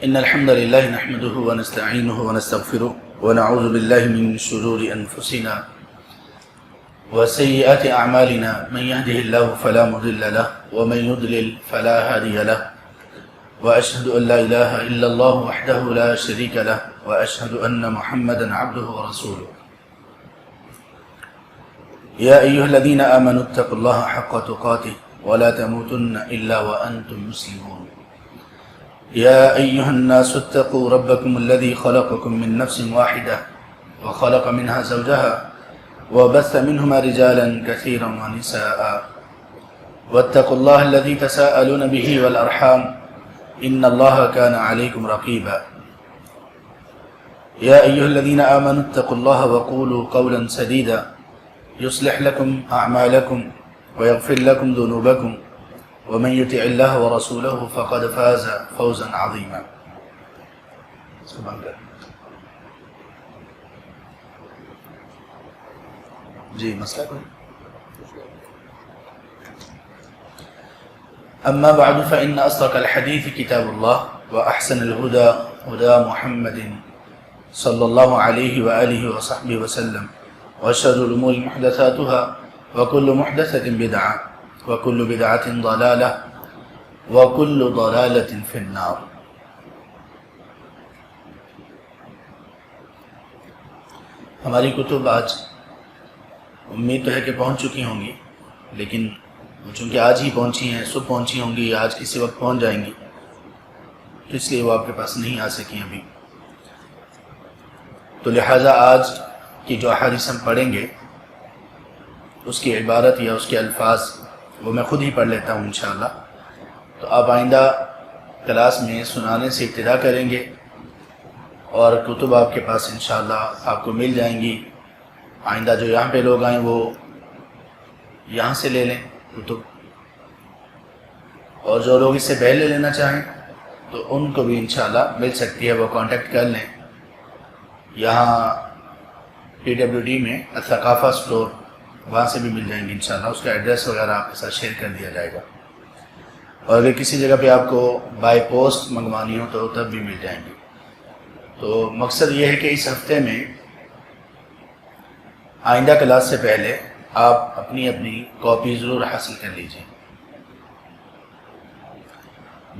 إن الحمد لله نحمده ونستعينه ونستغفره ونعوذ بالله من شرور أنفسنا وسيئات أعمالنا. من يهده الله فلا مضل له ومن يضلل فلا هادي له، وأشهد أن لا إله إلا الله وحده لا شريك له، وأشهد أن محمدا عبده ورسوله. يا أيها الذين آمنوا اتقوا الله حق تقاته ولا تموتن إلا وأنتم مسلمون. يا أيها الناس اتقوا ربكم الذي خلقكم من نفس واحدة وخلق منها زوجها وبث منهما رجالا كثيرا ونساء، واتقوا الله الذي تساءلون به والأرحام إن الله كان عليكم رقيبا. يا أيها الذين آمنوا اتقوا الله وقولوا قولا سديدا يصلح لكم أعمالكم ويغفر لكم ذنوبكم، ومن يطع الله ورسوله فقد فاز فوزا عظيما. جی مسئلہ کوئی؟ أما بعد فإن أصدق الحديث كتاب الله، وأحسن الهدى هدى محمد صلى الله عليه وآله وصحبه وسلم، وشر الأمور محدثاتها وكل محدثة بدعة وكل بدعة ضلالة وكل ضلالة في النار. ہماری کتب آج امید تو ہے کہ پہنچ چکی ہوں گی، لیکن چونکہ آج ہی پہنچی ہیں، صبح پہنچی ہوں گی، آج کسی وقت پہنچ جائیں گی، تو اس لیے وہ آپ کے پاس نہیں آ سکی ابھی. تو لہٰذا آج کی جو احادیث ہم پڑھیں گے اس کی عبارت یا اس کے الفاظ وہ میں خود ہی پڑھ لیتا ہوں انشاءاللہ. تو آپ آئندہ کلاس میں سنانے سے ابتدا کریں گے، اور کتب آپ کے پاس انشاءاللہ آپ کو مل جائیں گی. آئندہ جو یہاں پہ لوگ آئیں وہ یہاں سے لے لیں کتب، اور جو لوگ اس سے پہلے لینا چاہیں تو ان کو بھی انشاءاللہ مل سکتی ہے، وہ کانٹیکٹ کر لیں. یہاں PWD میں الثقافہ اسٹور، وہاں سے بھی مل جائیں گے انشاءاللہ. اس کا ایڈریس وغیرہ آپ کے ساتھ شیئر کر دیا جائے گا، اور اگر کسی جگہ پہ آپ کو بائی پوسٹ منگوانی ہو تو تب بھی مل جائیں گی. تو مقصد یہ ہے کہ اس ہفتے میں آئندہ کلاس سے پہلے آپ اپنی اپنی کاپی ضرور حاصل کر لیجئے.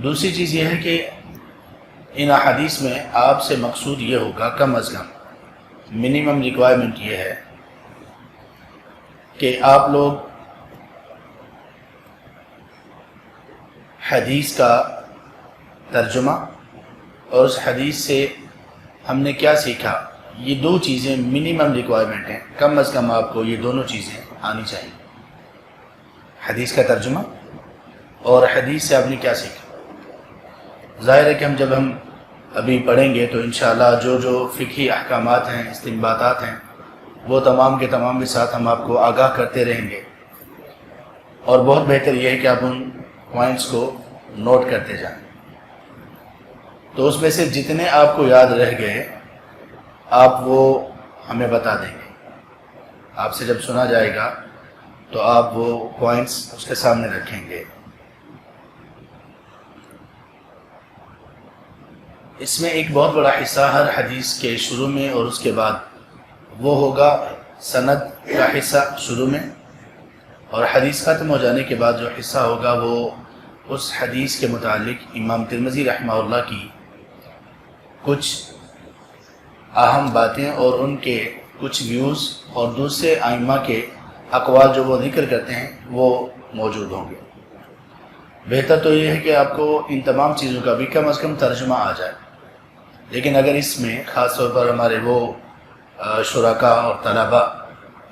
دوسری چیز یہ ہے کہ ان احادیث میں آپ سے مقصود یہ ہوگا، کم از کم منیمم ریکوائرمنٹ یہ ہے کہ آپ لوگ حدیث کا ترجمہ اور اس حدیث سے ہم نے کیا سیکھا، یہ دو چیزیں منیمم ریکوائرمنٹ ہیں. کم از کم آپ کو یہ دونوں چیزیں آنی چاہیے، حدیث کا ترجمہ اور حدیث سے آپ نے کیا سیکھا. ظاہر ہے کہ جب ہم ابھی پڑھیں گے تو انشاءاللہ جو فقہی احکامات ہیں، استنباطات ہیں، وہ تمام کے تمام کے ساتھ ہم آپ کو آگاہ کرتے رہیں گے. اور بہت بہتر یہ ہے کہ آپ ان پوائنٹس کو نوٹ کرتے جائیں. تو اس میں سے جتنے آپ کو یاد رہ گئے آپ وہ ہمیں بتا دیں گے. آپ سے جب سنا جائے گا تو آپ وہ پوائنٹس اس کے سامنے رکھیں گے. اس میں ایک بہت بڑا حصہ ہر حدیث کے شروع میں اور اس کے بعد وہ ہوگا سند کا حصہ شروع میں، اور حدیث ختم ہو جانے کے بعد جو حصہ ہوگا وہ اس حدیث کے متعلق امام ترمذی رحمہ اللہ کی کچھ اہم باتیں اور ان کے کچھ ویوز اور دوسرے ائمہ کے اقوال جو وہ ذکر کرتے ہیں وہ موجود ہوں گے. بہتر تو یہ ہے کہ آپ کو ان تمام چیزوں کا بھی کم از کم ترجمہ آ جائے. لیکن اگر اس میں خاص طور پر ہمارے وہ شرکاء اور طلباء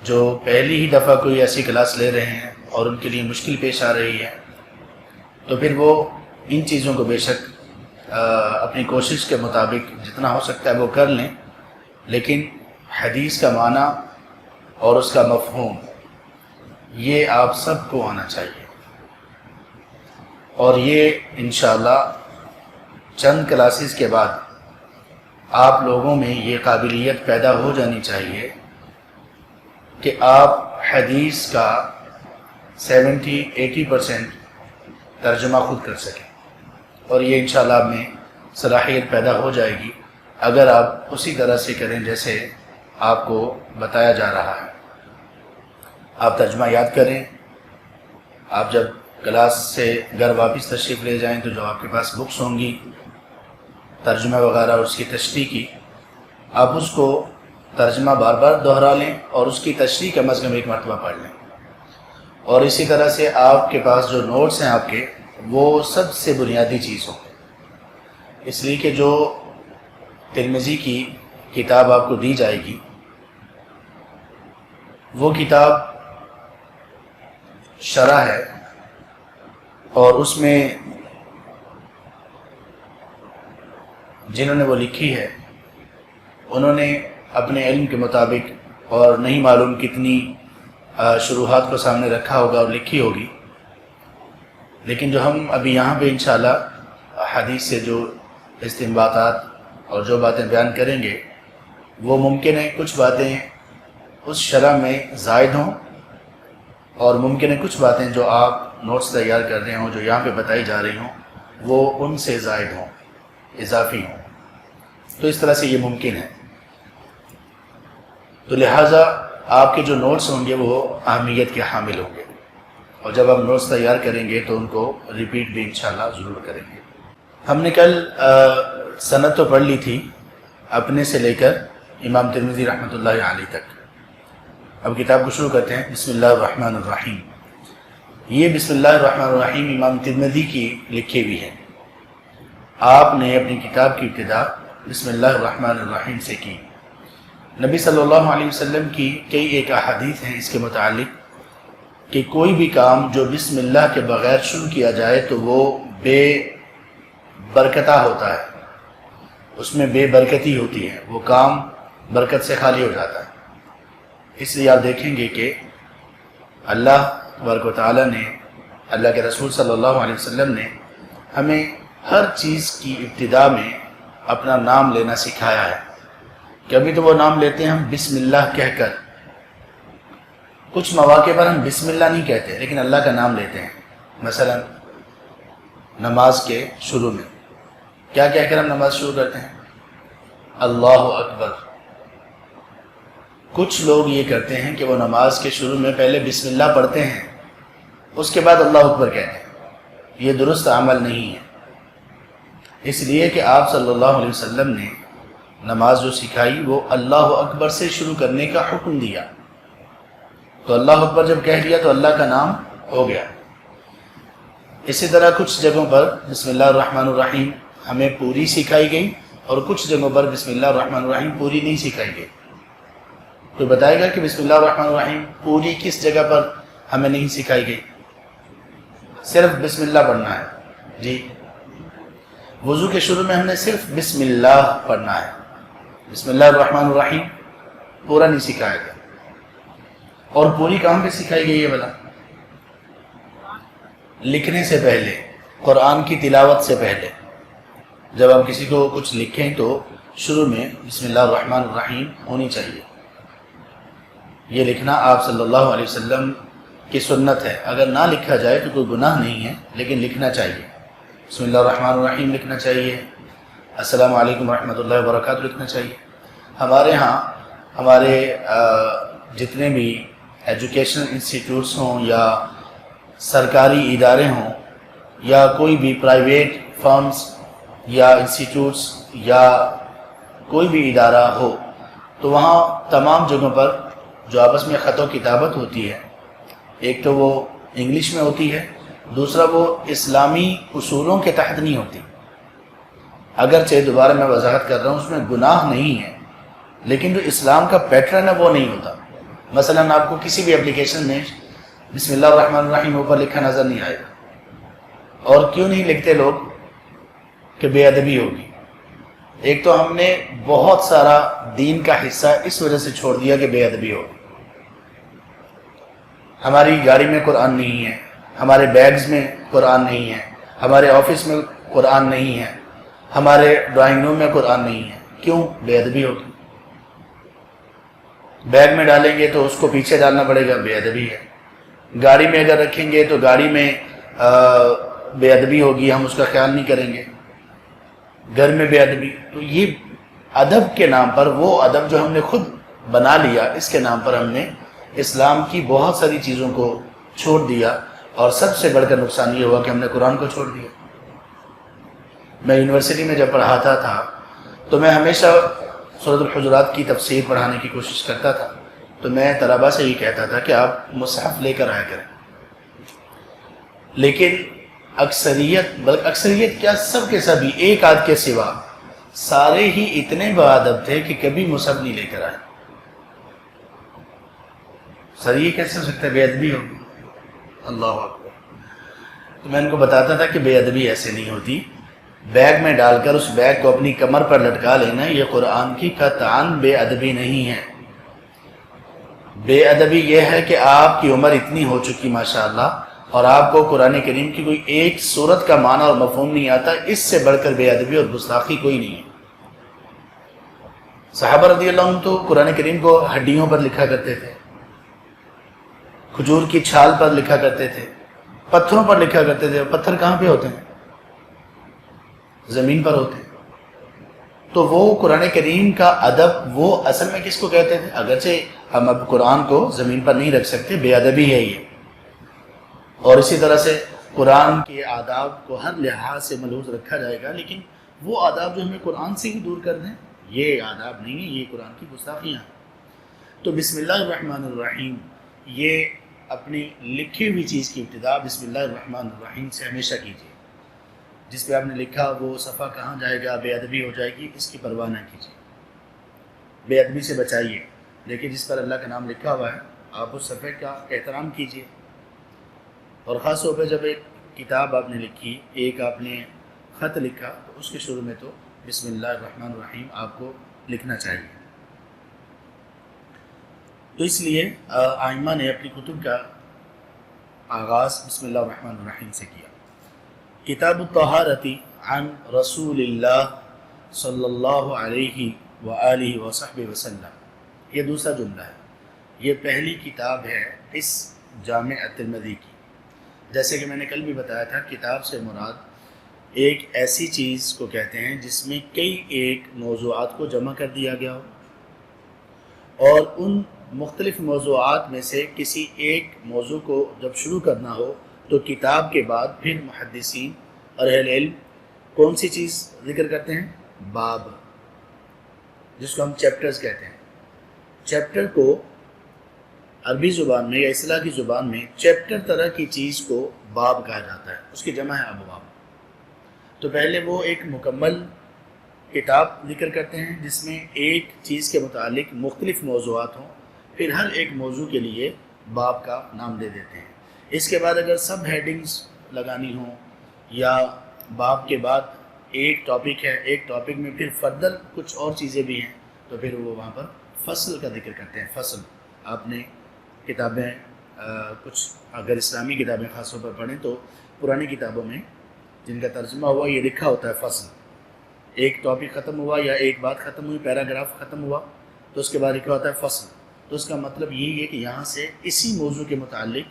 جو پہلی ہی دفعہ کوئی ایسی کلاس لے رہے ہیں اور ان کے لیے مشکل پیش آ رہی ہے، تو پھر وہ ان چیزوں کو بے شک اپنی کوشش کے مطابق جتنا ہو سکتا ہے وہ کر لیں، لیکن حدیث کا معنی اور اس کا مفہوم یہ آپ سب کو آنا چاہیے. اور یہ انشاءاللہ چند کلاسز کے بعد آپ لوگوں میں یہ قابلیت پیدا ہو جانی چاہیے کہ آپ حدیث کا 70-80% ترجمہ خود کر سکیں، اور یہ انشاءاللہ میں صلاحیت پیدا ہو جائے گی اگر آپ اسی طرح سے کریں جیسے آپ کو بتایا جا رہا ہے۔ آپ ترجمہ یاد کریں، آپ جب کلاس سے گھر واپس تشریف لے جائیں تو جو آپ کے پاس بکس ہوں گی ترجمہ وغیرہ اور اس کی تشریح کی، آپ اس کو ترجمہ بار بار دہرا لیں اور اس کی تشریح کم از کم ایک مرتبہ پڑھ لیں۔ اور اسی طرح سے آپ کے پاس جو نوٹس ہیں آپ کے، وہ سب سے بنیادی چیز ہوں، اس لیے کہ جو ترمذی کی کتاب آپ کو دی جائے گی وہ کتاب شرح ہے، اور اس میں جنہوں نے وہ لکھی ہے انہوں نے اپنے علم کے مطابق اور نہیں معلوم کتنی شروحات کو سامنے رکھا ہوگا اور لکھی ہوگی، لیکن جو ہم ابھی یہاں پہ انشاءاللہ حدیث سے جو استنباطات اور جو باتیں بیان کریں گے وہ ممکن ہے کچھ باتیں اس شرح میں زائد ہوں، اور ممکن ہے کچھ باتیں جو آپ نوٹس تیار کر رہے ہوں جو یہاں پہ بتائی جا رہی ہوں وہ ان سے زائد ہوں، اضافی ہوں، تو اس طرح سے یہ ممکن ہے۔ تو لہٰذا آپ کے جو نوٹس ہوں گے وہ اہمیت کے حامل ہوں گے، اور جب ہم نوٹس تیار کریں گے تو ان کو ریپیٹ بھی انشاءاللہ ضرور کریں گے۔ ہم نے کل سند تو پڑھ لی تھی اپنے سے لے کر امام ترمذی رحمۃ اللہ علیہ تک۔ اب کتاب کو شروع کرتے ہیں۔ بسم اللہ الرحمن الرحیم۔ یہ بسم اللہ الرحمن الرحیم امام ترمذی کی لکھی ہوئی ہے۔ آپ نے اپنی کتاب کی ابتدا بسم اللہ الرحمن الرحیم سے کی۔ نبی صلی اللہ علیہ وسلم کی کئی ایک احادیث ہیں اس کے متعلق کہ کوئی بھی کام جو بسم اللہ کے بغیر شروع کیا جائے تو وہ بے برکتہ ہوتا ہے، اس میں بے برکتی ہوتی ہے، وہ کام برکت سے خالی ہو جاتا ہے۔ اس لیے آپ دیکھیں گے کہ اللہ تبارک و تعالیٰ نے، اللہ کے رسول صلی اللہ علیہ وسلم نے ہمیں ہر چیز کی ابتدا میں اپنا نام لینا سکھایا ہے۔ کبھی تو وہ نام لیتے ہیں ہم بسم اللہ کہہ کر، کچھ مواقع پر ہم بسم اللہ نہیں کہتے لیکن اللہ کا نام لیتے ہیں۔ مثلا نماز کے شروع میں کیا کہہ کر ہم نماز شروع کرتے ہیں؟ اللہ اکبر۔ کچھ لوگ یہ کرتے ہیں کہ وہ نماز کے شروع میں پہلے بسم اللہ پڑھتے ہیں اس کے بعد اللہ اکبر کہتے ہیں، یہ درست عمل نہیں ہے، اس لیے کہ آپ صلی اللہ علیہ وسلم نے نماز جو سکھائی وہ اللہ اکبر سے شروع کرنے کا حکم دیا، تو اللہ اکبر جب کہہ دیا تو اللہ کا نام ہو گیا۔ اسی طرح کچھ جگہوں پر بسم اللہ الرحمن الرحیم ہمیں پوری سکھائی گئی اور کچھ جگہوں پر بسم اللہ الرحمن الرحیم پوری نہیں سکھائی گئی۔ کوئی بتائے گا کہ بسم اللہ الرحمن الرحیم پوری کس جگہ پر ہمیں نہیں سکھائی گئی؟ صرف بسم اللہ پڑھنا ہے جی، وضو کے شروع میں ہم نے صرف بسم اللہ پڑھنا ہے، بسم اللہ الرحمن الرحیم پورا نہیں سکھایا گیا۔ اور پوری کہاں پہ سکھائی گئی ہے بلا؟ لکھنے سے پہلے، قرآن کی تلاوت سے پہلے، جب ہم کسی کو کچھ لکھیں تو شروع میں بسم اللہ الرحمن الرحیم ہونی چاہیے۔ یہ لکھنا آپ صلی اللہ علیہ وسلم کی سنت ہے، اگر نہ لکھا جائے تو کوئی گناہ نہیں ہے لیکن لکھنا چاہیے۔ بسم اللہ الرحمن الرحیم لکھنا چاہیے، السلام علیکم ورحمۃ اللہ وبرکاتہ لکھنا چاہیے۔ ہمارے ہاں ہمارے جتنے بھی ایجوکیشنل انسٹیٹیوٹس ہوں یا سرکاری ادارے ہوں یا کوئی بھی پرائیویٹ فرمز یا انسٹیٹیوٹس یا کوئی بھی ادارہ ہو تو وہاں تمام جگہوں پر جو آپس میں خط و کتابت ہوتی ہے، ایک تو وہ انگلش میں ہوتی ہے، دوسرا وہ اسلامی اصولوں کے تحت نہیں ہوتی۔ اگرچہ دوبارہ میں وضاحت کر رہا ہوں اس میں گناہ نہیں ہے لیکن جو اسلام کا پیٹرن ہے وہ نہیں ہوتا۔ مثلا آپ کو کسی بھی اپلیکیشن میں بسم اللہ الرحمن الرحیم اوپر لکھا نظر نہیں آئے گا، اور کیوں نہیں لکھتے لوگ؟ کہ بے ادبی ہوگی۔ ایک تو ہم نے بہت سارا دین کا حصہ اس وجہ سے چھوڑ دیا کہ بے ادبی ہوگی۔ ہماری گاڑی میں قرآن نہیں ہے، ہمارے بیگز میں قرآن نہیں ہے، ہمارے آفس میں قرآن نہیں ہے، ہمارے ڈرائنگ روم میں قرآن نہیں ہے۔ کیوں؟ بے ادبی ہوگی۔ بیگ میں ڈالیں گے تو اس کو پیچھے ڈالنا پڑے گا، بے ادبی ہے۔ گاڑی میں اگر رکھیں گے تو گاڑی میں بے ادبی ہوگی، ہم اس کا خیال نہیں کریں گے۔ گھر میں بے ادبی، تو یہ ادب کے نام پر، وہ ادب جو ہم نے خود بنا لیا، اس کے نام پر ہم نے اسلام کی بہت ساری چیزوں کو چھوڑ دیا، اور سب سے بڑھ کر نقصان یہ ہوا کہ ہم نے قرآن کو چھوڑ دیا۔ میں یونیورسٹی میں جب پڑھاتا تھا تو میں ہمیشہ سورۃ الحجرات کی تفسیر پڑھانے کی کوشش کرتا تھا، تو میں طلباء سے یہ کہتا تھا کہ آپ مصحف لے کر آیا کریں، لیکن اکثریت کیا، سب کے سبھی ایک آدھ کے سوا سارے ہی اتنے باادب تھے کہ کبھی مصحف نہیں لے کر آئے۔ سر یہ کیسے ہو سکتا ہے، بے ادبی ہوگی؟ اللہ اکبر۔ تو میں ان کو بتاتا تھا کہ بے ادبی ایسے نہیں ہوتی، بیگ میں ڈال کر اس بیگ کو اپنی کمر پر لٹکا لینا، یہ قرآن کی قطعاً بے ادبی نہیں ہے۔ بے ادبی یہ ہے کہ آپ کی عمر اتنی ہو چکی ماشاءاللہ، اور آپ کو قرآن کریم کی کوئی ایک سورت کا معنی اور مفہوم نہیں آتا، اس سے بڑھ کر بے ادبی اور گستاخی کوئی نہیں ہے۔ صحابہ رضی اللہ عنہ تو قرآن کریم کو ہڈیوں پر لکھا کرتے تھے، کھجور کی چھال پر لکھا کرتے تھے، پتھروں پر لکھا کرتے تھے۔ پتھر کہاں پہ ہوتے ہیں؟ زمین پر ہوتے ہیں۔ تو وہ قرآن کریم کا ادب، وہ اصل میں کس کو کہتے تھے؟ اگرچہ ہم اب قرآن کو زمین پر نہیں رکھ سکتے، بے ادبی ہے یہ، اور اسی طرح سے قرآن کے آداب کو ہر لحاظ سے ملحوظ رکھا جائے گا، لیکن وہ آداب جو ہمیں قرآن سے ہی دور کر دیں، یہ آداب نہیں ہیں، یہ قرآن کی گستاخیاں ہیں۔ تو بسم اللہ الرحمن الرحیم، یہ اپنی لکھی ہوئی چیز کی ابتدا بسم اللہ الرحمن الرحیم سے ہمیشہ کیجیے۔ جس پہ آپ نے لکھا وہ صفحہ کہاں جائے گا، بے ادبی ہو جائے گی، اس کی پرواہ نہ کیجیے، بے ادبی سے بچائیے، لیکن جس پر اللہ کا نام لکھا ہوا ہے آپ اس صفحے کا احترام کیجیے۔ اور خاص طور پہ جب ایک کتاب آپ نے لکھی، ایک آپ نے خط لکھا، تو اس کے شروع میں تو بسم اللہ الرحمن الرحیم آپ کو لکھنا چاہیے۔ تو اس لیے ائمہ نے اپنی کتب کا آغاز بسم اللہ الرحمن الرحیم سے کیا۔ کتاب الطہارۃ عن رسول اللہ صلی اللہ علیہ وآلہ وصحبہ وسلم، یہ دوسرا جملہ ہے۔ یہ پہلی کتاب ہے اس جامع الترمذی کی۔ جیسے کہ میں نے کل بھی بتایا تھا، کتاب سے مراد ایک ایسی چیز کو کہتے ہیں جس میں کئی ایک موضوعات کو جمع کر دیا گیا ہو، اور ان مختلف موضوعات میں سے کسی ایک موضوع کو جب شروع کرنا ہو تو کتاب کے بعد پھر محدثین اور اہل علم کون سی چیز ذکر کرتے ہیں؟ باب، جس کو ہم چیپٹرز کہتے ہیں۔ چیپٹر کو عربی زبان میں یا اصطلاح کی زبان میں چیپٹر طرح کی چیز کو باب کہا جاتا ہے، اس کی جمع ہے ابواب۔ تو پہلے وہ ایک مکمل کتاب ذکر کرتے ہیں جس میں ایک چیز کے متعلق مختلف موضوعات ہوں، پھر ہر ایک موضوع کے لیے باب کا نام دے دیتے ہیں۔ اس کے بعد اگر سب ہیڈنگز لگانی ہوں یا باب کے بعد ایک ٹاپک ہے، ایک ٹاپک میں پھر فردر کچھ اور چیزیں بھی ہیں، تو پھر وہ وہاں پر فصل کا ذکر کرتے ہیں۔ فصل، آپ نے کتابیں کچھ اگر اسلامی کتابیں خاص طور پر پڑھیں تو پرانی کتابوں میں جن کا ترجمہ ہوا یہ لکھا ہوتا ہے فصل۔ ایک ٹاپک ختم ہوا یا ایک بات ختم ہوئی، پیراگراف ختم ہوا، تو اس کے بعد لکھا ہوتا ہے فصل۔ تو اس کا مطلب یہی ہے کہ یہاں سے اسی موضوع کے متعلق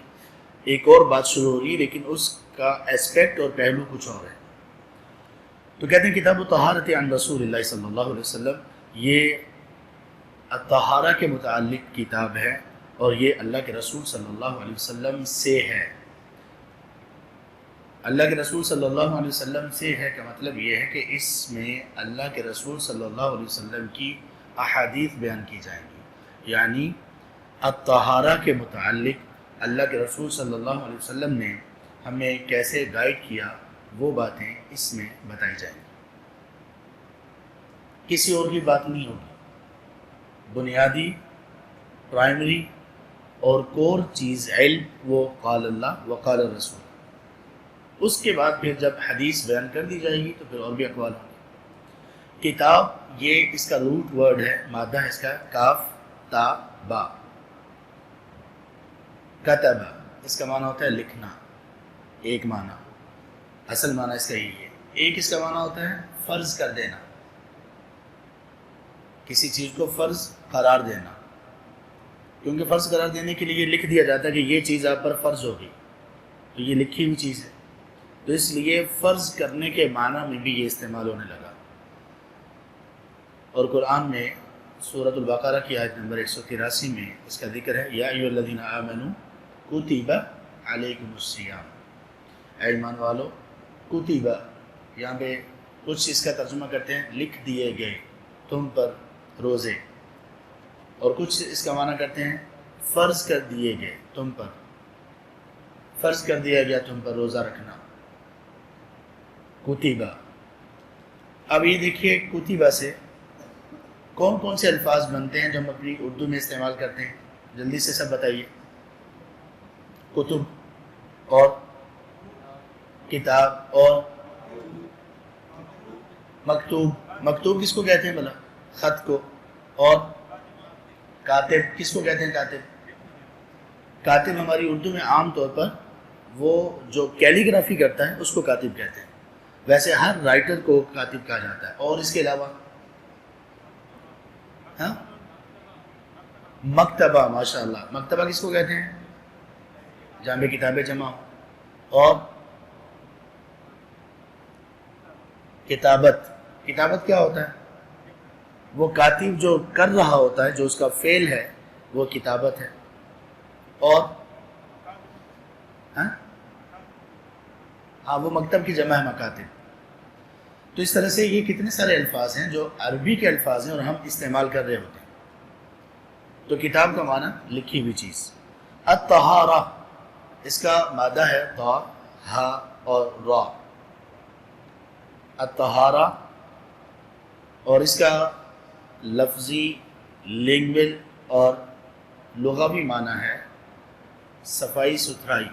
ایک اور بات شروع ہو رہی ہے، لیکن اس کا اسپیکٹ اور پہلو کچھ اور ہے۔ تو کہتے ہیں کتاب الطہارۃ عن رسول اللہ صلی اللہ علیہ وسلم، یہ طہارہ کے متعلق کتاب ہے، اور یہ اللہ کے رسول صلی اللہ علیہ وسلم سے ہے۔ اللہ کے رسول صلی اللہ علیہ وسلم سے ہے کا مطلب یہ ہے کہ اس میں اللہ کے رسول صلی اللہ علیہ وسلم کی احادیث بیان کی جائیں گی، یعنی الطہارہ کے متعلق اللہ کے رسول صلی اللہ علیہ وسلم نے ہمیں کیسے گائیڈ کیا، وہ باتیں اس میں بتائی جائیں گی، کسی اور کی بات نہیں ہوگی۔ بنیادی، پرائمری اور کور چیز علم وہ قال اللہ و قال الرسول۔ اس کے بعد پھر جب حدیث بیان کر دی جائے گی تو پھر اور بھی اقوال ہوں گے۔ کتاب، یہ اس کا روٹ ورڈ ہے، مادہ ہے اس کا کاف تا با۔ کتب، اس کا معنی ہوتا ہے لکھنا، ایک معنی، اصل معنی اس کا یہی ہے۔ ایک اس کا معنی ہوتا ہے فرض کر دینا، کسی چیز کو فرض قرار دینا، کیونکہ فرض قرار دینے کے لیے یہ لکھ دیا جاتا ہے کہ یہ چیز آپ پر فرض ہوگی، تو یہ لکھی ہوئی چیز ہے، تو اس لیے فرض کرنے کے معنی میں بھی یہ استعمال ہونے لگا۔ اور قرآن میں سورۃ البقرہ کی آیت نمبر 183 میں اس کا ذکر ہے، یا ایھا الذین آمنوا کتب علیکم الصیام، اے ایمان والو، کتب، یہاں پہ کچھ اس کا ترجمہ کرتے ہیں لکھ دیے گئے تم پر روزے، اور کچھ اس کا معنی کرتے ہیں فرض کر دیے گئے تم پر، فرض کر دیا گیا تم پر روزہ رکھنا، کتبہ۔ اب یہ دیکھیے کتبہ سے کون کون سے الفاظ بنتے ہیں جو ہم اپنی اردو میں استعمال کرتے ہیں، جلدی سے سب بتائیے۔ کتب اور کتاب اور مکتوب، مکتوب کس کو کہتے ہیں بھلا؟ خط کو۔ اور کاتب کس کو کہتے ہیں؟ کاتب، کاتب ہماری اردو میں عام طور پر وہ جو کیلیگرافی کرتا ہے اس کو کاتب کہتے ہیں، ویسے ہر رائٹر کو کاتب کہا جاتا ہے۔ اور اس کے علاوہ ہاں مکتبہ، ماشاءاللہ، مکتبہ کس کو کہتے ہیں؟ جہاں پہ کتابیں جمع ہو۔ اور کتابت، کتابت کیا ہوتا ہے؟ وہ کاتب جو کر رہا ہوتا ہے، جو اس کا فعل ہے وہ کتابت ہے۔ اور ہاں وہ مکتب کی جمع ہے مکاتب۔ تو اس طرح سے یہ کتنے سارے الفاظ ہیں جو عربی کے الفاظ ہیں اور ہم استعمال کر رہے ہوتے ہیں۔ تو کتاب کا معنی لکھی ہوئی چیز۔ الطہارہ، اس کا مادہ ہے طا، ہا اور را، الطہارہ، اور اس کا لفظی، لینگویج اور لغوی معنی ہے صفائی ستھرائی،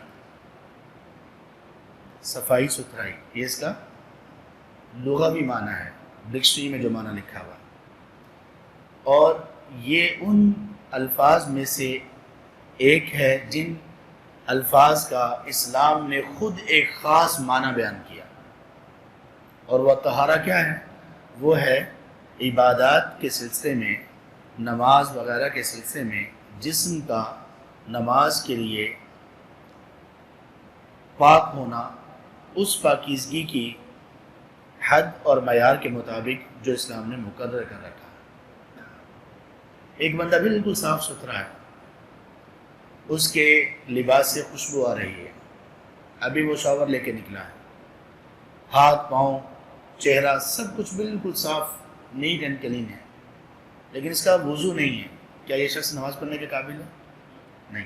صفائی ستھرائی، یہ اس کا لغوی معنی ہے ڈکشنری میں جو معنی لکھا ہوا ہے۔ اور یہ ان الفاظ میں سے ایک ہے جن الفاظ کا اسلام نے خود ایک خاص معنی بیان کیا، اور وہ طہارہ کیا ہے؟ وہ ہے عبادات کے سلسلے میں، نماز وغیرہ کے سلسلے میں جسم کا نماز کے لیے پاک ہونا، اس پاکیزگی کی حد اور معیار کے مطابق جو اسلام نے مقرر کر رکھا ہے۔ ایک بندہ بالکل صاف ستھرا ہے، اس کے لباس سے خوشبو آ رہی ہے، ابھی وہ شاور لے کے نکلا ہے، ہاتھ پاؤں چہرہ سب کچھ بالکل صاف، نیٹ اینڈ کلین ہے، لیکن اس کا وضو نہیں ہے، کیا یہ شخص نماز پڑھنے کے قابل ہے؟ نہیں۔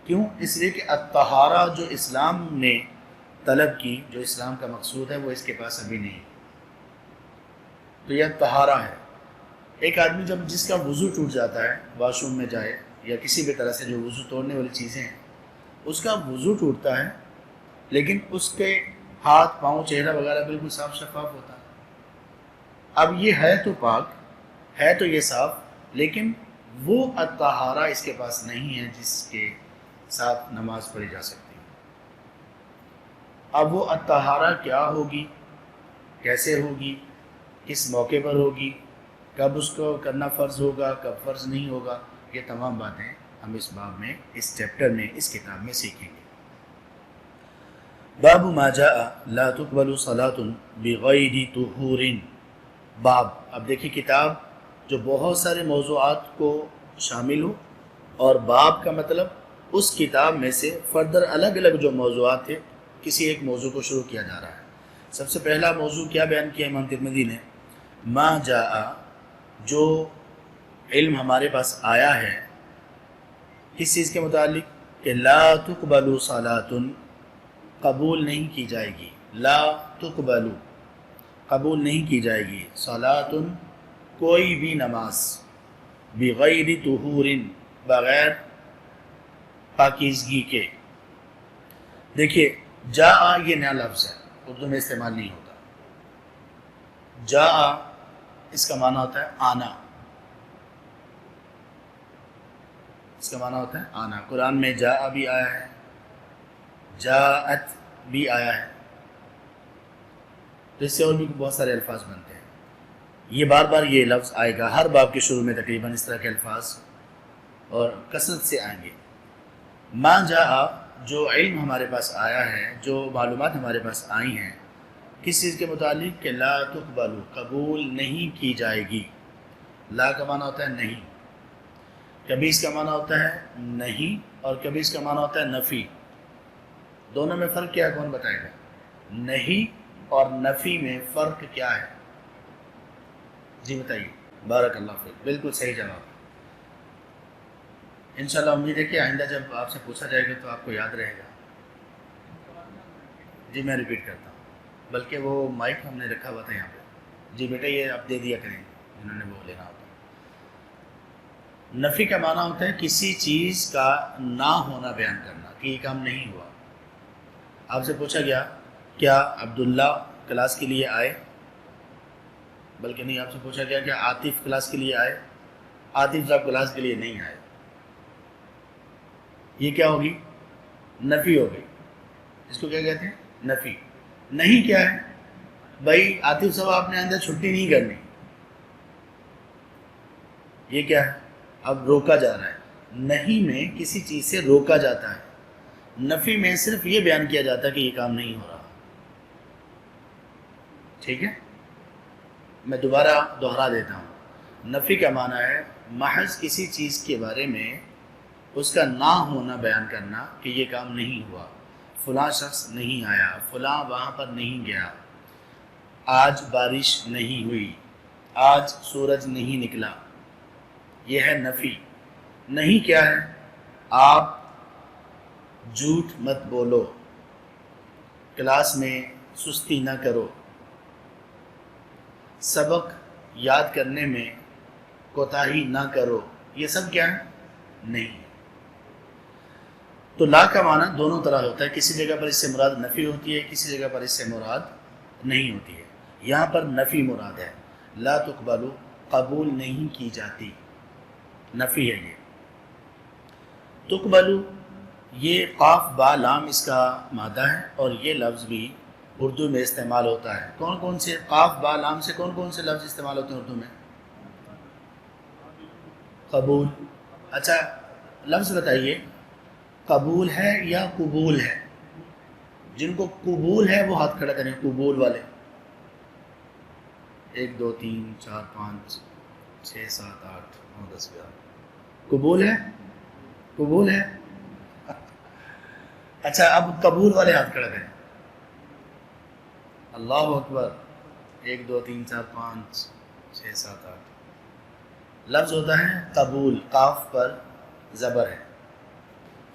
کیوں؟ اس لیے کہ الطہارہ جو اسلام نے طلب کی، جو اسلام کا مقصود ہے، وہ اس کے پاس ابھی نہیں۔ تو یہ طہارہ ہے۔ ایک آدمی جس کا وضو ٹوٹ جاتا ہے، واش روم میں جائے یا کسی بھی طرح سے جو وضو توڑنے والی چیزیں ہیں، اس کا وضو ٹوٹتا ہے، لیکن اس کے ہاتھ پاؤں چہرہ وغیرہ بالکل صاف شفاف ہوتا ہے۔ اب یہ ہے تو پاک، ہے تو یہ صاف، لیکن وہ الطہارہ اس کے پاس نہیں ہے جس کے ساتھ نماز پڑھی جا سکتی ہے۔ اب وہ الطہارہ کیا ہوگی، کیسے ہوگی، کس موقع پر ہوگی، کب اس کو کرنا فرض ہوگا، کب فرض نہیں ہوگا، یہ تمام باتیں ہم اس باب میں، اس چیپٹر میں، اس کتاب میں سیکھیں گے۔ باب ما جاء لا تقبل صلاة بغیر طہور، باب، اب دیکھیں کتاب جو بہت سارے موضوعات کو شامل ہو، اور باب کا مطلب اس کتاب میں سے فردر الگ الگ جو موضوعات تھے، کسی ایک موضوع کو شروع کیا جا رہا ہے۔ سب سے پہلا موضوع کیا بیان کیا امام ترمذی نے؟ ما جاء، جو علم ہمارے پاس آیا ہے کس چیز کے متعلق؟ کہ لا تقبل صلاۃ، قبول نہیں کی جائے گی، لا تقبل، قبول نہیں کی جائے گی، صلاۃ، کوئی بھی نماز، بغیر طہور، بغیر پاکیزگی کے۔ دیکھیے جاء یہ نیا لفظ ہے، اردو میں استعمال نہیں ہوتا۔ جاء اس کا معنی ہوتا ہے آنا، اس کا معنی ہوتا ہے آنا۔ قرآن میں جاء بھی آیا ہے، جاءت بھی آیا ہے، تو اس سے اور بھی بہت سارے الفاظ بنتے ہیں۔ یہ بار بار یہ لفظ آئے گا ہر باب کے شروع میں، تقریباً اس طرح کے الفاظ اور کثرت سے آئیں گے۔ ما جاء، جو علم ہمارے پاس آیا ہے، جو معلومات ہمارے پاس آئی ہیں، کس چیز کے متعلق کہ لا تقبل قبول نہیں کی جائے گی. لا کا معنی ہوتا ہے نہیں، کبھی اس کا معنی ہوتا ہے نہیں اور کبھی اس کا معنی ہوتا ہے نفی. دونوں میں فرق کیا ہے؟ کون بتائے گا؟ نہیں اور نفی میں فرق کیا ہے؟ جی بتائیے. بارک اللہ فیک، بالکل صحیح جواب. انشاءاللہ امید ہے کہ آئندہ جب آپ سے پوچھا جائے گا تو آپ کو یاد رہے گا. جی میں ریپیٹ کرتا ہوں، بلکہ وہ مائک ہم نے رکھا ہوا تھا یہاں پہ. جی بیٹا یہ آپ دے دیا کریں جنہوں نے وہ لینا ہوتا. نفی کا معنی ہوتا ہے کسی چیز کا نہ ہونا بیان کرنا کہ یہ کام نہیں ہوا. آپ سے پوچھا گیا کیا عبداللہ کلاس کے لیے آئے، بلکہ نہیں، آپ سے پوچھا گیا کہ عاطف کلاس کے لیے آئے، عاطف صاحب کلاس کے لیے نہیں آئے. یہ کیا ہوگی؟ نفی ہو گئی. اس کو کیا کہتے ہیں؟ نفی. نہیں کیا ہے بھائی؟ عاطف صاحب آپ نے اندر چھٹی نہیں کرنی. یہ کیا ہے؟ اب روکا جا رہا ہے. نہیں میں کسی چیز سے روکا جاتا ہے، نفی میں صرف یہ بیان کیا جاتا ہے کہ یہ کام نہیں ہو رہا. ٹھیک ہے، میں دوبارہ دوہرا دیتا ہوں. نفی کا معنی ہے محض کسی چیز کے بارے میں اس کا نہ ہونا بیان کرنا کہ یہ کام نہیں ہوا. فلاں شخص نہیں آیا، فلاں وہاں پر نہیں گیا، آج بارش نہیں ہوئی، آج سورج نہیں نکلا. یہ ہے نفی. نہیں کیا ہے؟ آپ جھوٹ مت بولو، کلاس میں سستی نہ کرو، سبق یاد کرنے میں کوتاہی نہ کرو. یہ سب کیا ہے؟ نہیں. تو لا کا معنی دونوں طرح ہوتا ہے. کسی جگہ پر اس سے مراد نفی ہوتی ہے، کسی جگہ پر اس سے مراد نہیں ہوتی ہے. یہاں پر نفی مراد ہے. لا تقبل قبول نہیں کی جاتی، نفی ہے یہ. تقبل یہ قاف با لام اس کا مادہ ہے اور یہ لفظ بھی اردو میں استعمال ہوتا ہے. کون کون سے قاف با لام سے کون کون سے لفظ استعمال ہوتے ہیں اردو میں؟ قبول. اچھا لفظ بتائیے، قبول ہے یا قبول ہے؟ جن کو قبول ہے وہ ہاتھ کھڑا کریں. قبول والے 1 2 3 4 5 6 7 8 9 10 11. قبول ہے؟ قبول ہے. اچھا اب قبول والے ہاتھ کھڑا کریں. اللہ اکبر. 1 2 3 4 5 6 7 8. لفظ ہوتا ہے قبول، قاف پر زبر ہے.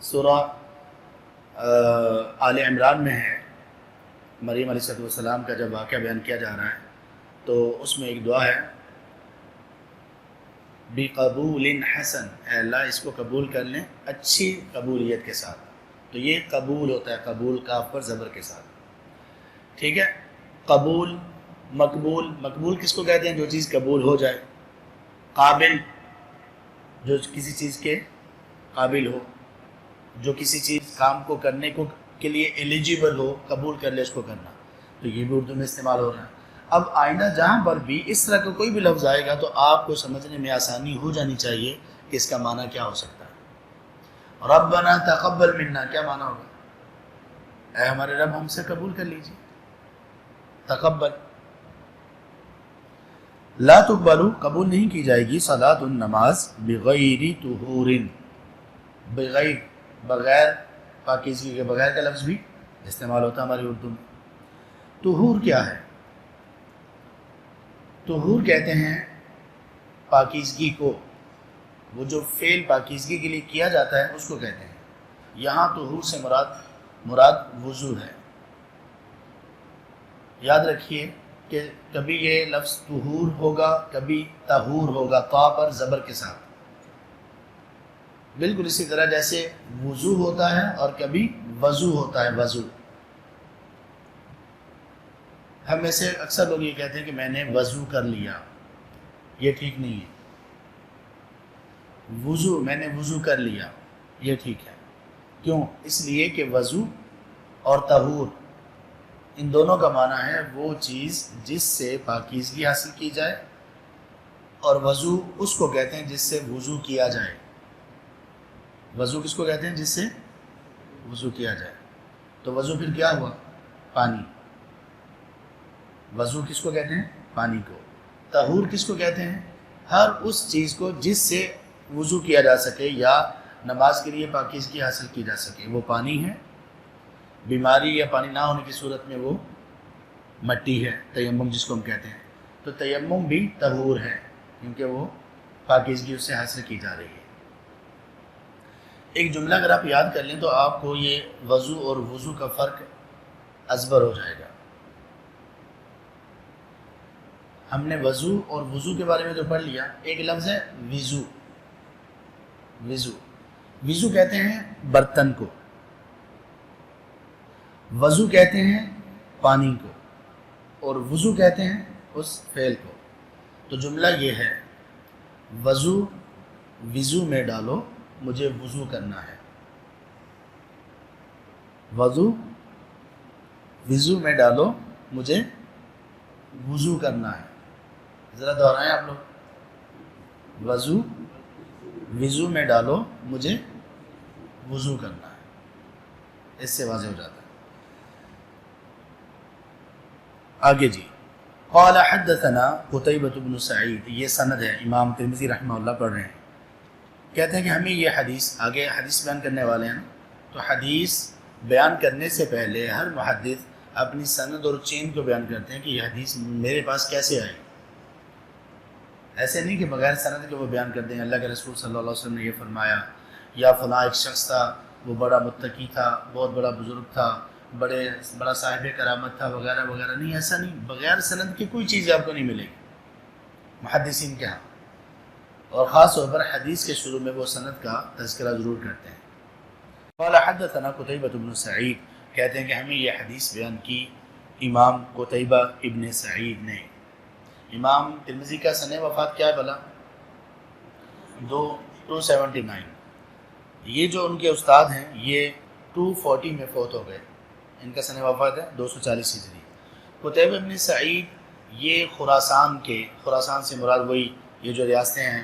سورہ آل عمران میں ہے، مریم علیہ السلام کا جب واقعہ بیان کیا جا رہا ہے تو اس میں ایک دعا ہے بِقَبُولٍ حَسَن، اے اللہ اس کو قبول کر لیں اچھی قبولیت کے ساتھ. تو یہ قبول ہوتا ہے، قبول کاف پر زبر کے ساتھ. ٹھیک ہے. قبول، مقبول. مقبول کس کو کہتے ہیں؟ جو چیز قبول ہو جائے. قابل، جو کسی چیز کے قابل ہو، جو کسی چیز کام کو کرنے کو کے لیے ایلیجیبل ہو، قبول کر لے اس کو کرنا. تو یہ بھی اردو میں استعمال ہو رہا ہے. اب آئندہ جہاں پر بھی اس طرح کا کوئی بھی لفظ آئے گا تو آپ کو سمجھنے میں آسانی ہو جانی چاہیے کہ اس کا معنی کیا ہو سکتا ہے. ربنا تقبل منا کیا معنی ہوگا؟ اے ہمارے رب ہم سے قبول کر لیجیے. تقبل. لا تقبل قبول نہیں کی جائے گی صلاۃ النماز بغیر طہور، بغیر بغیر پاکیزگی کے، بغیر کا لفظ بھی استعمال ہوتا ہے ہماری اردو میں. طہور کیا ہے؟ طہور کہتے ہیں پاکیزگی کو، وہ جو فعل پاکیزگی کے لیے کیا جاتا ہے اس کو کہتے ہیں. یہاں طہور سے مراد وضو ہے. یاد رکھیے کہ کبھی یہ لفظ طہور ہوگا، کبھی طہور ہوگا، طا پر زبر کے ساتھ. بالکل اسی طرح جیسے وضو ہوتا ہے اور کبھی وضو ہوتا ہے. وضو ہم میں سے اکثر لوگ یہ کہتے ہیں کہ میں نے وضو کر لیا. یہ ٹھیک نہیں ہے. وضو، میں نے وضو کر لیا، یہ ٹھیک ہے. کیوں؟ اس لیے کہ وضو اور طہور ان دونوں کا معنی ہے وہ چیز جس سے پاکیزگی حاصل کی جائے، اور وضو اس کو کہتے ہیں جس سے وضو کیا جائے. وضو کس کو کہتے ہیں؟ جس سے وضو کیا جائے. تو وضو پھر کیا ہوا؟ پانی. وضو کس کو کہتے ہیں؟ پانی کو. طہور کس کو کہتے ہیں؟ ہر اس چیز کو جس سے وضو کیا جا سکے یا نماز کے لیے پاکیزگی حاصل کی جا سکے. وہ پانی ہے. بیماری یا پانی نہ ہونے کی صورت میں وہ مٹی ہے، تیمم جس کو ہم کہتے ہیں. تو تیمم بھی طہور ہے کیونکہ وہ پاکیزگی اس سے حاصل کی جا رہی ہے. ایک جملہ اگر آپ یاد کر لیں تو آپ کو یہ وضو اور وضو کا فرق ازبر ہو جائے گا. ہم نے وضو اور وضو کے بارے میں تو پڑھ لیا. ایک لفظ ہے وضو. وضو وضو کہتے ہیں برتن کو، وضو کہتے ہیں پانی کو، اور وضو کہتے ہیں اس فعل کو. تو جملہ یہ ہے وضو وضو میں ڈالو مجھے وضو کرنا ہے. وضو وضو میں ڈالو مجھے وضو کرنا ہے. ذرا دہرائیں آپ لوگ. وضو وضو میں ڈالو مجھے وضو کرنا ہے. اس سے واضح ہو جاتا ہے. آگے جی. قال حدثنا قتيبة بن سعید، یہ سند ہے. امام ترمذی رحمہ اللہ پڑھ رہے ہیں. کہتے ہیں کہ ہمیں یہ حدیث، آگے حدیث بیان کرنے والے ہیں، تو حدیث بیان کرنے سے پہلے ہر محدث اپنی سند اور چین کو بیان کرتے ہیں کہ یہ حدیث میرے پاس کیسے آئی. ایسے نہیں کہ بغیر سند کے وہ بیان کرتے ہیں اللہ کے رسول صلی اللہ علیہ وسلم نے یہ فرمایا، یا فلاں ایک شخص تھا وہ بڑا متقی تھا، بہت بڑا بزرگ تھا، بڑا صاحب کرامت تھا وغیرہ وغیرہ. نہیں، ایسا نہیں. بغیر سند کی کوئی چیز آپ کو نہیں ملے گی محدثین کے ہاں. اور خاص طور پر حدیث کے شروع میں وہ سند کا تذکرہ ضرور کرتے ہیں. قال حدثنا قتيبة بن سعید، کہتے ہیں کہ ہمیں یہ حدیث بیان کی امام قتیبہ ابن سعید نے. امام ترمذی کا سن وفات کیا ہے بھلا؟ 279. یہ جو ان کے استاد ہیں یہ 240 میں فوت ہو گئے. ان کا سن وفات ہے 240 ہجری. قتیبہ ابن سعید یہ خراسان سے مراد وہی یہ جو ریاستیں ہیں،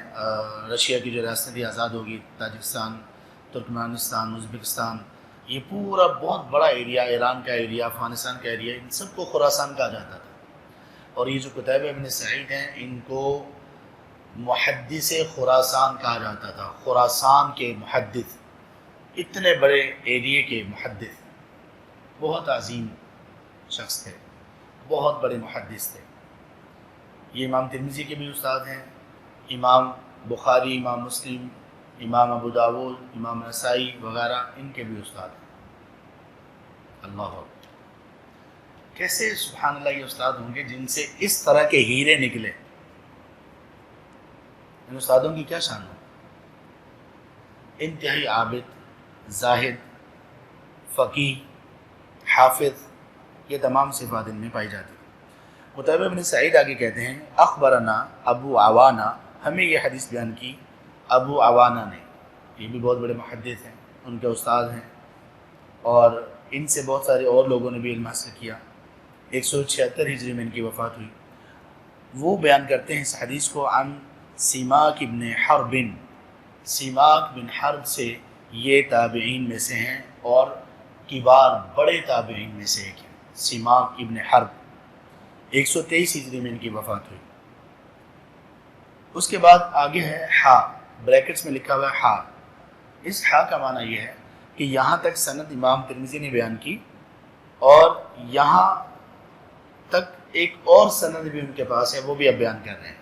رشیا کی جو ریاستیں تھی آزاد ہوگی، تاجکستان، ترکمانستان، ازبکستان، یہ پورا بہت بڑا ایریا، ایران کا ایریا، افغانستان کا ایریا، ان سب کو خراسان کہا جاتا تھا. اور یہ جو قتیبہ ابن سعید ہیں ان کو محدث خراسان کہا جاتا تھا. خراسان کے محدث، اتنے بڑے ایریے کے محدث، بہت عظیم شخص تھے، بہت بڑے محدث تھے. یہ امام ترمذی کے بھی استاد ہیں، امام بخاری، امام مسلم، امام ابو داود، امام نسائی وغیرہ ان کے بھی استاد ہیں. اللہ اکبر. کیسے سبحان اللہ یہ استاد ہوں گے جن سے اس طرح کے ہیرے نکلے. ان استادوں کی کیا شان ہو. انتہائی عابد، زاہد، فقیہ، حافظ، یہ تمام صفات ان میں پائی جاتی. قتیبہ بن سعید آگے کہتے ہیں اخبرنا ابو عوانہ، ہمیں یہ حدیث بیان کی ابو عوانہ نے. یہ بھی بہت بڑے محدث ہیں، ان کے استاد ہیں، اور ان سے بہت سارے اور لوگوں نے بھی علم حاصل کیا. 176 ہجری میں ان کی وفات ہوئی. وہ بیان کرتے ہیں اس حدیث کو عن سماک بن حرب. سماک بن حرب سے یہ تابعین میں سے ہیں اور کبار بڑے تابعین میں سے ایک ہے. سماک ابن حرب 123 ہجری میں ان کی وفات ہوئی. اس کے بعد آگے ہے ہا، بریکٹس میں لکھا ہوا ہے ہا. اس ہا کا معنی یہ ہے کہ یہاں تک سند امام ترمذی نے بیان کی، اور یہاں تک ایک اور سند بھی ان کے پاس ہے، وہ بھی اب بیان کر رہے ہیں.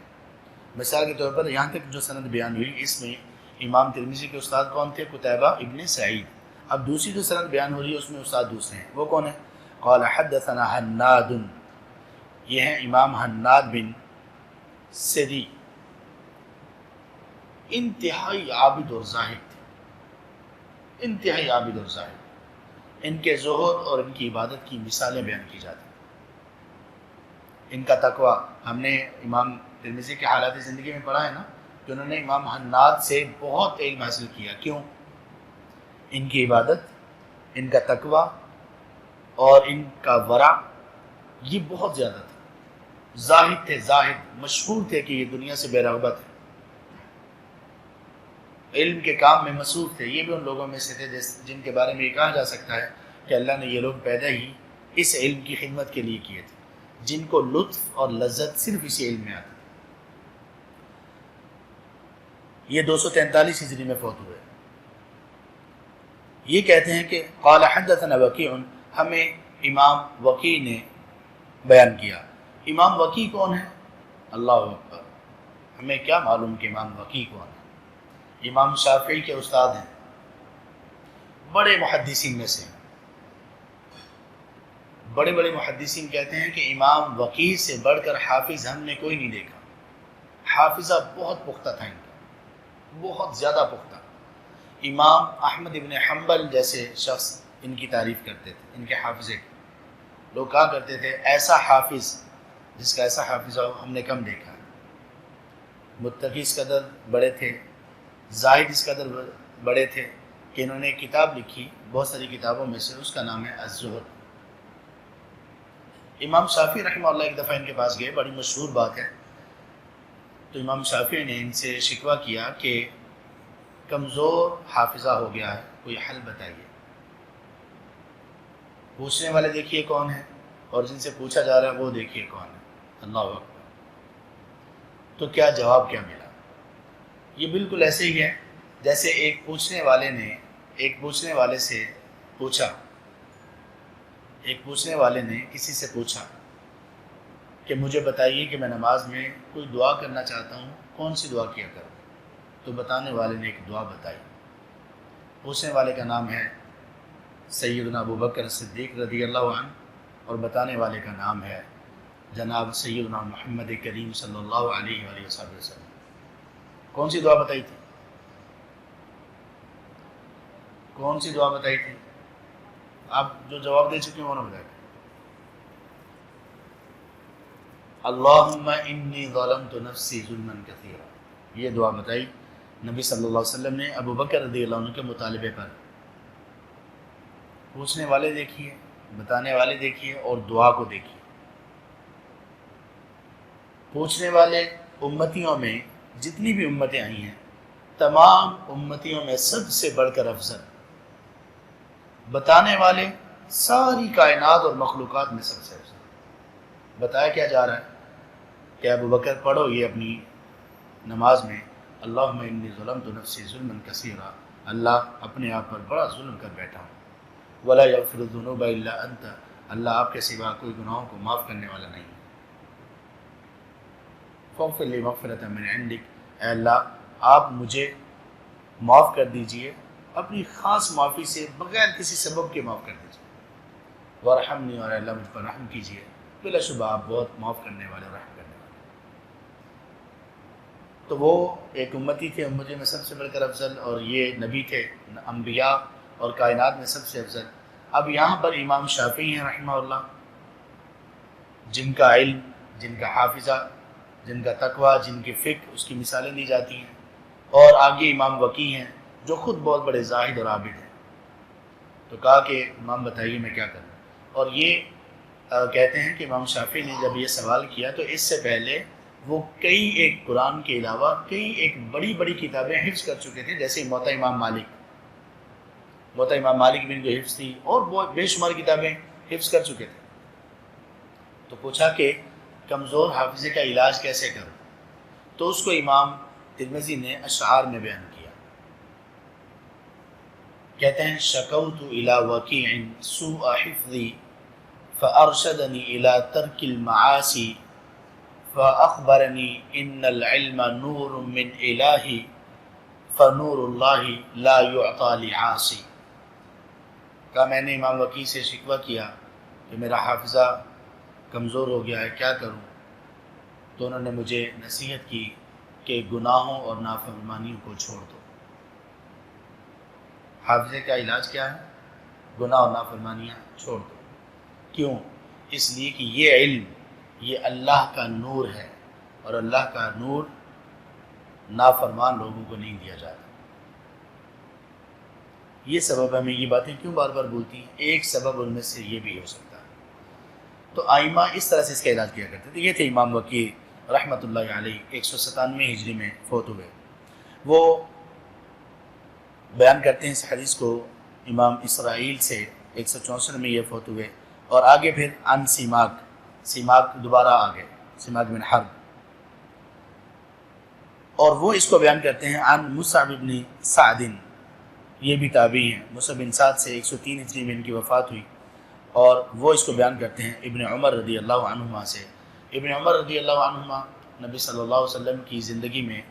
مثال کے طور پر یہاں تک جو سند بیان ہوئی اس میں امام ترمذی کے استاد کون تھے؟ قتیبہ ابن سعید. اب دوسری جو سند بیان ہو رہی ہے اس میں استاد دوسرے ہیں. وہ کون ہیں؟ قال حدثنا حناد، یہ ہیں امام حناد بن سری. انتہائی عابد اور زاہد تھے، انتہائی عابد اور زاہد. ان کے زہد اور ان کی عبادت کی مثالیں بیان کی جاتی ہیں. ان کا تقوی، ہم نے امام ترمذی کے حالات زندگی میں پڑھا ہے نا کہ انہوں نے امام حناد سے بہت علم حاصل کیا. کیوں؟ ان کی عبادت، ان کا تقوی اور ان کا ورع یہ بہت زیادہ تھا. زاہد تھے، زاہد، مشہور تھے کہ یہ دنیا سے بے رغبت ہے، علم کے کام میں مصروف تھے. یہ بھی ان لوگوں میں سے تھے جن کے بارے میں یہ کہا جا سکتا ہے کہ اللہ نے یہ لوگ پیدا ہی اس علم کی خدمت کے لیے کیے تھے. جن کو لطف اور لذت صرف اسی علم میں آتی. یہ 243 ہجری میں فوت ہوئے. یہ کہتے ہیں کہ قال حدثنا وکیع، ہمیں امام وکیع نے بیان کیا. امام وکیع کون ہے؟ اللہ اکبر، ہمیں کیا معلوم کہ امام وکیع کون ہے؟ امام شافعی کے استاد ہیں، بڑے محدثین میں سے. بڑے بڑے محدثین کہتے ہیں کہ امام وکیع سے بڑھ کر حافظ ہم نے کوئی نہیں دیکھا. حافظہ بہت پختہ تھا ان کا، بہت زیادہ پختہ. امام احمد ابن حنبل جیسے شخص ان کی تعریف کرتے تھے، ان کے حافظے. لوگ کہا کرتے تھے ایسا حافظ جس کا ایسا حافظہ ہو ہم نے کم دیکھا ہے. متقی اس قدر بڑے تھے، زاہد اس قدر بڑے تھے کہ انہوں نے ایک کتاب لکھی، بہت ساری کتابوں میں سے اس کا نام ہے الزہد. امام شافعی رحمہ اللہ ایک دفعہ ان کے پاس گئے، بڑی مشہور بات ہے. تو امام شافعی نے ان سے شکوہ کیا کہ کمزور حافظہ ہو گیا ہے، کوئی حل بتائیے. پوچھنے والے دیکھیے کون ہیں، اور جن سے پوچھا جا رہا ہے وہ دیکھیے کون ہے. اللہ اکبر. تو کیا جواب کیا ملا؟ یہ بالکل ایسے ہی ہے جیسے ایک پوچھنے والے سے پوچھا، ایک پوچھنے والے نے کسی سے پوچھا کہ مجھے بتائیے کہ میں نماز میں کوئی دعا کرنا چاہتا ہوں، کون سی دعا کیا کروں؟ تو بتانے والے نے ایک دعا بتائی. پوچھنے والے کا نام ہے سیدنا ابو بکر صدیق رضی اللہ عنہ، اور بتانے والے کا نام ہے جناب سیدنا محمد کریم صلی اللہ علیہ وآلہ وسلم. کون سی دعا بتائی تھی؟ کون سی دعا بتائی تھی؟ آپ جو جواب دے چکے ہیں وہ نہ بتائیں. اللہم انی ظلمت نفسی ظلما کثیرا. یہ دعا بتائی نبی صلی اللہ علیہ وسلم نے ابو بکر رضی اللہ عنہ کے مطالبے پر. پوچھنے والے دیکھیے، بتانے والے دیکھیے، اور دعا کو دیکھیے. پوچھنے والے امتیوں میں جتنی بھی امتیں آئی ہیں، تمام امتیوں میں سب سے بڑھ کر افضل. بتانے والے ساری کائنات اور مخلوقات میں سب سے افضل. بتایا کیا جا رہا ہے کہ ابو بکر پڑھو یہ اپنی نماز میں، اللہم انی ظلمت نفسی ظلما کثیرا، اللہ اپنے آپ پر بڑا ظلم کر بیٹھا ہوں. ولا یغفر الذنوب الا انت، اللہ آپ کے سوا کوئی گناہوں کو معاف کرنے والا نہیں. فاغفر لی مغفرۃ من عندک، اے اللہ آپ مجھے معاف کر دیجئے اپنی خاص معافی سے، بغیر کسی سبب کے معاف کر دیجئے. وارحمنی، اور اللہ مجھ پر رحم کیجئے، بلا شبہ آپ بہت معاف کرنے والے اور رحم کرنے والے. تو وہ ایک امتی تھے، امتی میں سب سے بڑھ کر افضل، اور یہ نبی تھے انبیاء اور کائنات میں سب سے افضل. اب یہاں پر امام شافعی ہیں رحمہ اللہ، جن کا علم، جن کا حافظہ، جن کا تقویٰ، جن کی فقہ، اس کی مثالیں دی جاتی ہیں. اور آگے امام وکیع ہیں جو خود بہت بڑے زاہد اور عابد ہیں. تو کہا کہ امام بتائیے میں کیا کروں. اور یہ کہتے ہیں کہ امام شافعی نے جب یہ سوال کیا تو اس سے پہلے وہ کئی ایک قرآن کے علاوہ کئی ایک بڑی بڑی کتابیں حفظ کر چکے تھے، جیسے موطا امام مالک بھی ان کو حفظ تھی، اور وہ بے شمار کتابیں حفظ کر چکے تھے. تو پوچھا کہ کمزور حافظے کا علاج کیسے کروں؟ تو اس کو امام ترمذی نے اشعار میں بیان کیا. کہتے ہیں شکوت الی وکیع سوء حفظی فارشدنی الی ترک المعاصی فاخبرنی ان العلم نور من الہی فنور اللہ لا یعطی لعاصی. کہا میں نے امام وکیع سے شکوہ کیا کہ میرا حافظہ کمزور ہو گیا ہے، کیا کروں؟ تو انہوں نے مجھے نصیحت کی کہ گناہوں اور نافرمانیوں کو چھوڑ دو. حافظے کا علاج کیا ہے؟ گناہ اور نافرمانیاں چھوڑ دو. کیوں؟ اس لیے کہ یہ علم، یہ اللہ کا نور ہے، اور اللہ کا نور نافرمان لوگوں کو نہیں دیا جاتا. یہ سبب ہمیں یہ باتیں کیوں بار بار بولتی ہیں؟ ایک سبب ان میں سے یہ بھی ہو سکتا ہے. تو آئمہ اس طرح سے اس کا علاج کیا کرتے تھے. یہ تھے امام وکیع رحمۃ اللہ علیہ، 197 ہجری میں فوت ہوئے. وہ بیان کرتے ہیں اس حدیث کو امام اسرائیل سے، 164 میں یہ فوت ہوئے. اور آگے پھر عن سیماک، سماک دوبارہ آ گئے، سماک بن حرب، اور وہ اس کو بیان کرتے ہیں عن مصعب بن سعد، یہ بھی تابعی ہیں، مصعب بن سعد سے 103 ہجری میں ان کی وفات ہوئی، اور وہ اس کو بیان کرتے ہیں ابن عمر رضی اللہ عنہما سے۔ ابن عمر رضی اللہ عنہما نبی صلی اللہ علیہ وسلم کی زندگی میں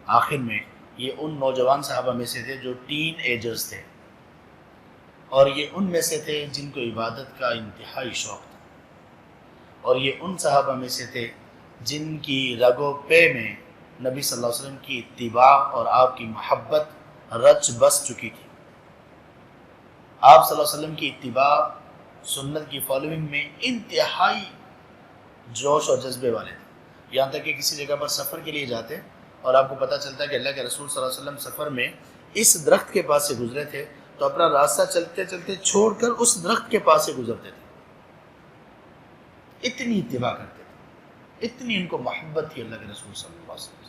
آخر میں یہ ان نوجوان صحابہ میں سے تھے جو ٹین ایجرز تھے، اور یہ ان میں سے تھے جن کو عبادت کا انتہائی شوق تھا، اور یہ ان صحابہ میں سے تھے جن کی رگ و پے میں نبی صلی اللہ علیہ وسلم کی اتباع اور آپ کی محبت رچ بس چکی تھی۔ آپ صلی اللہ علیہ وسلم کی اتباع، سنت کی فالوئنگ میں انتہائی جوش اور جذبے والے تھے، یہاں تک کہ کسی جگہ پر سفر کے لیے جاتے اور آپ کو پتہ چلتا ہے کہ اللہ کے رسول صلی اللہ علیہ وسلم سفر میں اس درخت کے پاس سے گزرے تھے تو اپنا راستہ چلتے چلتے چھوڑ کر اس درخت کے پاس سے گزرتے تھے، اتنی اتباع کرتے تھے، اتنی ان کو محبت تھی اللہ کے رسول صلی اللہ علیہ وسلم۔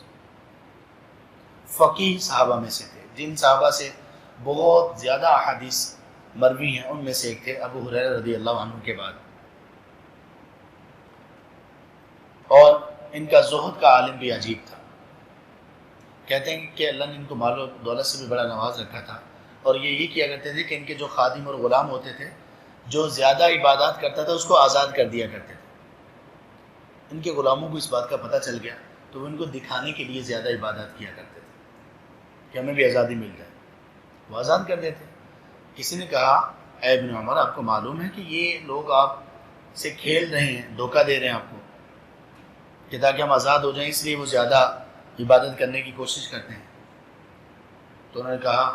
فقیہ صحابہ میں سے تھے، جن صحابہ سے بہت زیادہ احادیث مروی ہیں ان میں سے ایک تھے ابو ہریرہ رضی اللہ عنہ کے بعد، اور ان کا زہد کا عالم بھی عجیب تھا۔ کہتے ہیں کہ اللہ نے ان کو مال و دولت سے بھی بڑا نواز رکھا تھا، اور یہ کیا کرتے تھے کہ ان کے جو خادم اور غلام ہوتے تھے، جو زیادہ عبادات کرتا تھا اس کو آزاد کر دیا کرتے تھے۔ ان کے غلاموں کو اس بات کا پتہ چل گیا تو وہ ان کو دکھانے کے لیے زیادہ عبادات کیا کرتے تھے کہ ہمیں بھی آزادی مل جائے، وہ آزاد کر دیتے۔ کسی نے کہا اے ابن عمر، آپ کو معلوم ہے کہ یہ لوگ آپ سے کھیل رہے ہیں، دھوکہ دے رہے ہیں آپ کو، کہ تاکہ ہم آزاد ہو جائیں، اس لیے وہ زیادہ عبادت کرنے کی کوشش کرتے ہیں۔ تو انہوں نے کہا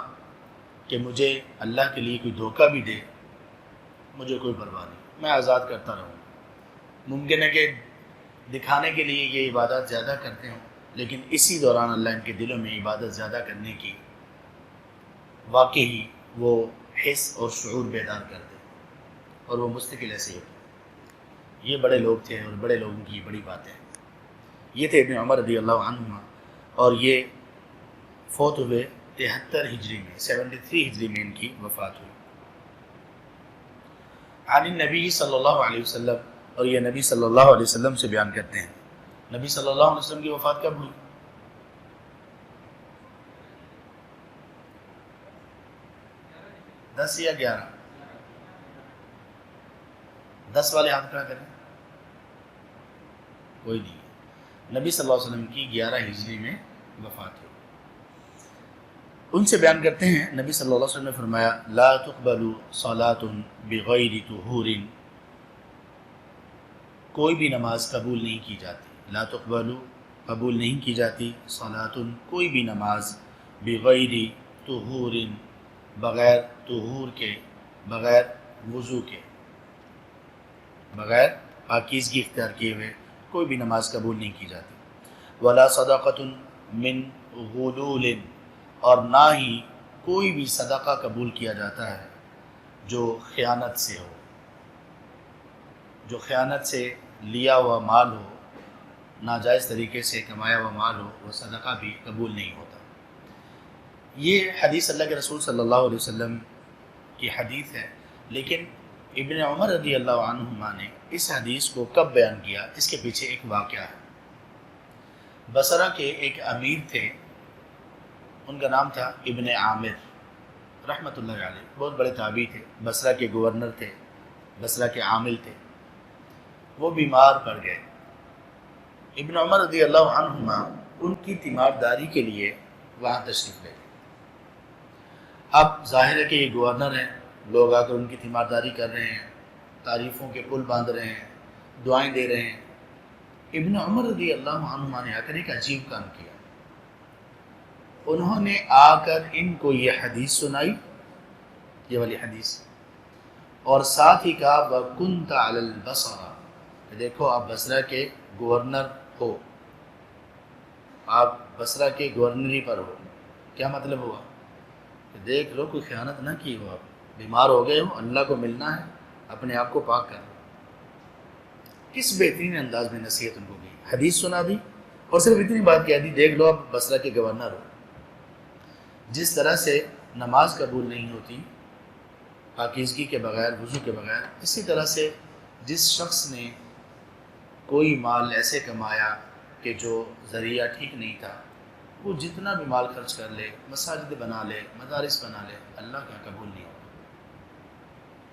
کہ مجھے اللہ کے لیے کوئی دھوکہ بھی دے، مجھے کوئی پرواہ نہیں، میں آزاد کرتا رہوں۔ ممکن ہے کہ دکھانے کے لیے یہ عبادت زیادہ کرتے ہوں، لیکن اسی دوران اللہ ان کے دلوں میں عبادت زیادہ کرنے کی واقعی وہ حس اور شعور بیدار کر دے، اور وہ مستقل ایسے ہی ہوتے۔ یہ بڑے لوگ تھے اور بڑے لوگوں کی بڑی باتیں ہیں۔ یہ تھے ابن عمر رضی اللہ عنہما، اور یہ فوت ہوئے 73 ہجری میں، 73 ہجری میں ان کی وفات ہوئی۔ عن النبی صلی اللہ علیہ وسلم، اور یہ نبی صلی اللہ علیہ وسلم سے بیان کرتے ہیں۔ نبی صلی اللہ علیہ وسلم کی وفات کب ہوئی؟ 10 یا 11؟ 10 والے ہاتھ کھڑا کریں، کوئی نہیں ہے۔ نبی صلی اللہ علیہ وسلم کی 11 ہجری میں وفات ہوئی۔ ان سے بیان کرتے ہیں نبی صلی اللہ علیہ وسلم نے فرمایا لا تقبل صلاۃ بغیر طہور، کوئی بھی نماز قبول نہیں کی جاتی، لا تقبل قبول نہیں کی جاتی، صلاۃ کوئی بھی نماز، بغیر طہور بغیر طہور کے، بغیر وضو کے، بغیر پاکیزگی اختیار کیے ہوئے کوئی بھی نماز قبول نہیں کی جاتی۔ ولا صدقۃ من غلول، اور نہ ہی کوئی بھی صدقہ قبول کیا جاتا ہے جو خیانت سے ہو، جو خیانت سے لیا ہوا مال ہو، ناجائز طریقے سے کمایا ہوا مال ہو، وہ صدقہ بھی قبول نہیں ہوتا۔ یہ حدیث اللہ کے رسول صلی اللہ علیہ وسلم کی حدیث ہے، لیکن ابن عمر رضی اللہ عنہما نے اس حدیث کو کب بیان کیا، اس کے پیچھے ایک واقعہ ہے۔ بصرہ کے ایک امیر تھے، ان کا نام تھا ابن عامر رحمۃ اللہ علیہ، بہت بڑے تابعی تھے، بصرہ کے گورنر تھے، بصرہ کے عامل تھے۔ وہ بیمار پڑ گئے، ابن عمر رضی اللہ عنہما ان کی تیمارداری کے لیے وہاں تشریف لے گئے۔ اب ظاہر ہے کہ یہ گورنر ہیں، لوگ آ کر ان کی تیمارداری کر رہے ہیں، تعریفوں کے پل باندھ رہے ہیں، دعائیں دے رہے ہیں۔ ابن عمر رضی اللہ عنہما نے آ کر ایک عجیب کام کیا، انہوں نے آ کر ان کو یہ حدیث سنائی، یہ والی حدیث، اور ساتھ ہی کہا وَكُنْتَ عَلَى الْبَصَرَةِ، دیکھو آپ بصرہ کے گورنر ہو، آپ بصرہ کے گورنری پر ہو۔ کیا مطلب ہوا؟ کہ دیکھ لو کوئی خیانت نہ کی ہو، آپ بیمار ہو گئے ہو، اللہ کو ملنا ہے، اپنے آپ کو پاک کرو۔ کس بہترین انداز میں نصیحت ان کو کی، حدیث سنا دی اور صرف اتنی بات کہہ دی، دیکھ لو آپ بصرہ کے گورنر ہو۔ جس طرح سے نماز قبول نہیں ہوتی پاکیزگی کے بغیر، وضو کے بغیر، اسی طرح سے جس شخص نے کوئی مال ایسے کمایا کہ جو ذریعہ ٹھیک نہیں تھا، وہ جتنا بھی مال خرچ کر لے، مساجد بنا لے، مدارس بنا لے، اللہ کا قبول نہیں ہوگا۔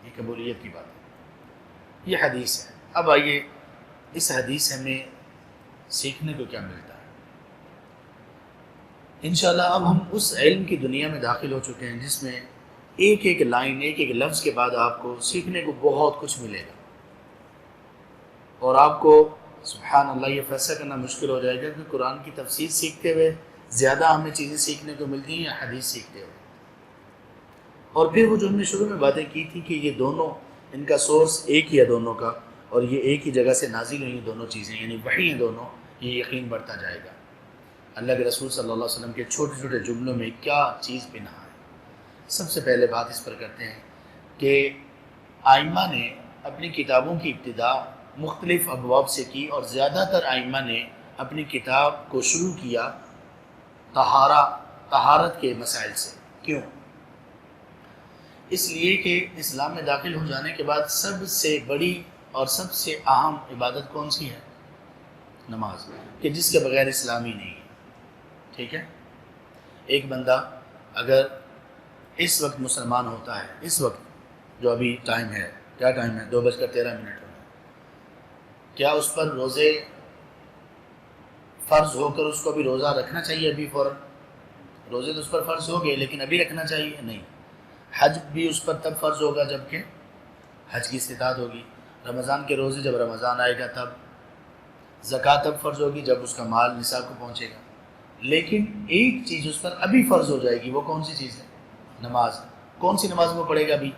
یہ قبولیت کی بات ہے، یہ حدیث ہے۔ اب آئیے اس حدیث سے ہمیں سیکھنے کو کیا ملتا ہے۔ انشاءاللہ اب ہم اس علم کی دنیا میں داخل ہو چکے ہیں جس میں ایک ایک لائن، ایک ایک لفظ کے بعد آپ کو سیکھنے کو بہت کچھ ملے گا، اور آپ کو سبحان اللہ یہ فیصلہ کرنا مشکل ہو جائے گا کہ قرآن کی تفسیر سیکھتے ہوئے زیادہ ہمیں چیزیں سیکھنے کو ملتی ہیں یا حدیث سیکھتے ہوئے۔ اور پھر وہ جو ہم نے شروع میں باتیں کی تھی کہ یہ دونوں، ان کا سورس ایک ہی ہے دونوں کا، اور یہ ایک ہی جگہ سے نازل ہوئی دونوں چیزیں، یعنی وحی ہیں دونوں، یہ یقین بڑھتا جائے گا۔ اللہ کے رسول صلی اللہ علیہ وسلم کے چھوٹے چھوٹے جملوں میں کیا چیز پنہا ہے۔ سب سے پہلے بات اس پر کرتے ہیں کہ آئمہ نے اپنی کتابوں کی ابتدا مختلف ابواب سے کی، اور زیادہ تر آئمہ نے اپنی کتاب کو شروع کیا طہارت کے مسائل سے۔ کیوں؟ اس لیے کہ اسلام میں داخل ہو جانے کے بعد سب سے بڑی اور سب سے اہم عبادت کون سی ہے؟ نماز، کہ جس کے بغیر اسلام ہی نہیں ہے۔ ٹھیک ہے، ایک بندہ اگر اس وقت مسلمان ہوتا ہے، اس وقت جو ابھی ٹائم ہے، کیا ٹائم ہے؟ 2:13 ہو گئے، کیا اس پر روزے فرض ہو کر اس کو بھی روزہ رکھنا چاہیے ابھی فوراً؟ روزے تو اس پر فرض ہو گئے لیکن ابھی رکھنا چاہیے؟ نہیں۔ حج بھی اس پر تب فرض ہوگا جب کہ حج کی استطاعت ہوگی، رمضان کے روزے جب رمضان آئے گا تب، زکوٰۃ تب فرض ہوگی جب اس کا مال نصاب کو پہنچے گا۔ لیکن ایک چیز اس پر ابھی فرض ہو جائے گی، وہ کون سی چیز ہے؟ نماز۔ کون سی نماز وہ پڑھے گا ابھی؟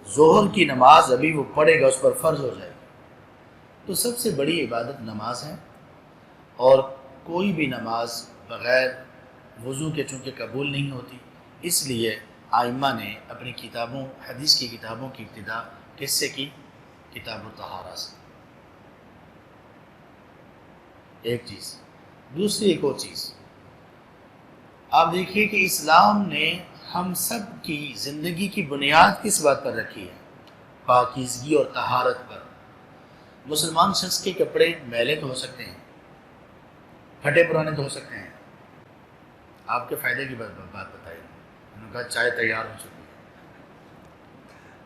ظہر کی نماز ابھی وہ پڑھے گا، اس پر فرض ہو جائے گی۔ تو سب سے بڑی عبادت نماز ہے، اور کوئی بھی نماز بغیر وضو کے چونکہ قبول نہیں ہوتی، اس لیے آئمہ نے اپنی کتابوں، حدیث کی کتابوں کی ابتدا کس سے کی؟ کتاب الطہارہ سے۔ ایک چیز۔ دوسری ایک اور چیز، آپ دیکھیے کہ اسلام نے ہم سب کی زندگی کی بنیاد کس بات پر رکھی ہے؟ پاکیزگی اور طہارت پر۔ مسلمان شخص کے کپڑے میلے تو ہو سکتے ہیں، پھٹے پرانے تو ہو سکتے ہیں، آپ کے فائدے کی بات بتائیے۔ انہوں نے کہا چائے تیار ہو چکی ہے۔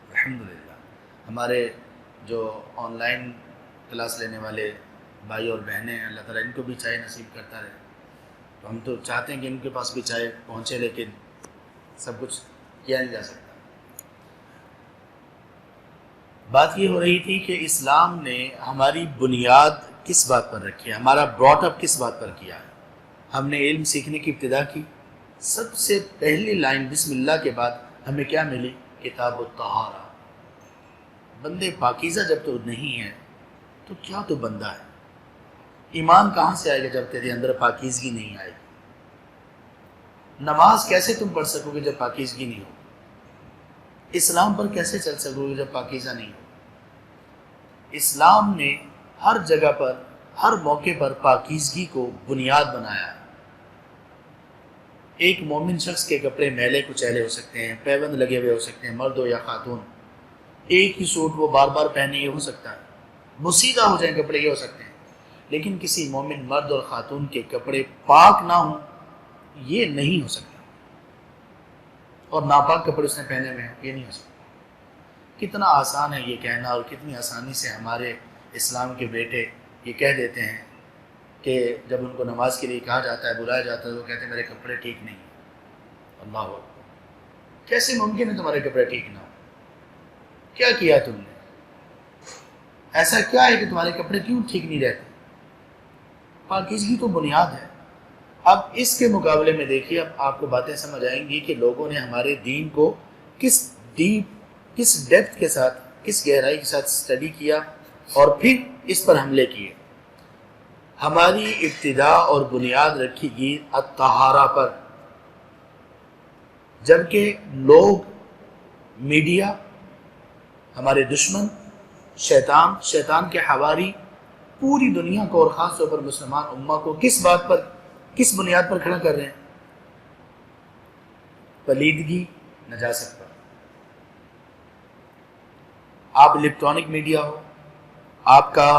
الحمدللہ ہمارے جو آن لائن کلاس لینے والے بھائی اور بہنیں ہیں، اللہ تعالیٰ ان کو بھی چائے نصیب کرتا رہے۔ تو ہم تو چاہتے ہیں کہ ان کے پاس بھی چائے پہنچے، لیکن سب کچھ کیا نہیں جا سکتا۔ بات یہ ہو رہی تھی کہ اسلام نے ہماری بنیاد کس بات پر رکھی ہے، ہمارا براٹ اپ کس بات پر کیا ہے۔ ہم نے علم سیکھنے کی ابتدا کی، سب سے پہلی لائن بسم اللہ کے بعد ہمیں کیا ملی؟ کتاب الطہارہ۔ بندے پاکیزہ جب تو نہیں ہے تو کیا تو بندہ ہے؟ ایمان کہاں سے آئے گا جب تیرے اندر پاکیزگی نہیں آئے گی؟ نماز کیسے تم پڑھ سکو گے جب پاکیزگی نہیں ہو؟ اسلام پر کیسے چل سکو گے جب پاکیزہ نہیں ہو؟ اسلام نے ہر جگہ پر، ہر موقع پر پاکیزگی کو بنیاد بنایا ہے۔ ایک مومن شخص کے کپڑے میلے کچیلے ہو سکتے ہیں، پیبند لگے ہوئے ہو سکتے ہیں، مرد ہو یا خاتون، ایک ہی سوٹ وہ بار بار پہنے یہ ہو سکتا ہے، بوسیدہ ہو جائیں کپڑے یہ ہو سکتے ہیں، لیکن کسی مومن مرد اور خاتون کے کپڑے پاک نہ ہوں یہ نہیں ہو سکتا، اور ناپاک کپڑے اس نے پہنے ہوئے ہیں یہ نہیں ہو سکتا۔ کتنا آسان ہے یہ کہنا، اور کتنی آسانی سے ہمارے اسلام کے بیٹے یہ کہہ دیتے ہیں کہ جب ان کو نماز کے لیے کہا جاتا ہے، بلایا جاتا ہے، وہ کہتے ہیں میرے کپڑے ٹھیک نہیں ہیں۔ اللہ اکبر، کیسے ممکن ہے تمہارے کپڑے ٹھیک نہ ہو؟ کیا کیا تم نے؟ ایسا کیا ہے کہ تمہارے کپڑے کیوں ٹھیک نہیں رہتے؟ پاکیزگی تو بنیاد ہے۔ اب اس کے مقابلے میں دیکھیے، اب آپ کو باتیں سمجھ آئیں گی کہ لوگوں نے ہمارے دین کو کس ڈیپتھ کے ساتھ، کس گہرائی کے ساتھ اسٹڈی کیا، اور پھر اس پر حملے کیے۔ ہماری ابتدا اور بنیاد رکھی گئی الطہارہ پر، جبکہ لوگ، میڈیا، ہمارے دشمن، شیطان کے حواری پوری دنیا کو اور خاص طور پر مسلمان امہ کو کس بات پر، کس بنیاد پر کھڑا کر رہے ہیں؟ پلیدگی، نجاست پر۔ آپ الیکٹرانک میڈیا ہو، آپ کا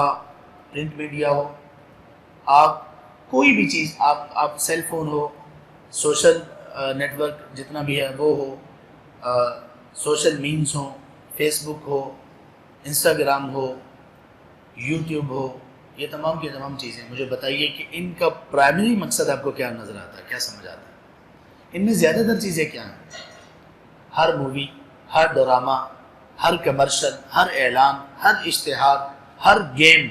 پرنٹ میڈیا ہو، آپ کوئی بھی چیز، آپ سیل فون ہو، سوشل نیٹ ورک جتنا بھی ہے وہ ہو، سوشل مینس ہوں، فیس بک ہو، انسٹاگرام ہو، یوٹیوب ہو، یہ تمام کی تمام چیزیں مجھے بتائیے کہ ان کا پرائمری مقصد آپ کو کیا نظر آتا ہے، کیا سمجھ آتا ہے؟ ان میں زیادہ تر چیزیں کیا ہیں؟ ہر مووی، ہر ڈرامہ، ہر کمرشل، ہر اعلان، ہر اشتہار، ہر گیم،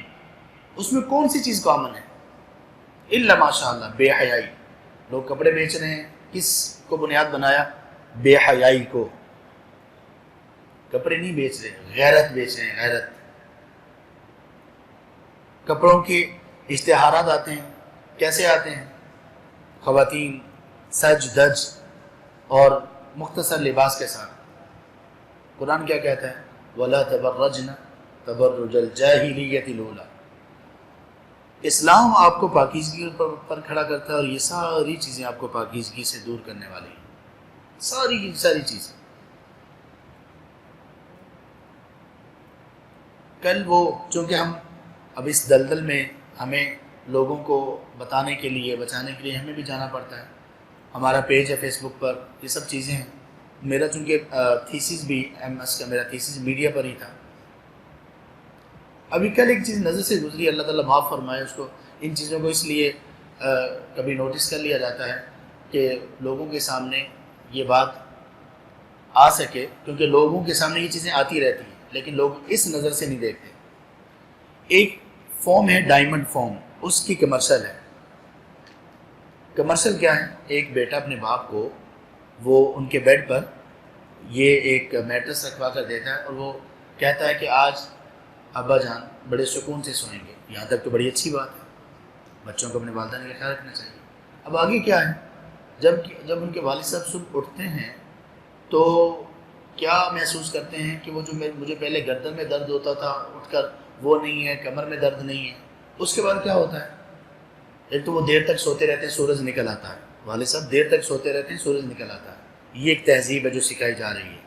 اس میں کون سی چیز کامن ہے؟ الا ماشاء اللہ بے حیائی. لوگ کپڑے بیچ رہے ہیں، کس کو بنیاد بنایا؟ بے حیائی کو. کپڑے نہیں بیچ رہے، غیرت بیچ رہے ہیں، غیرت. کپڑوں کے اشتہارات آتے ہیں، کیسے آتے ہیں؟ خواتین سج دج اور مختصر لباس کے ساتھ. قرآن کیا کہتا ہے؟ وَلَا تَبَرَّجْنَ تَبَرُّجَ الْجَاهِلِيَّةِ الْأُولَىٰ. اسلام آپ کو پاکیزگی پر کھڑا کرتا ہے، اور یہ ساری چیزیں آپ کو پاکیزگی سے دور کرنے والی ہیں، ساری کی ساری چیزیں. کل وہ چونکہ ہم اب اس دلدل میں ہمیں لوگوں کو بتانے کے لیے، بچانے کے لیے ہمیں بھی جانا پڑتا ہے. ہمارا پیج ہے فیس بک پر، یہ سب چیزیں ہیں. میرا چونکہ تھیسس بھی ایم ایس کا، میرا تھیسس میڈیا پر ہی تھا. ابھی کل ایک چیز نظر سے گزری، اللہ تعالیٰ معاف فرمائے اس کو. ان چیزوں کو اس لیے کبھی نوٹس کر لیا جاتا ہے کہ لوگوں کے سامنے یہ بات آ سکے، کیونکہ لوگوں کے سامنے یہ چیزیں آتی رہتی ہیں لیکن لوگ اس نظر سے نہیں دیکھتے. ایک فارم ہے ڈائمنڈ فارم، اس کی کمرشل ہے. کمرشل کیا ہے؟ ایک بیٹا اپنے باپ کو، وہ ان کے بیڈ پر یہ ایک میٹرس رکھوا کر دیتا ہے، اور وہ کہتا ہے کہ آج ابا جان بڑے سکون سے سوئیں گے. یہاں تک تو بڑی اچھی بات ہے، بچوں کو اپنے والدین کا خیال رکھنا چاہیے. اب آگے کیا ہے؟ جب ان کے والد صاحب صبح اٹھتے ہیں تو کیا محسوس کرتے ہیں کہ وہ جو مجھے پہلے گردن میں درد ہوتا تھا اٹھ کر، وہ نہیں ہے، کمر میں درد نہیں ہے. اس کے بعد کیا ہوتا ہے؟ ایک تو وہ دیر تک سوتے رہتے ہیں، سورج نکل آتا ہے. والد صاحب دیر تک سوتے رہتے ہیں، سورج نکل آتا ہے. یہ ایک تہذیب ہے جو سکھائی جا رہی ہے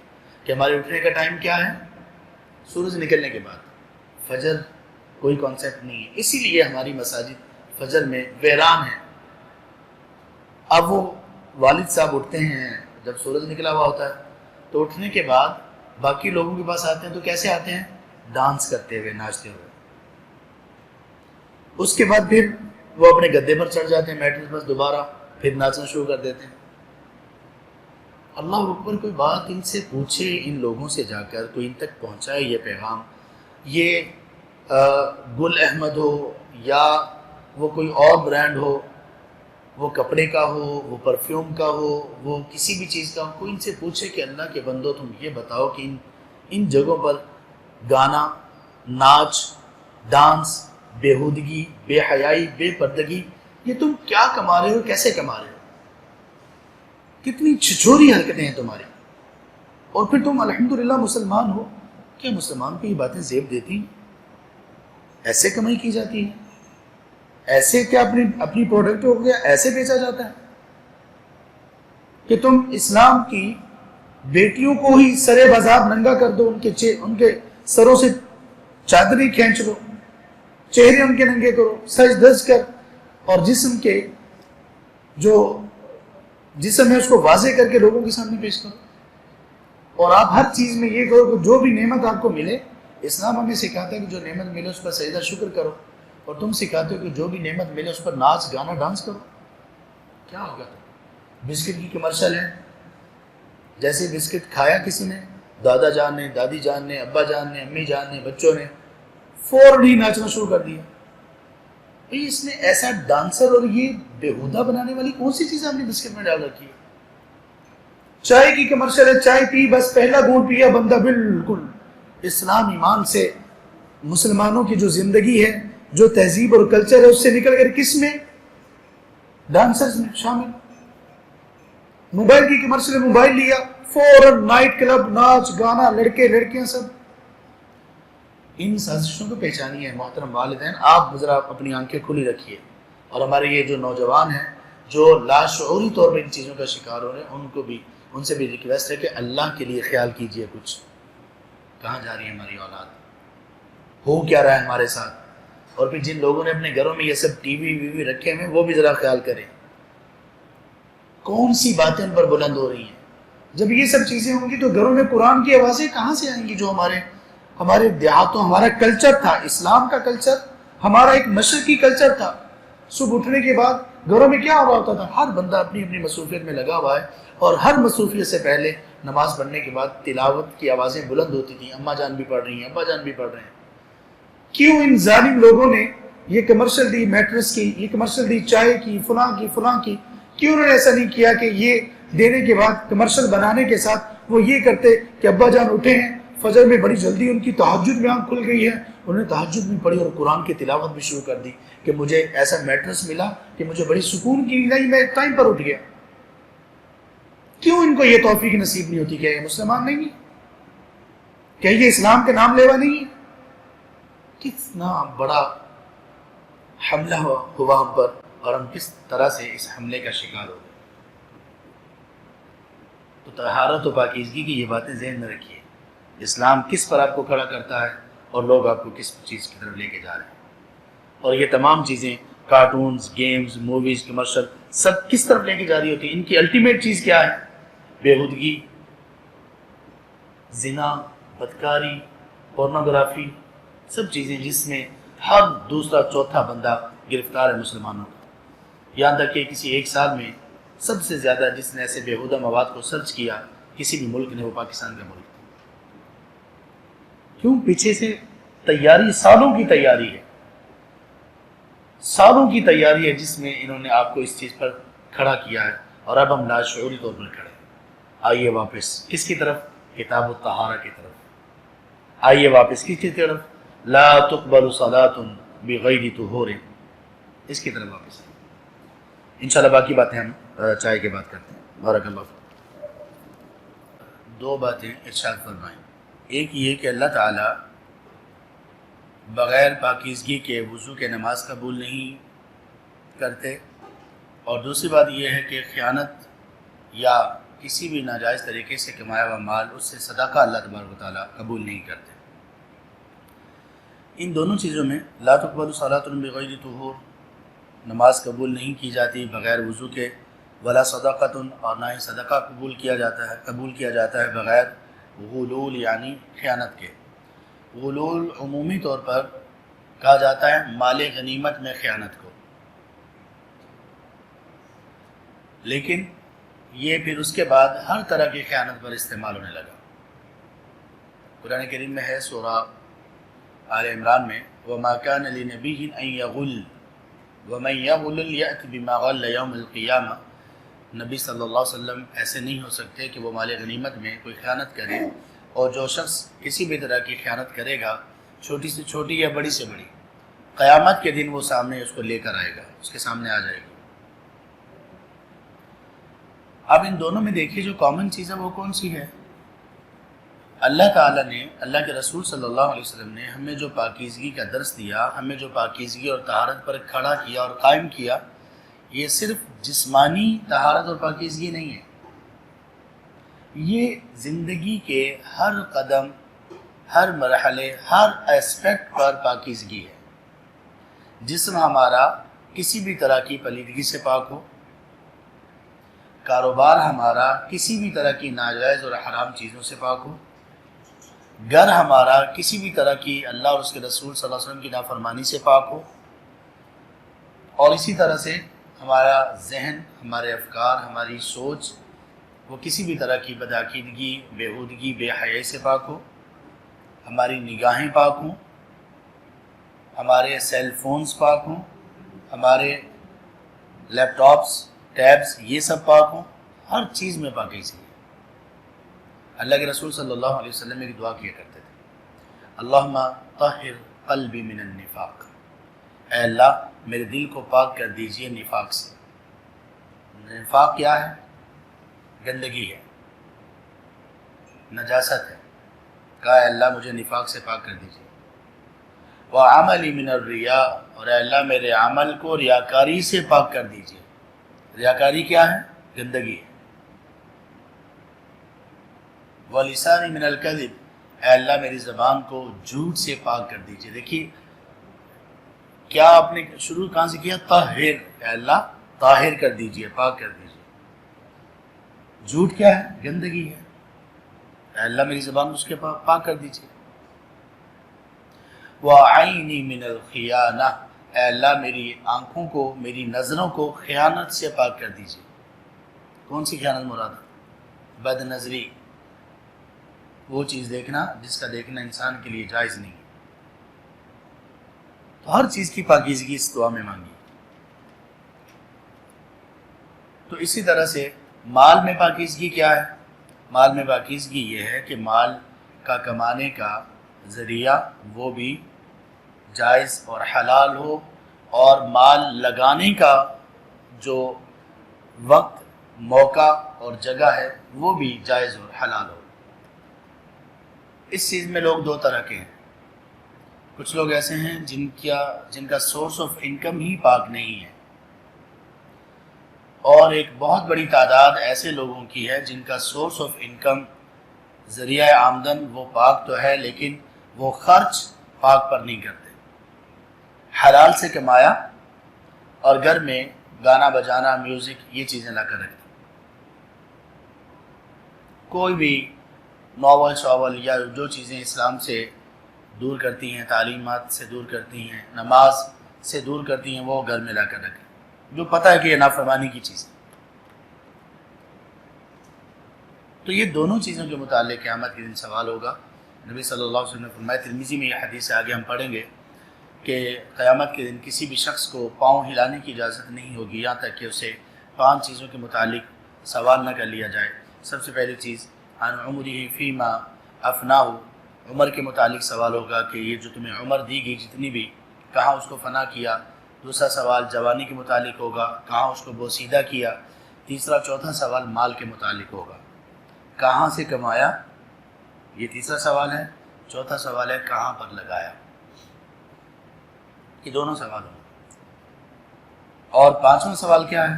کہ ہمارے اٹھنے کا ٹائم کیا ہے؟ سورج نکلنے کے بعد. فجر کوئی کانسیپٹ نہیں ہے، اسی لیے ہماری مساجد فجر میں ویران ہیں. اب وہ والد صاحب اٹھتے ہیں جب سورج نکلا ہوا ہوتا ہے، تو اٹھنے کے بعد باقی لوگوں کے پاس آتے ہیں تو کیسے آتے ہیں؟ ڈانس کرتے ہوئے، ناچتے ہوئے. اس کے بعد پھر وہ اپنے گدے پر چڑھ جاتے ہیں، میٹرس پر دوبارہ پھر ناچنا شروع کر دیتے ہیں. اللہ اکبر. کوئی بات ان سے پوچھے، ان لوگوں سے جا کر کوئی ان تک پہنچائے یہ پیغام. یہ گل احمد ہو یا وہ کوئی اور برانڈ ہو، وہ کپڑے کا ہو، وہ پرفیوم کا ہو، وہ کسی بھی چیز کا ہو، کوئی ان سے پوچھے کہ اللہ کے بندو تم یہ بتاؤ کہ ان جگہوں پر گانا، ناچ، ڈانس، بیہودگی، بے حیائی، بے پردگی، یہ تم کیا کما رہے ہو، کیسے کما رہے ہو؟ کتنی چھچوری حرکتیں ہیں تمہاری. اور پھر تم الحمدللہ مسلمان ہو. کیا مسلمان کو یہ باتیں زیب دیتی ہیں؟ ایسے کمائی کی جاتی ہے؟ ایسے کیا اپنی پروڈکٹ ہو گیا ایسے بیچا جاتا ہے کہ تم اسلام کی بیٹیوں کو ہی سرے بازار ننگا کر دو، ان کے سروں سے چادری کھینچ لو، چہرے ان کے ننگے کرو، سج دج کر، اور جسم ہے اس کو واضح کر کے لوگوں کے سامنے پیش کرو. اور آپ ہر چیز میں یہ کرو کہ جو بھی نعمت آپ کو ملے، اسلام ہمیں سکھاتا ہے کہ جو نعمت ملے اس پر سجدہ شکر کرو، اور تم سکھاتے ہو کہ جو بھی نعمت ملے اس پر ناچ گانا ڈانس کرو. کیا ہوگا؟ بسکٹ کی کمرشل ہے، جیسے بسکٹ کھایا کسی نے، دادا جان نے، دادی جان نے، ابا جان نے، امی جان نے، بچوں نے فوراً ہی ناچنا شروع کر دیا. اس نے ایسا ڈانسر اور یہ بےہودہ بنانے والی کون سی چیز آپ نے بسکٹ میں ڈال رکھی ہے؟ چائے کی کمرشل ہے، چائے پی، بس پہلا گھونٹ پیا بندہ بالکل اسلام ایمان سے، مسلمانوں کی جو زندگی ہے، جو تہذیب اور کلچر ہے، اس سے نکل کر کس میں؟ ڈانسرز میں شامل. موبائل کی کمرشل، موبائل لیا فوراً نائٹ کلب، ناچ گانا، لڑکے لڑکیاں سب. ان سازشوں کو پہچانی ہے محترم والدین. آپ ذرا اپنی آنکھیں کھلی رکھیے، اور ہمارے یہ جو نوجوان ہیں جو لاشعوری طور پر ان چیزوں کا شکار ہو رہے ہیں، ان سے بھی ریکویسٹ ہے کہ اللہ کے لیے خیال کیجئے. کچھ کہاں جا رہی ہے ہماری اولاد، ہو کیا رہا ہے ہمارے ساتھ. اور پھر جن لوگوں نے اپنے گھروں میں یہ سب ٹی وی رکھے ہیں وہ بھی ذرا خیال کریں کون سی باتیں ان پر بلند ہو رہی ہیں۔ جب یہ سب چیزیں ہوں گی تو گھروں میں قرآن کی آوازیں کہاں سے آئیں گی؟ جو ہمارے دیہاتوں ہمارا کلچر تھا، اسلام کا کلچر، ہمارا ایک مشرقی کلچر تھا۔ صبح اٹھنے کے بعد گھروں میں کیا ہو رہا ہوتا تھا؟ ہر بندہ اپنی اپنی مصروفیت میں لگا ہوا ہے، اور ہر مصروفیت سے پہلے نماز پڑھنے کے بعد تلاوت کی آوازیں بلند ہوتی تھیں، اماں جان بھی پڑھ رہی ہیں، ابا جان بھی پڑھ رہے ہیں۔ کیوں ان ظالم لوگوں نے یہ کمرشل دی میٹرس کی، یہ کمرشل دی چائے کی، فلاں کی، کیوں انہوں نے ایسا نہیں کیا کہ یہ دینے کے بعد کمرشل بنانے کے ساتھ وہ یہ کرتے کہ ابا جان اٹھے ہیں، فجر میں بڑی جلدی ان کی تہجد میں آنکھ کھل گئی ہے، انہوں نے تہجد بھی پڑھی اور قرآن کی تلاوت بھی شروع کر دی کہ مجھے ایسا میٹرس ملا کہ مجھے بڑی سکون کی نہیں، میں ٹائم پر اٹھ گیا۔ کیوں ان کو یہ توفیق نصیب نہیں ہوتی؟ کیا یہ مسلمان نہیں ہے؟ کیا یہ اسلام کے نام لیوا نہیں ہے؟ کتنا بڑا حملہ ہوا ہم پر، اور ہم کس طرح سے اس حملے کا شکار ہو گئے۔ تو طہارت و پاکیزگی کی یہ باتیں ذہن میں رکھیے، اسلام کس پر آپ کو کھڑا کرتا ہے اور لوگ آپ کو کس چیز کی طرف لے کے جا رہے ہیں۔ اور یہ تمام چیزیں، کارٹونز، گیمز، موویز، کمرشل، سب کس طرف لے کے جا رہی ہوتی ہیں؟ ان کی الٹیمیٹ چیز کیا ہے؟ بےہودگی، زنا، بدکاری، پورنوگرافی، سب چیزیں جس میں ہر دوسرا چوتھا بندہ گرفتار ہے مسلمانوں کا۔ یہاں تک کہ کسی ایک سال میں سب سے زیادہ جس نے ایسے بےہودہ مواد کو سرچ کیا کسی بھی ملک نے، وہ پاکستان کا ملک تھا۔ کیوں؟ پیچھے سے تیاری، سالوں کی تیاری ہے، سالوں کی تیاری ہے جس میں انہوں نے آپ کو اس چیز پر کھڑا کیا ہے، اور اب ہم لاشعوری طور پر کھڑے ہیں۔ آئیے واپس کس کی طرف؟ کتاب الطہارہ کی طرف آئیے واپس، کس کی طرف؟ لا تقبل صلاۃ بغیر طہور، اس کی طرف واپس۔ انشاءاللہ باقی باتیں ہم چائے کے بعد کرتے ہیں۔ بارک اللہ فیکم۔ دو باتیں ارشاد فرمائیں، ایک یہ کہ اللہ تعالی بغیر پاکیزگی کے وضو کے نماز قبول نہیں کرتے، اور دوسری بات یہ ہے کہ خیانت یا کسی بھی ناجائز طریقے سے کمایا ہوا مال، اس سے صدقہ اللہ تبارک و تعالیٰ قبول نہیں کرتے۔ ان دونوں چیزوں میں لا تقبل صلاۃ بغیر طہور، نماز قبول نہیں کی جاتی بغیر وضو کے، ولا صدقۃ، اور نہ ہی صدقہ قبول کیا جاتا ہے بغیر غلول یعنی خیانت کے۔ غلول عمومی طور پر کہا جاتا ہے مال غنیمت میں خیانت کو، لیکن یہ پھر اس کے بعد ہر طرح کی خیانت پر استعمال ہونے لگا۔ قرآن کریم میں ہے سورہ آل عمران میں، وَمَا كَانَ لِنَبِيٍّ أَن يَغُلَّ وَمَن يَغُلُّ يَأْتِ بِمَا غَلَّ يَوْمَ الْقِيَامَةِ، نبی صلی اللہ علیہ وسلم ایسے نہیں ہو سکتے کہ وہ مال غنیمت میں کوئی خیانت کرے، اور جو شخص کسی بھی طرح کی خیانت کرے گا، چھوٹی سے چھوٹی یا بڑی سے بڑی، قیامت کے دن وہ سامنے اس کو لے کر آئے گا، اس کے سامنے آ جائے گی۔ اب ان دونوں میں دیکھیے جو کامن چیز ہے وہ کون سی ہے؟ اللہ تعالیٰ نے، اللہ کے رسول صلی اللہ علیہ وسلم نے ہمیں جو پاکیزگی کا درس دیا، ہمیں جو پاکیزگی اور طہارت پر کھڑا کیا اور قائم کیا، یہ صرف جسمانی طہارت اور پاکیزگی نہیں ہے، یہ زندگی کے ہر قدم، ہر مرحلے، ہر ایسپیکٹ پر پاکیزگی ہے۔ جسم ہمارا کسی بھی طرح کی پلیدگی سے پاک ہو، کاروبار ہمارا کسی بھی طرح کی ناجائز اور حرام چیزوں سے پاک ہو، گھر ہمارا کسی بھی طرح کی اللہ اور اس کے رسول صلی اللہ علیہ وسلم کی نافرمانی سے پاک ہو، اور اسی طرح سے ہمارا ذہن، ہمارے افکار، ہماری سوچ وہ کسی بھی طرح کی بدعقیدگی، بےہودگی، بے حیائی سے پاک ہو، ہماری نگاہیں پاک ہوں، ہمارے سیل فونز پاک ہوں، ہمارے لیپ ٹاپس، ٹیبز، یہ سب پاک ہوں، ہر چیز میں پاکیزگی ہے۔ اللہ کے رسول صلی اللہ علیہ وسلم ایک دعا کیا کرتے تھے، اللہم طہر قلبی من النفاق، اے اللہ میرے دل کو پاک کر دیجئے نفاق سے۔ نفاق کیا ہے؟ گندگی ہے، نجاست ہے۔ کہا اے اللہ مجھے نفاق سے پاک کر دیجئے۔ وعملی من الریا، اور اے اللہ میرے عمل کو ریاکاری سے پاک کر دیجئے۔ ریاکاری کیا ہے؟ گندگی ہے۔ وَلِسَانِ مِنَ الْكَذِبِ، اے اللہ میری زبان کو جھوٹ سے پاک کر دیجئے۔ دیکھیے کیا آپ نے شروع کہاں سے کیا؟ طاہر، اے اللہ طاہر کر دیجئے، پاک کر دیجئے۔ جھوٹ کیا ہے؟ گندگی ہے، اے اللہ میری زبان اس کے پاک کر دیجئے۔ وَعَيْنِي مِنَ الْخِيَانَةِ، اے اللہ میری آنکھوں کو، میری نظروں کو خیانت سے پاک کر دیجئے۔ کون سی خیانت مراد ہے؟ بد نظری، وہ چیز دیکھنا جس کا دیکھنا انسان کے لیے جائز نہیں۔ تو ہر چیز کی پاکیزگی اس دعا میں مانگی۔ تو اسی طرح سے مال میں پاکیزگی کیا ہے؟ مال میں پاکیزگی یہ ہے کہ مال کا کمانے کا ذریعہ وہ بھی جائز اور حلال ہو، اور مال لگانے کا جو وقت، موقع اور جگہ ہے وہ بھی جائز اور حلال ہو۔ اس چیز میں لوگ دو طرح کے ہیں۔ کچھ لوگ ایسے ہیں جن کا سورس آف انکم ہی پاک نہیں ہے، اور ایک بہت بڑی تعداد ایسے لوگوں کی ہے جن کا سورس آف انکم، ذریعہ آمدن وہ پاک تو ہے لیکن وہ خرچ پاک پر نہیں کرتے، حلال سے کمایا اور گھر میں گانا بجانا، میوزک، یہ چیزیں لا کر رکھتے۔ کوئی بھی ناول شاول یا جو چیزیں اسلام سے دور کرتی ہیں، تعلیمات سے دور کرتی ہیں، نماز سے دور کرتی ہیں، وہ گھر میں لا کر رکھیں، جو پتہ ہے کہ یہ نافرمانی کی چیز ہے۔ تو یہ دونوں چیزوں کے متعلق قیامت کے دن سوال ہوگا۔ نبی صلی اللہ علیہ وسلم نے فرمایا، ترمذی میں یہ حدیث ہے، آگے ہم پڑھیں گے، کہ قیامت کے دن کسی بھی شخص کو پاؤں ہلانے کی اجازت نہیں ہوگی یہاں تک کہ اسے 5 چیزوں کے متعلق سوال نہ کر لیا جائے۔ سب سے پہلی چیز عن عمرہ فیما افناہ، عمر کے متعلق سوال ہوگا کہ یہ جو تمہیں عمر دی گئی جتنی بھی، کہاں اس کو فنا کیا۔ دوسرا سوال جوانی کے متعلق ہوگا، کہاں اس کو بوسیدہ کیا۔ تیسرا چوتھا سوال مال کے متعلق ہوگا، کہاں سے کمایا، یہ تیسرا سوال ہے۔ چوتھا سوال ہے کہاں پر لگایا۔ یہ دونوں سوال ہوں۔ اور 5واں سوال کیا ہے؟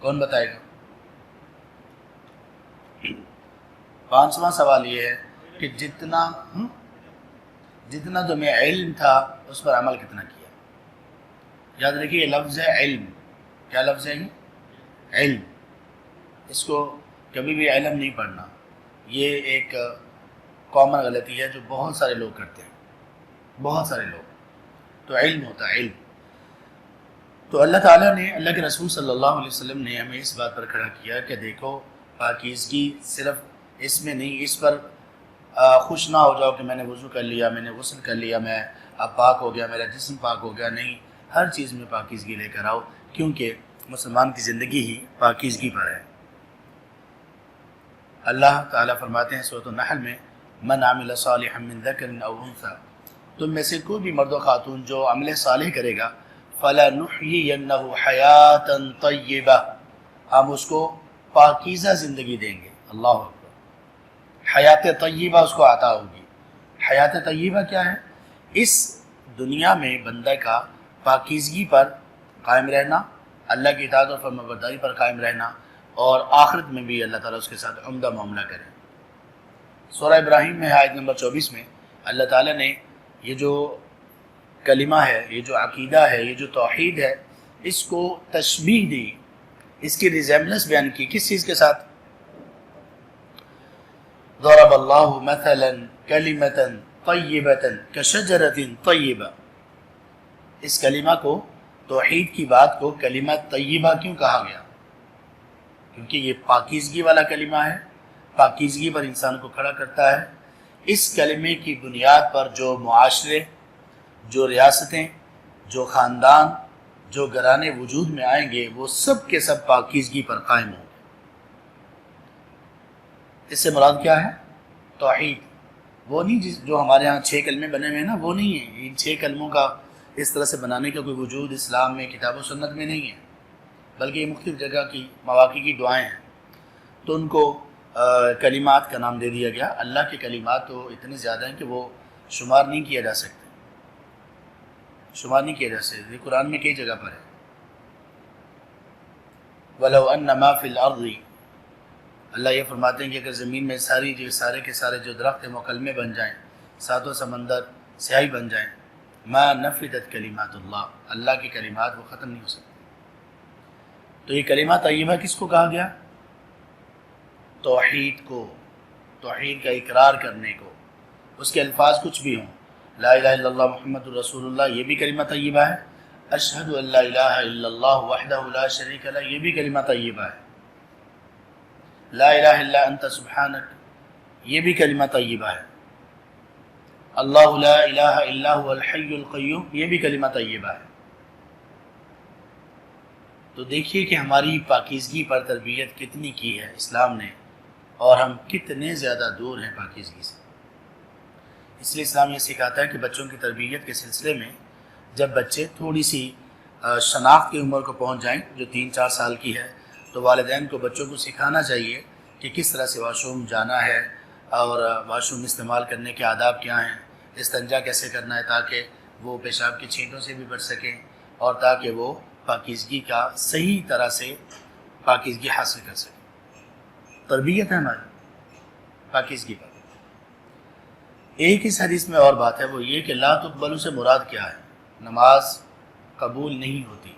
کون بتائے گا؟ 5واں سوال یہ ہے کہ جتنا تمہیں علم تھا اس پر عمل کتنا کیا۔ یاد رکھیے یہ لفظ ہے علم۔ کیا لفظ ہے یہ؟ علم۔ اس کو کبھی بھی علم نہیں پڑھنا، یہ ایک کامن غلطی ہے جو بہت سارے لوگ کرتے ہیں، بہت سارے لوگ۔ تو علم ہوتا ہے، علم۔ تو اللہ تعالیٰ نے، اللہ کے رسول صلی اللہ علیہ وسلم نے ہمیں اس بات پر کھڑا کیا کہ دیکھو پاکیزگی صرف اس میں نہیں، اس پر خوش نہ ہو جاؤ کہ میں نے وضو کر لیا، میں نے غسل کر لیا، میں اب پاک ہو گیا، میرا جسم پاک ہو گیا۔ نہیں، ہر چیز میں پاکیزگی لے کر آؤ، کیونکہ مسلمان کی زندگی ہی پاکیزگی پر ہے۔ اللہ تعالیٰ فرماتے ہیں سورۃ النحل میں، من عمل صالحا من ذکر او انثی، تم میں سے کوئی بھی مرد و خاتون جو عمل صالح کرے گا، فَلَنُحْيِيَنَّهُ حَيَاةً طَيِّبَةً، ہم اس کو پاکیزہ زندگی دیں گے۔ اللہ اکبر، حیات طیبہ اس کو عطا ہوگی۔ حیات طیبہ کیا ہے؟ اس دنیا میں بندہ کا پاکیزگی پر قائم رہنا، اللہ کی اطاعت اور فرمانبرداری پر قائم رہنا، اور آخرت میں بھی اللہ تعالیٰ اس کے ساتھ عمدہ معاملہ کرے۔ سورہ ابراہیم میں آیت نمبر 24 میں اللہ تعالیٰ نے یہ جو کلمہ ہے، یہ جو عقیدہ ہے، یہ جو توحید ہے، اس کو تشبیہ دی، اس کی ریزیمبلنس بیان کی۔ کس چیز کے ساتھ؟ ضرب اللہ مثلا کلمۃ طیبۃ کشجرۃ طیبہ، اس کلمہ کو، توحید کی بات کو کلمہ طیبہ کیوں کہا گیا؟ کیونکہ یہ پاکیزگی والا کلمہ ہے، پاکیزگی پر انسان کو کھڑا کرتا ہے۔ اس کلمے کی بنیاد پر جو معاشرے، جو ریاستیں، جو خاندان، جو گھرانے وجود میں آئیں گے، وہ سب کے سب پاکیزگی پر قائم ہوں گے۔ اس سے مراد کیا ہے؟ توحید۔ وہ نہیں جو ہمارے ہاں 6 کلمے بنے ہوئے ہیں نا، وہ نہیں ہیں۔ ان 6 کلموں کا اس طرح سے بنانے کا کوئی وجود اسلام میں، کتاب و سنت میں نہیں ہے، بلکہ یہ مختلف جگہ کی مواقع کی دعائیں ہیں۔ تو ان کو کلمات کا نام دے دیا گیا۔ اللہ کے کلمات تو اتنے زیادہ ہیں کہ وہ شمار نہیں کیا جا سکتے، شمار نہیں کیا جا سکتے۔ قرآن میں کئی جگہ پر ہے، وَلَوْ أَنَّ مَا فِي الْأَرْضِ، اللہ یہ فرماتے ہیں کہ اگر زمین میں سارے کے سارے جو درخت ہیں مکلمے بن جائیں، 7 سمندر سیاہی بن جائیں، ما نفدت کلمات اللہ، اللہ کی کلمات وہ ختم نہیں ہو سکتی۔ تو یہ کلمہ طیبہ کس کو کہا گیا؟ توحید کو، توحید کا اقرار کرنے کو۔ اس کے الفاظ کچھ بھی ہوں، لا الہ الا اللہ محمد الرسول اللہ، یہ بھی کلمہ طیبہ ہے۔ اشہد ان لا الہ الا اللہ وحدہ لا شریک لہ، یہ بھی کلمہ طیبہ ہے۔ لا الہ الا انت سبحانک، یہ بھی کلمہ طیبہ ہے۔ اللہ لا الہ الا هو الحی القیوم، یہ بھی کلمہ طیبہ ہے۔ تو دیکھیے کہ ہماری پاکیزگی پر تربیت کتنی کی ہے اسلام نے، اور ہم کتنے زیادہ دور ہیں پاکیزگی سے۔ اس لیے اسلام یہ سکھاتا ہے کہ بچوں کی تربیت کے سلسلے میں جب بچے تھوڑی سی شناخت کی عمر کو پہنچ جائیں، جو 3-4 سال کی ہے، تو والدین کو بچوں کو سکھانا چاہیے کہ کس طرح سے واش روم جانا ہے، اور واش روم استعمال کرنے کے آداب کیا ہیں، استنجا کیسے کرنا ہے تاکہ وہ پیشاب کی چھینٹوں سے بھی بچ سکیں، اور تاکہ وہ پاکیزگی کا صحیح طرح سے پاکیزگی حاصل کر سکیں۔ تربیت ہے ہماری پاکیزگی پر۔ ایک اس حدیث میں اور بات ہے، وہ یہ کہ لا تقبل سے مراد کیا ہے؟ نماز قبول نہیں ہوتی۔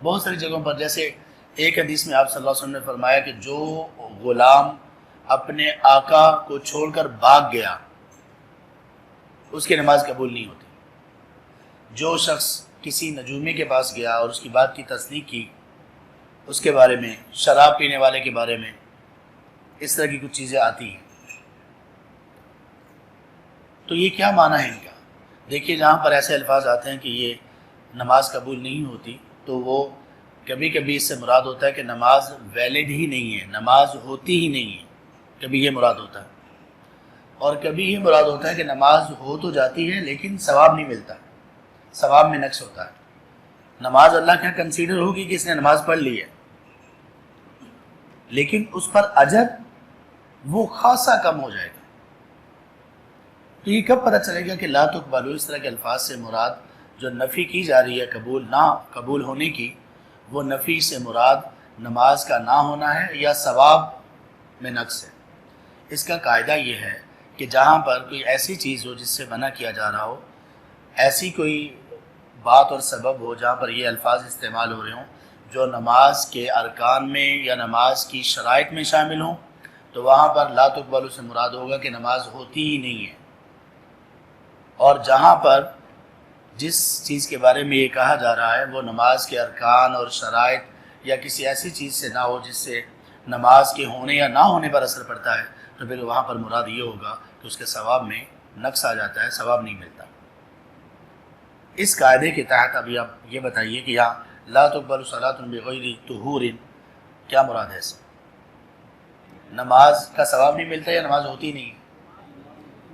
بہت ساری جگہوں پر، جیسے ایک حدیث میں آپ صلی اللہ علیہ وسلم نے فرمایا کہ جو غلام اپنے آقا کو چھوڑ کر بھاگ گیا، اس کی نماز قبول نہیں ہوتی۔ جو شخص کسی نجومی کے پاس گیا اور اس کی بات کی تصدیق کی، اس کے بارے میں، شراب پینے والے کے بارے میں، اس طرح کی کچھ چیزیں آتی ہیں۔ تو یہ کیا معنی ہے ان کا؟ دیکھیے، جہاں پر ایسے الفاظ آتے ہیں کہ یہ نماز قبول نہیں ہوتی، تو وہ کبھی کبھی اس سے مراد ہوتا ہے کہ نماز ویلڈ ہی نہیں ہے، نماز ہوتی ہی نہیں ہے، کبھی یہ مراد ہوتا ہے۔ اور کبھی یہ مراد ہوتا ہے کہ نماز ہو تو جاتی ہے لیکن ثواب نہیں ملتا، ثواب میں نقص ہوتا ہے۔ نماز اللہ کیا کنسیڈر ہوگی کہ اس نے نماز پڑھ لی ہے، لیکن اس پر اجر وہ خاصا کم ہو جائے گا۔ تو یہ کب پتہ چلے گا کہ لا تقبل اس طرح کے الفاظ سے مراد جو نفی کی جا رہی ہے قبول ہونے کی، وہ نفی سے مراد نماز کا نہ ہونا ہے یا ثواب میں نقص ہے۔ اس کا قاعدہ یہ ہے کہ جہاں پر کوئی ایسی چیز ہو جس سے منع کیا جا رہا ہو، ایسی کوئی بات اور سبب ہو جہاں پر یہ الفاظ استعمال ہو رہے ہوں جو نماز کے ارکان میں یا نماز کی شرائط میں شامل ہوں، تو وہاں پر لا تقبل سے مراد ہوگا کہ نماز ہوتی ہی نہیں ہے۔ اور جہاں پر جس چیز کے بارے میں یہ کہا جا رہا ہے وہ نماز کے ارکان اور شرائط یا کسی ایسی چیز سے نہ ہو جس سے نماز کے ہونے یا نہ ہونے پر اثر پڑتا ہے، تو پھر وہاں پر مراد یہ ہوگا کہ اس کے ثواب میں نقص آ جاتا ہے، ثواب نہیں ملتا۔ اس قاعدے کے تحت ابھی آپ یہ بتائیے کہ یہاں لا تقبل صلاۃ بغیر طہور کیا مراد ہے؟ نماز کا ثواب نہیں ملتا یا نماز ہوتی نہیں ہے؟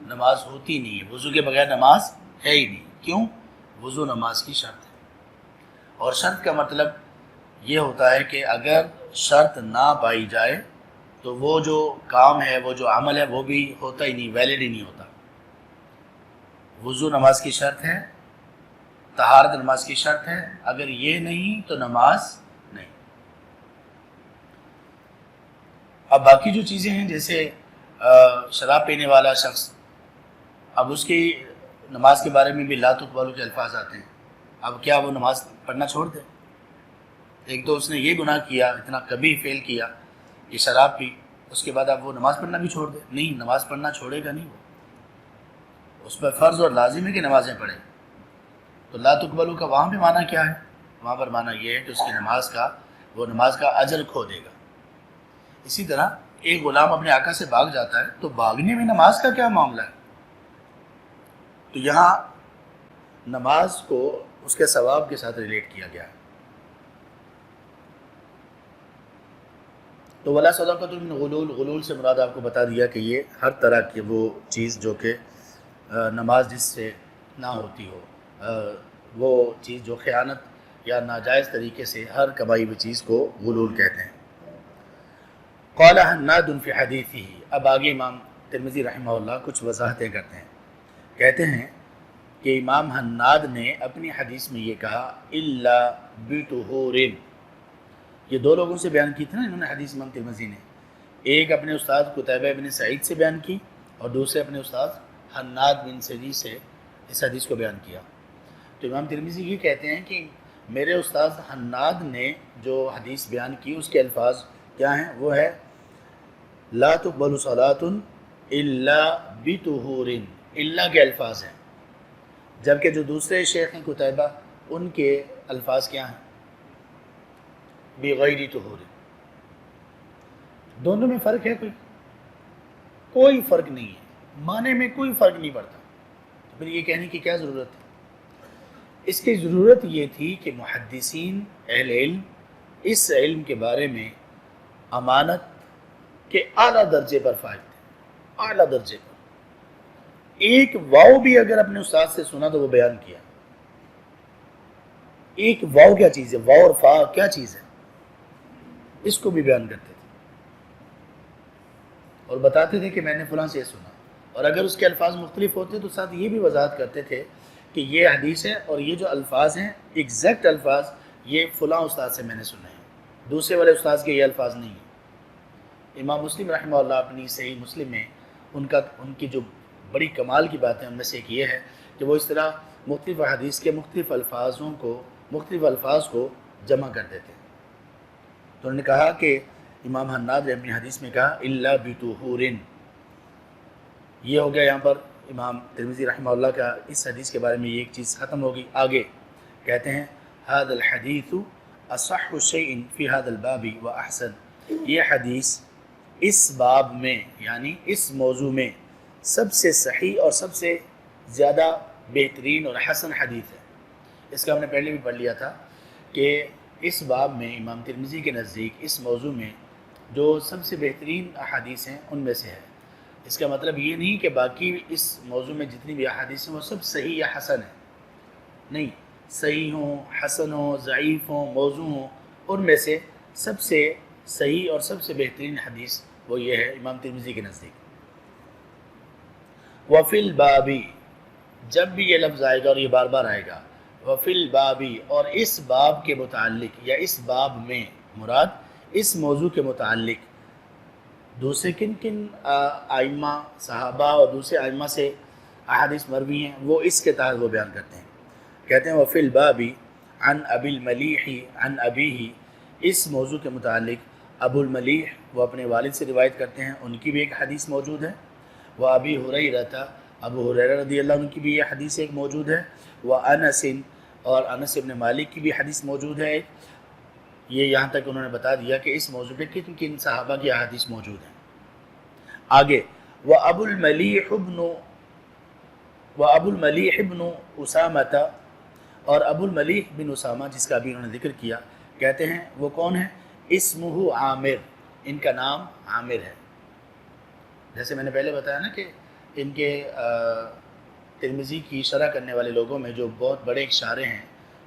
نماز ہوتی نہیں ہے، وضو کے بغیر نماز ہے ہی نہیں۔ کیوں؟ وضو نماز کی شرط ہے، اور شرط کا مطلب یہ ہوتا ہے کہ اگر شرط نہ پائی جائے تو وہ جو کام ہے، وہ جو عمل ہے، وہ بھی ہوتا ہی نہیں، ویلڈ ہی نہیں ہوتا۔ وضو نماز کی شرط ہے، طہارت نماز کی شرط ہے، اگر یہ نہیں تو نماز نہیں۔ اب باقی جو چیزیں ہیں، جیسے شراب پینے والا شخص، اب اس کی نماز کے بارے میں بھی لا تقبل کے الفاظ آتے ہیں۔ اب کیا وہ نماز پڑھنا چھوڑ دے؟ ایک تو اس نے یہ گناہ کیا، اتنا کبھی فیل کیا کہ شراب پی، اس کے بعد اب وہ نماز پڑھنا بھی چھوڑ دے؟ نہیں، نماز پڑھنا چھوڑے گا نہیں، وہ اس پر فرض اور لازم ہے کہ نمازیں پڑھے۔ تو لا تقبل کا وہاں بھی معنی کیا ہے؟ وہاں پر معنی یہ ہے کہ اس کی نماز کا اجر کھو دے گا۔ اسی طرح ایک غلام اپنے آقا سے بھاگ جاتا ہے، تو بھاگنے میں نماز کا کیا معاملہ ہے؟ تو یہاں نماز کو اس کے ثواب کے ساتھ ریلیٹ کیا گیا ہے۔ تو ولا صدقۃ من غلول، غلول سے مراد آپ کو بتا دیا کہ یہ ہر طرح کی وہ چیز جو کہ نماز جس سے نہ ہوتی ہو، وہ چیز جو خیانت یا ناجائز طریقے سے ہر کمائی ہوئی چیز کو غلول کہتے ہیں۔ قال حناد فی حدیثہ، اب آگے امام ترمذی رحمہ اللہ کچھ وضاحتیں کرتے ہیں۔ کہتے ہیں کہ امام حناد نے اپنی حدیث میں یہ کہا الا بطہور، یہ دو لوگوں سے بیان کی تھی نا انہوں نے حدیث امام ترمذی نے، ایک اپنے استاد قتیبہ بن سعید سے بیان کی اور دوسرے اپنے استاد حناد بن سری سے اس حدیث کو بیان کیا. تو امام ترمذی یہ کہتے ہیں کہ میرے استاد حناد نے جو حدیث بیان کی اس کے الفاظ کیا ہیں؟ وہ ہے لا تقبل صلاة الا بطہور، الا کے الفاظ ہیں، جبکہ جو دوسرے شیخ ہیں قتیبہ ان کے الفاظ کیا ہیں؟ بغیر طہور. دونوں میں فرق ہے؟ کوئی فرق نہیں ہے، معنی میں کوئی فرق نہیں پڑتا. تو پھر یہ کہنے کی کیا ضرورت ہے؟ اس کی ضرورت یہ تھی کہ محدثین اہل علم اس علم کے بارے میں امانت کے اعلیٰ درجے پر فائز تھے، اعلیٰ درجے پر. ایک واو بھی اگر اپنے استاد سے سنا تو وہ بیان کیا. ایک واو کیا چیز ہے، واو اور فا کیا چیز ہے، اس کو بھی بیان کرتے تھے اور بتاتے تھے کہ میں نے فلاں سے یہ سنا. اور اگر اس کے الفاظ مختلف ہوتے تو ساتھ یہ بھی وضاحت کرتے تھے کہ یہ حدیث ہے اور یہ جو الفاظ ہیں ایگزیکٹ الفاظ یہ فلاں استاد سے میں نے سنے ہیں، دوسرے والے استاد کے یہ الفاظ نہیں ہیں. امام مسلم رحمہ اللہ اپنی صحیح مسلم میں ان کی جو بڑی کمال کی بات ہے ان میں سے ایک یہ ہے کہ وہ اس طرح مختلف حدیث کے مختلف الفاظ کو جمع کر دیتے. تو انہوں نے کہا کہ امام حناد نے اپنی حدیث میں کہا الا بطہور. یہ ہو گیا یہاں پر امام ترمذی رحمہ اللہ کا اس حدیث کے بارے میں یہ ایک چیز ختم ہوگی. آگے کہتے ہیں هذا الحدیث اصح شیء فی هذا الباب واحسن. یہ حدیث اس باب میں یعنی اس موضوع میں سب سے صحیح اور سب سے زیادہ بہترین اور حسن حدیث ہے. اس کا ہم نے پہلے بھی پڑھ لیا تھا کہ اس باب میں امام ترمذی کے نزدیک اس موضوع میں جو سب سے بہترین احادیث ہیں ان میں سے ہے. اس کا مطلب یہ نہیں کہ باقی اس موضوع میں جتنی بھی احادیث ہیں وہ سب صحیح یا حسن ہیں، نہیں، صحیح ہوں، حسن ہوں، ضعیف ہوں، موضوع ہوں، ان میں سے سب سے صحیح اور سب سے بہترین حدیث وہ یہ ہے امام ترمذی کے نزدیک. وفی البابی، جب بھی یہ لفظ آئے گا اور یہ بار بار آئے گا، وفی البابی، اور اس باب کے متعلق یا اس باب میں مراد اس موضوع کے متعلق دوسرے کن ائمہ صحابہ اور دوسرے ائمہ سے احادیث مروی ہیں وہ اس کے تحت وہ بیان کرتے ہیں. کہتے ہیں وفی البابی عن ابی الملیح عن ابیہ، اس موضوع کے متعلق ابو الملیح وہ اپنے والد سے روایت کرتے ہیں، ان کی بھی ایک حدیث موجود ہے. وہ ابی ہریرہ، ابو ہریرہ رضی اللہ عنہ کی بھی یہ حدیث ایک موجود ہے. وہ انس، اور انس بن مالک کی بھی حدیث موجود ہے. یہ یہاں تک انہوں نے بتا دیا کہ اس موضوع پہ کن کن صحابہ کی احادیث موجود ہیں. آگے وہ ابو الملیح ابن اسامہ، اور ابو الملیح بن اسامہ جس کا بھی انہوں نے ذکر کیا، کہتے ہیں وہ کون ہے؟ اسمہ عامر، ان کا نام عامر ہے. جیسے میں نے پہلے بتایا نا کہ ان کے ترمذی کی شرح کرنے والے لوگوں میں جو بہت بڑے ایک شارح ہیں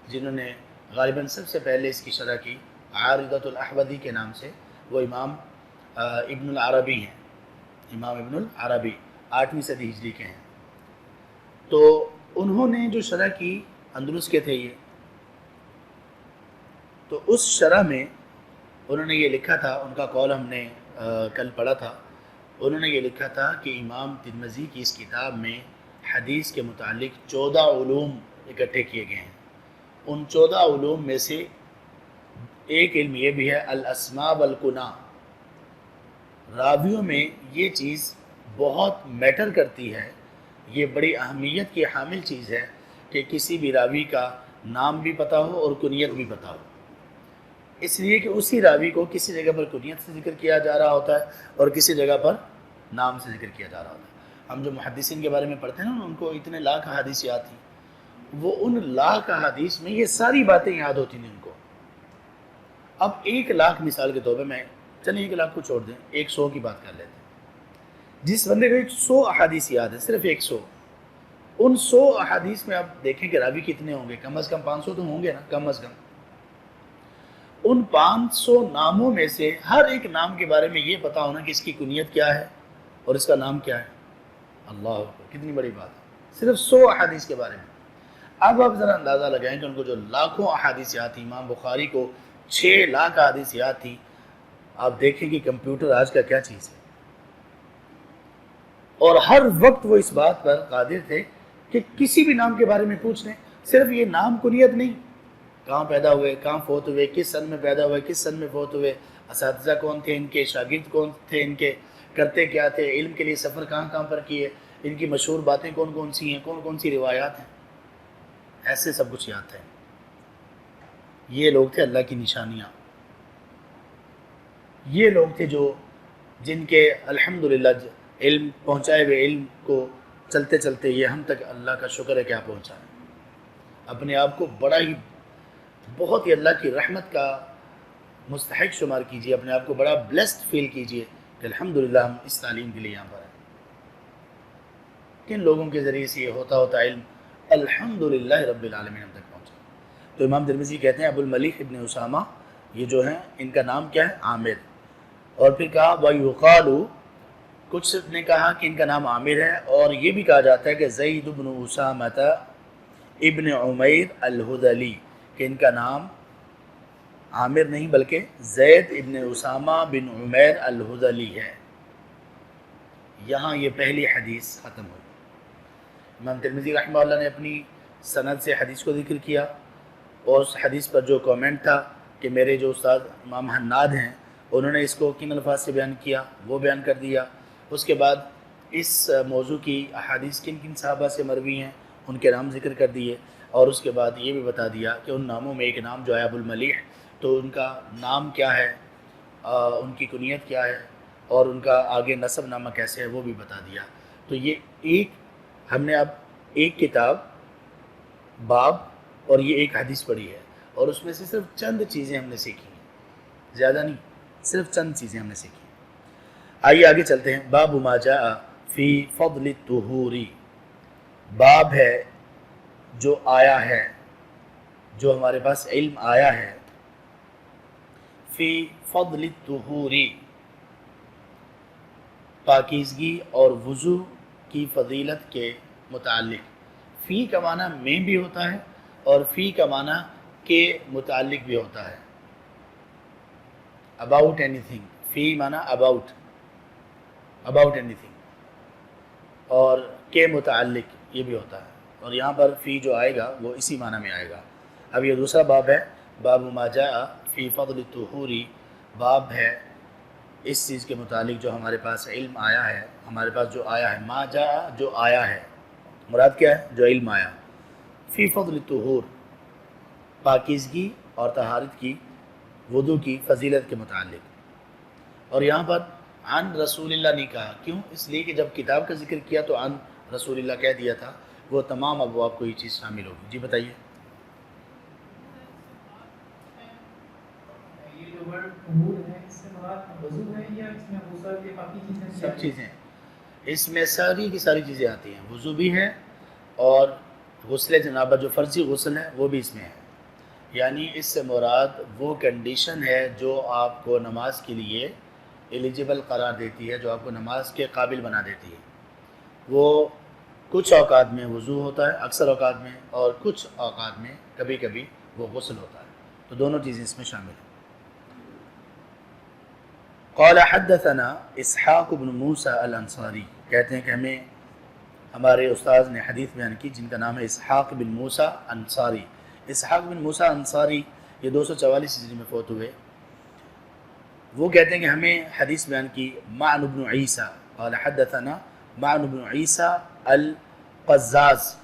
جنہوں نے غالباً سب سے پہلے اس کی شرح کی عارضۃ الاحوذی کے نام سے، وہ امام ابن العربی ہیں. امام ابن العربی 8ویں صدی ہجری کے ہیں. تو انہوں نے جو شرح کی اندلس کے تھے یہ، تو اس شرح میں انہوں نے یہ لکھا تھا، ان کا قول ہم نے کل پڑھا تھا. انہوں نے یہ لکھا تھا کہ امام ترمذی کی اس کتاب میں حدیث کے متعلق 14 علوم اکٹھے کیے گئے ہیں. ان 14 علوم میں سے ایک علم یہ بھی ہے الاسماء والکنہ. راویوں میں یہ چیز بہت میٹر کرتی ہے، یہ بڑی اہمیت کی حامل چیز ہے کہ کسی بھی راوی کا نام بھی پتہ ہو اور کنیت بھی پتہ ہو. اس لیے کہ اسی راوی کو کسی جگہ پر کنیت سے ذکر کیا جا رہا ہوتا ہے اور کسی جگہ پر نام سے ذکر کیا جا رہا ہوتا ہے. ہم جو محدثین کے بارے میں پڑھتے ہیں نا، ان کو اتنے لاکھ احادیث یاد تھیں، وہ ان لاکھ احادیث میں یہ ساری باتیں یاد ہوتی تھیں ان کو. اب 1 لاکھ مثال کے طور پہ، میں چلیں 1 لاکھ کو چھوڑ دیں، 100 کی بات کر لیتے ہیں. جس بندے کو 100 احادیث یاد ہے، صرف 100، ان 100 احادیث میں آپ دیکھیں کہ راوی کتنے ہوں گے؟ کم از کم 500 تو ہوں گے نا، کم از کم. ان 500 ناموں میں سے ہر ایک نام کے بارے میں یہ پتا ہونا کہ اس کی کنیت کیا ہے اور اس کا نام کیا ہے. اللہ اکبر، کتنی بڑی بات ہے، صرف 100 احادیث کے بارے میں. اب آپ ذرا اندازہ لگائیں کہ ان کو جو لاکھوں احادیث یاد تھی، امام بخاری کو 6 لاکھ احادیث یاد تھی. آپ دیکھیں کہ کمپیوٹر آج کا کیا چیز ہے، اور ہر وقت وہ اس بات پر قادر تھے کہ کسی بھی نام کے بارے میں پوچھ لیں، صرف یہ نام کنیت نہیں، کہاں پیدا ہوئے، کہاں فوت ہوئے، کس سن میں پیدا ہوئے، کس سن میں فوت ہوئے، اساتذہ کون تھے ان کے، شاگرد کون تھے ان کے، کرتے کیا تھے، علم کے لیے سفر کہاں کہاں پر کیے، ان کی مشہور باتیں کون کون سی ہیں، کون کون سی روایات ہیں، ایسے سب کچھ یاد ہے۔ یہ لوگ تھے اللہ کی نشانیاں، یہ لوگ تھے جن کے الحمدللہ علم پہنچائے ہوئے علم کو چلتے چلتے یہ ہم تک اللہ کا شکر ہے کیا پہنچا ہے۔ اپنے آپ کو بڑا ہی بہت ہی اللہ کی رحمت کا مستحق شمار کیجئے، اپنے آپ کو بڑا بلیسڈ فیل کیجئے کہ الحمدللہ ہم اس تعلیم کے لیے یہاں پر ہیں۔ کن لوگوں کے ذریعے سے یہ ہوتا علم الحمدللہ رب العالمین ہم تک پہنچا۔ تو امام ترمذی کہتے ہیں ابو الملیح ابن اسامہ، یہ جو ہیں ان کا نام کیا ہے؟ عامر۔ اور پھر کہا وَيُقَالُ، کچھ نے کہا کہ ان کا نام عامر ہے، اور یہ بھی کہا جاتا ہے کہ زید بن اسامہ ابن عمیر الہذلی، کہ ان کا نام عامر نہیں بلکہ زید ابن اسامہ بن عمیر الہذلی ہے۔ یہاں یہ پہلی حدیث ختم ہوئی۔ امام ترمذی رحمہ اللہ نے اپنی سند سے حدیث کو ذکر کیا، اور اس حدیث پر جو کومنٹ تھا کہ میرے جو استاد امام حناد ہیں انہوں نے اس کو کن الفاظ سے بیان کیا وہ بیان کر دیا۔ اس کے بعد اس موضوع کی احادیث کن کن صحابہ سے مروی ہیں ان کے نام ذکر کر دیے، اور اس کے بعد یہ بھی بتا دیا کہ ان ناموں میں ایک نام جو ہے ابو الملیح، تو ان کا نام کیا ہے، ان کی کنیت کیا ہے، اور ان کا آگے نسب نامہ کیسے ہے وہ بھی بتا دیا۔ تو یہ ایک ہم نے اب ایک کتاب باب اور یہ ایک حدیث پڑھی ہے، اور اس میں سے صرف چند چیزیں ہم نے سیکھی ہیں، زیادہ نہیں، صرف چند چیزیں ہم نے سیکھی ہیں۔ آئیے آگے چلتے ہیں۔ باب ما جاء فی فضل الطہور، باب ہے جو آیا ہے، جو ہمارے پاس علم آیا ہے، فی فضل الطہور، پاکیزگی اور وضو کی فضیلت کے متعلق۔ فی کا معنی میں بھی ہوتا ہے، اور فی کا معنی کے متعلق بھی ہوتا ہے، about anything، فی معنی about anything، اور کے متعلق یہ بھی ہوتا ہے، اور یہاں پر فی جو آئے گا وہ اسی معنی میں آئے گا۔ اب یہ دوسرا باب ہے، باب ما جاء فی فضل الطہور، باب ہے اس چیز کے متعلق جو ہمارے پاس علم آیا ہے، ہمارے پاس جو آیا ہے، ما جاء جو آیا ہے، مراد کیا ہے؟ جو علم آیا، فی فضل الطہور، پاکیزگی اور طہارت کی، وضو کی فضیلت کے متعلق۔ اور یہاں پر عن رسول اللہ نہیں کہا، کیوں؟ اس لیے کہ جب کتاب کا ذکر کیا تو عن رسول اللہ کہہ دیا تھا، وہ تمام ابواب کو یہ چیز شامل ہوگی۔ جی بتائیے۔ سب چیزیں، اس میں ساری کی ساری چیزیں آتی ہیں، وضو بھی ہے، اور غسل جنابہ جو فرضی غسل ہے وہ بھی اس میں ہے، یعنی اس سے مراد وہ کنڈیشن ہے جو آپ کو نماز کے لیے ایلیجیبل قرار دیتی ہے، جو آپ کو نماز کے قابل بنا دیتی ہے۔ وہ کچھ اوقات میں وضو ہوتا ہے، اکثر اوقات میں، اور کچھ اوقات میں کبھی کبھی وہ غسل ہوتا ہے، تو دونوں چیزیں اس میں شامل ہیں۔ قال حدثنا اسحاق بن موسیٰ الانصاری، کہتے ہیں کہ ہمیں ہمارے استاذ نے حدیث بیان کی جن کا نام ہے اسحاق بن موسیٰ انصاری۔ اسحاق بن موسیٰ انصاری یہ 244 ہجری میں فوت ہوئے۔ وہ کہتے ہیں کہ ہمیں حدیث بیان کی معن بن عیسیٰ، قال حدثنا معن بن عیسیٰ القزاز،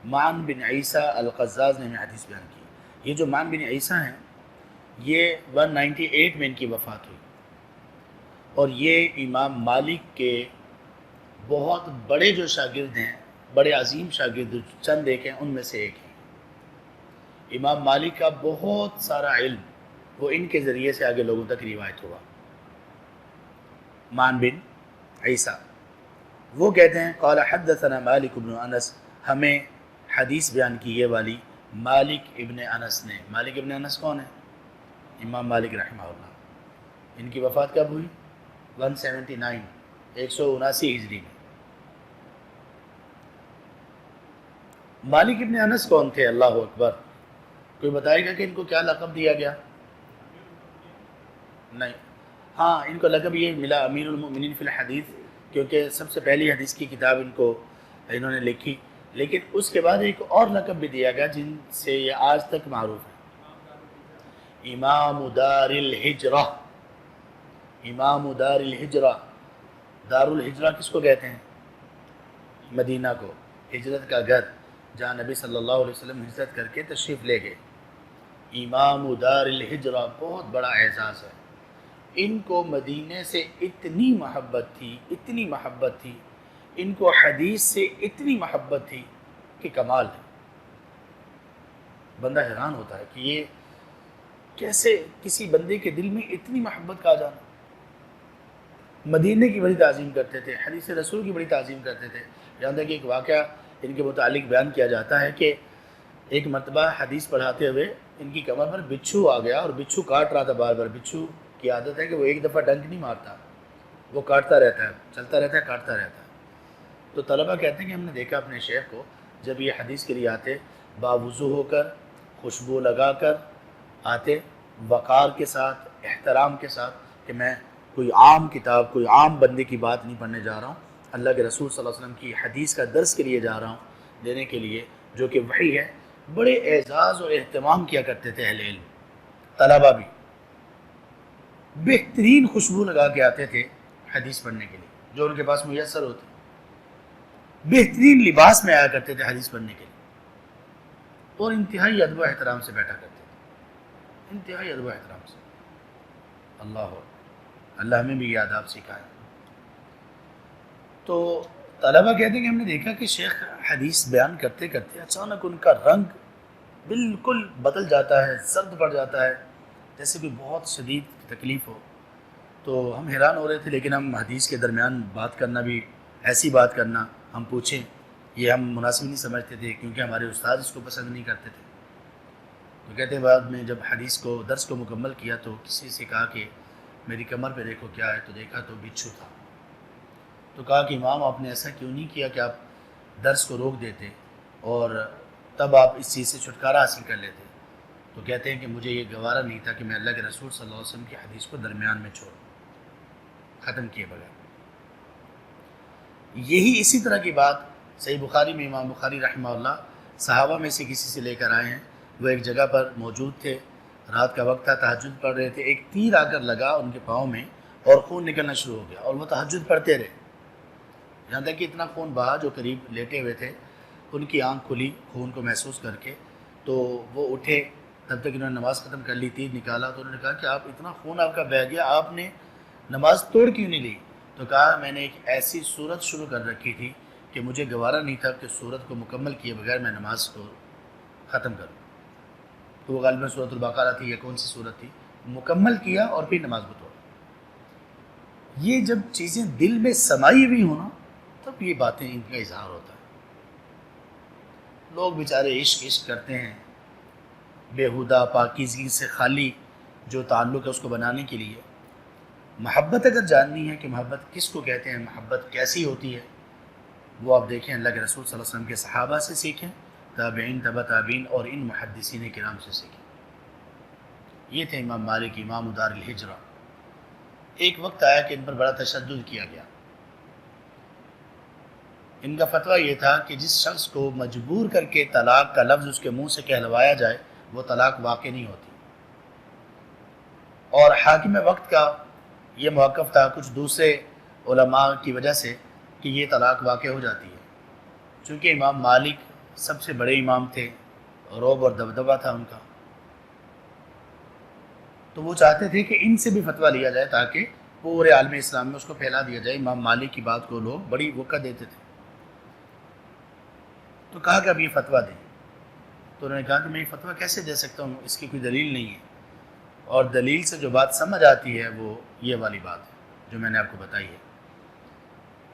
معن بن عیسیٰ القزاز نے ہمیں حدیث بیان کی۔ یہ جو معن بن عیسیٰ ہیں یہ 198 میں ان کی وفات ہوئی، اور یہ امام مالک کے بہت بڑے جو شاگرد ہیں، بڑے عظیم شاگرد چند ایک ہیں ان میں سے ایک ہیں۔ امام مالک کا بہت سارا علم وہ ان کے ذریعے سے آگے لوگوں تک روایت ہوا۔ معن بن عیسیٰ وہ کہتے ہیں قال حدثنا مالک بن انس، ہمیں حدیث بیان کی یہ والی مالک ابن انس نے۔ مالک ابن انس کون ہے؟ امام مالک رحمہ اللہ۔ ان کی وفات کب ہوئی؟ 179، 179 ہجری میں۔ مالک ابن انس کون تھے؟ اللہ اکبر، کوئی بتائے گا کہ ان کو کیا لقب دیا گیا؟ نہیں، ہاں ان کو لقب یہ ملا امیر المؤمنین فی الحدیث، کیونکہ سب سے پہلی حدیث کی کتاب انہوں نے لکھی، لیکن اس کے بعد ایک اور لقب بھی دیا گیا جن سے یہ آج تک معروف ہے، امام دار الہجرہ۔ امام دار الہجرہ، دار الہجرہ کس کو کہتے ہیں؟ مدینہ کو، ہجرت کا گھر، جہاں نبی صلی اللہ علیہ وسلم ہجرت کر کے تشریف لے گئے۔ امام دار الہجرہ بہت بڑا اعزاز ہے۔ ان کو مدینے سے اتنی محبت تھی، اتنی محبت تھی، ان کو حدیث سے اتنی محبت تھی کہ کمال ہے۔ بندہ حیران ہوتا ہے کہ یہ کیسے کسی بندے کے دل میں اتنی محبت کا آ جانا۔ مدینے کی بڑی تعظیم کرتے تھے، حدیث رسول کی بڑی تعظیم کرتے تھے، یہاں تک کہ ایک واقعہ ان کے متعلق بیان کیا جاتا ہے کہ ایک مرتبہ حدیث پڑھاتے ہوئے ان کی کمر پر بچھو آ گیا اور بچھو کاٹ رہا تھا بار بار۔ بچھو کی عادت ہے کہ وہ ایک دفعہ ڈنک نہیں مارتا، وہ کاٹتا رہتا ہے، چلتا رہتا ہے، کاٹتا رہتا ہے۔ تو طلبہ کہتے ہیں کہ ہم نے دیکھا اپنے شیخ کو جب یہ حدیث کے لیے آتے، باوضو ہو کر، خوشبو لگا کر آتے، وقار کے ساتھ، احترام کے ساتھ، کہ میں کوئی عام کتاب، کوئی عام بندے کی بات نہیں پڑھنے جا رہا ہوں، اللہ کے رسول صلی اللہ علیہ وسلم کی حدیث کا درس کے لیے جا رہا ہوں، دینے کے لیے، جو کہ وحی ہے۔ بڑے اعزاز اور اہتمام کیا کرتے تھے اہل علم، طلبہ بھی بہترین خوشبو لگا کے آتے تھے حدیث پڑھنے کے لیے، جو ان کے پاس میسر ہوتی، بہترین لباس میں آیا کرتے تھے حدیث پڑھنے کے لیے، اور انتہائی ادب و احترام سے بیٹھا کرتے تھے، انتہائی ادب و احترام سے۔ اللہ ہمیں بھی یہ آداب سکھائے۔ تو طلبہ کہتے ہیں کہ ہم نے دیکھا کہ شیخ حدیث بیان کرتے کرتے اچانک ان کا رنگ بالکل بدل جاتا ہے، زرد پڑ جاتا ہے، جیسے بھی بہت شدید تکلیف ہو۔ تو ہم حیران ہو رہے تھے، لیکن ہم حدیث کے درمیان بات کرنا بھی، ایسی بات کرنا ہم پوچھیں، یہ ہم مناسب نہیں سمجھتے تھے، کیونکہ ہمارے استاد اس کو پسند نہیں کرتے تھے۔ تو کہتے ہیں بعد میں جب حدیث کو، درس کو مکمل کیا تو کسی سے کہا کہ میری کمر پہ دیکھو کیا ہے، تو دیکھا تو بچھو تھا۔ تو کہا کہ امام آپ نے ایسا کیوں نہیں کیا کہ آپ درس کو روک دیتے اور تب آپ اس چیز سے چھٹکارا حاصل کر لیتے؟ تو کہتے ہیں کہ مجھے یہ گوارا نہیں تھا کہ میں اللہ کے رسول صلی اللہ علیہ وسلم کی حدیث کو درمیان میں چھوڑوں، ختم کیے بغیر۔ یہی اسی طرح کی بات صحیح بخاری میں امام بخاری رحمہ اللہ صحابہ میں سے کسی سے لے کر آئے ہیں۔ وہ ایک جگہ پر موجود تھے، رات کا وقت تھا، تہجد پڑھ رہے تھے، ایک تیر آ کر لگا ان کے پاؤں میں اور خون نکلنا شروع ہو گیا، اور وہ تہجد پڑھتے رہے، یہاں تک کہ اتنا خون بہا، جو قریب لیٹے ہوئے تھے ان کی آنکھ کھلی خون کو محسوس کر کے، تو وہ اٹھے، تب تک انہوں نے نماز ختم کر لی، تیر نکالا، تو انہوں نے کہا کہ آپ اتنا خون آپ کا بہہ گیا، آپ نے نماز توڑ کیوں نہیں لی؟ تو کہا میں نے ایک ایسی صورت شروع کر رکھی تھی کہ مجھے گوارا نہیں تھا کہ صورت کو مکمل کیے بغیر میں نماز کو ختم کروں۔ تو وہ غالباً سورۃ البقرہ تھی یا کون سی صورت تھی، مکمل کیا اور پھر نماز کو توڑا۔ یہ جب چیزیں دل میں سمائی ہوئی ہوں نا، تب یہ باتیں ان کا اظہار ہوتا ہے۔ لوگ بیچارے عشق عشق کرتے ہیں، بیہودہ پاکیزگی سے خالی جو تعلق ہے اس کو بنانے کے لیے۔ محبت اگر جاننی ہے کہ محبت کس کو کہتے ہیں، محبت کیسی ہوتی ہے، وہ آپ دیکھیں اللہ کے رسول صلی اللہ علیہ وسلم کے صحابہ سے سیکھیں، تابعین، تبع تابعین اور ان محدثین کرام سے سیکھیں۔ یہ تھے امام مالک، امام دار الہجرہ۔ ایک وقت آیا کہ ان پر بڑا تشدد کیا گیا۔ ان کا فتویٰ یہ تھا کہ جس شخص کو مجبور کر کے طلاق کا لفظ اس کے منہ سے کہلوایا جائے وہ طلاق واقع نہیں ہوتی، اور حاکم وقت کا یہ موقف تھا کچھ دوسرے علماء کی وجہ سے کہ یہ طلاق واقع ہو جاتی ہے۔ چونکہ امام مالک سب سے بڑے امام تھے، رعب اور دبدبہ تھا ان کا، تو وہ چاہتے تھے کہ ان سے بھی فتویٰ لیا جائے تاکہ پورے عالم اسلام میں اس کو پھیلا دیا جائے۔ امام مالک کی بات کو لوگ بڑی وقت دیتے تھے، تو کہا کہ اب یہ فتویٰ دیں۔ تو انہوں نے کہا کہ میں یہ فتویٰ کیسے دے سکتا ہوں، اس کی کوئی دلیل نہیں ہے، اور دلیل سے جو بات سمجھ آتی ہے وہ یہ والی بات ہے جو میں نے آپ کو بتائی ہے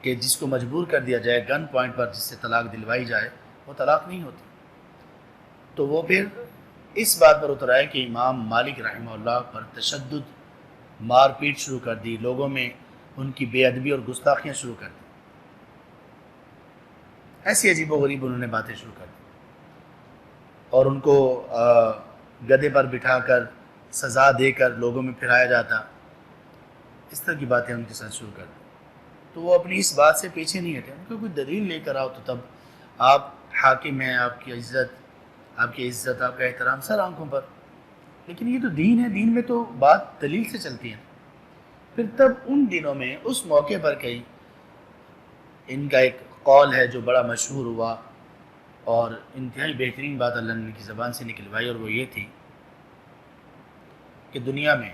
کہ جس کو مجبور کر دیا جائے گن پوائنٹ پر، جس سے طلاق دلوائی جائے، وہ طلاق نہیں ہوتی۔ تو وہ پھر اس بات پر اتر آئے کہ امام مالک رحمہ اللہ پر تشدد، مار پیٹ شروع کر دی، لوگوں میں ان کی بے ادبی اور گستاخیاں شروع کر دی، ایسی عجیب و غریب انہوں نے باتیں شروع کر دی، اور ان کو گدھے پر بٹھا کر سزا دے کر لوگوں میں پھرایا جاتا، اس طرح کی باتیں ان کے ساتھ شروع کر دی۔ تو وہ اپنی اس بات سے پیچھے نہیں ہٹے، ان کو کوئی دلیل لے کر آؤ تو تب آپ حاکم ہیں، آپ کی عزت آپ کا احترام سر آنکھوں پر، لیکن یہ تو دین ہے، دین میں تو بات دلیل سے چلتی ہے۔ پھر تب ان دنوں میں اس موقع پر کہیں ان کا ایک قول ہے جو بڑا مشہور ہوا اور انتہائی بہترین بات اللہ نے ان کی زبان سے نکلوائی، اور وہ یہ تھی کہ دنیا میں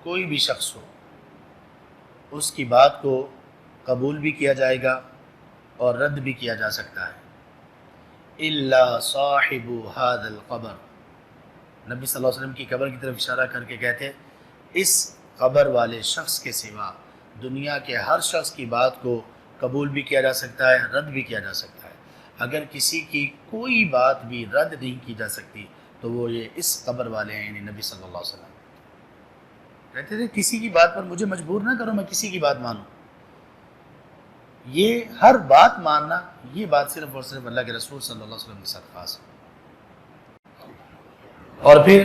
کوئی بھی شخص ہو، اس کی بات کو قبول بھی کیا جائے گا اور رد بھی کیا جا سکتا ہے، الا صاحب هذا القبر۔ نبی صلی اللہ علیہ وسلم کی قبر کی طرف اشارہ کر کے کہتے اس قبر والے شخص کے سوا دنیا کے ہر شخص کی بات کو قبول بھی کیا جا سکتا ہے، رد بھی کیا جا سکتا ہے۔ اگر کسی کی کوئی بات بھی رد نہیں کی جا سکتی تو وہ یہ اس قبر والے ہیں، یعنی نبی صلی اللہ علیہ وسلم کہتے تھے کسی کی بات پر مجھے مجبور نہ کرو میں کسی کی بات مانوں۔ یہ ہر بات ماننا، یہ بات صرف اور صرف اللہ کے رسول صلی اللہ علیہ وسلم کے ساتھ خاص ہے۔ اور پھر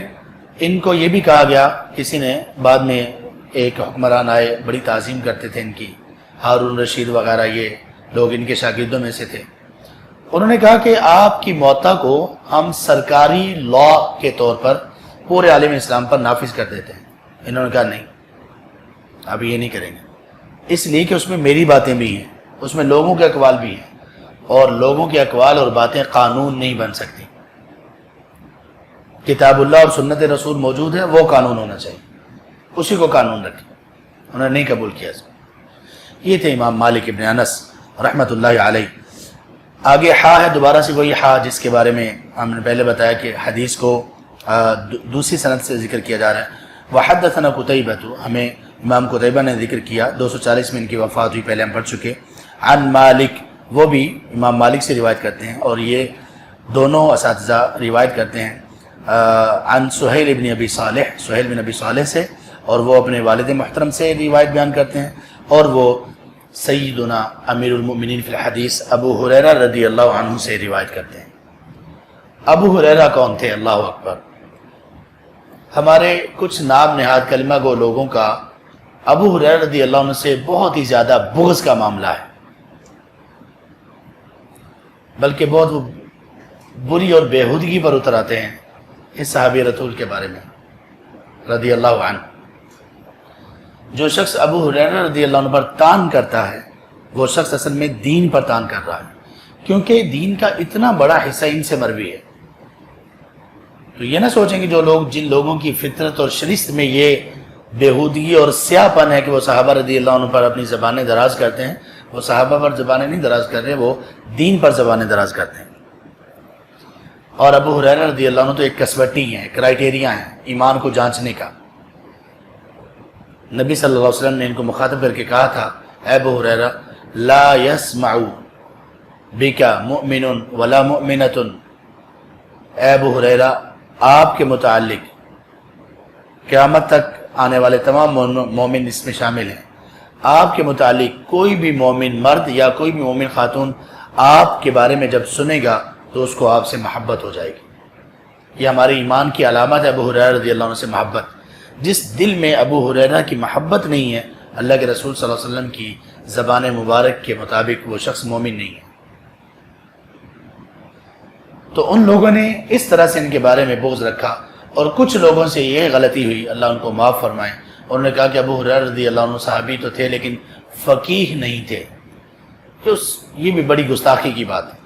ان کو یہ بھی کہا گیا، کسی نے بعد میں ایک حکمران آئے، بڑی تعظیم کرتے تھے ان کی، ہارون رشید وغیرہ، یہ لوگ ان کے شاگردوں میں سے تھے۔ انہوں نے کہا کہ آپ کی موتا کو ہم سرکاری لا کے طور پر پورے عالم اسلام پر نافذ کر دیتے ہیں۔ انہوں نے کہا نہیں، اب یہ نہیں کریں گے، اس لیے کہ اس میں میری باتیں بھی ہیں، اس میں لوگوں کے اقوال بھی ہیں، اور لوگوں کے اقوال اور باتیں قانون نہیں بن سکتی۔ کتاب اللہ اور سنت رسول موجود ہے، وہ قانون ہونا چاہیے، اسی کو قانون رکھیں۔ انہوں نے نہیں قبول کیا اس کو۔ یہ تھے امام مالک ابن انس رحمۃ اللہ علیہ۔ آگے ہا ہے، دوبارہ سے وہی ہا جس کے بارے میں ہم نے پہلے بتایا کہ حدیث کو دوسری سند سے ذکر کیا جا رہا ہے۔ وحدثنا قتیبہ، ہمیں امام قتیبہ نے ذکر کیا، 240 میں ان کی وفات ہوئی، پہلے ہم پڑھ چکے۔ عن مالک، وہ بھی امام مالک سے روایت کرتے ہیں، اور یہ دونوں اساتذہ روایت کرتے ہیں عن سہیل بن ابی صالح، سہیل بن ابی صالح سے، اور وہ اپنے والد محترم سے روایت بیان کرتے ہیں، اور وہ سیدنا امیر المؤمنین فی الحدیث ابو ہریرہ رضی اللہ عنہ سے روایت کرتے ہیں۔ ابو ہریرہ کون تھے؟ اللہ اکبر! ہمارے کچھ نام نہاد کلمہ گو لوگوں کا ابو ہریرہ رضی اللہ عنہ سے بہت ہی زیادہ بغض کا معاملہ ہے، بلکہ بہت بری اور بےہودگی پر اتر آتے ہیں اس صحابی رسول کے بارے میں رضی اللہ عنہ۔ جو شخص ابو ہریرہ رضی اللہ عنہ پر تان کرتا ہے وہ شخص اصل میں دین پر تان کر رہا ہے، کیونکہ دین کا اتنا بڑا حصہ ان سے مروی ہے۔ تو یہ نہ سوچیں کہ جو لوگ، جن لوگوں کی فطرت اور شریعت میں یہ بےہودگی اور سیاہ پن ہے کہ وہ صحابہ رضی اللہ عنہ پر اپنی زبانیں دراز کرتے ہیں، وہ صحابہ پر زبانیں نہیں دراز کر رہے، وہ دین پر زبانیں دراز کرتے ہیں۔ اور ابو ہریرہ رضی اللہ عنہ تو ایک کسوٹی ہیں، کرائٹیریا ہیں ایمان کو جانچنے کا۔ نبی صلی اللہ علیہ وسلم نے ان کو مخاطب کر کے کہا تھا، اے ابو ہریرہ، لا يسمع بک مؤمن ولا مؤمنۃ، اے ابو ہریرہ آپ کے متعلق قیامت تک آنے والے تمام مومن اس میں شامل ہیں، آپ کے متعلق کوئی بھی مومن مرد یا کوئی بھی مومن خاتون آپ کے بارے میں جب سنے گا تو اس کو آپ سے محبت ہو جائے گی۔ یہ ہماری ایمان کی علامت ہے، ابو ہریرہ رضی اللہ عنہ سے محبت۔ جس دل میں ابو ہریرہ کی محبت نہیں ہے، اللہ کے رسول صلی اللہ علیہ وسلم کی زبان مبارک کے مطابق وہ شخص مومن نہیں ہے۔ تو ان لوگوں نے اس طرح سے ان کے بارے میں بغض رکھا، اور کچھ لوگوں سے یہ غلطی ہوئی، اللہ ان کو معاف فرمائے، انہوں نے کہا کہ ابو ہریرہ رضی اللہ عنہ صحابی تو تھے لیکن فقیہ نہیں تھے۔ یہ بھی بڑی گستاخی کی بات ہے۔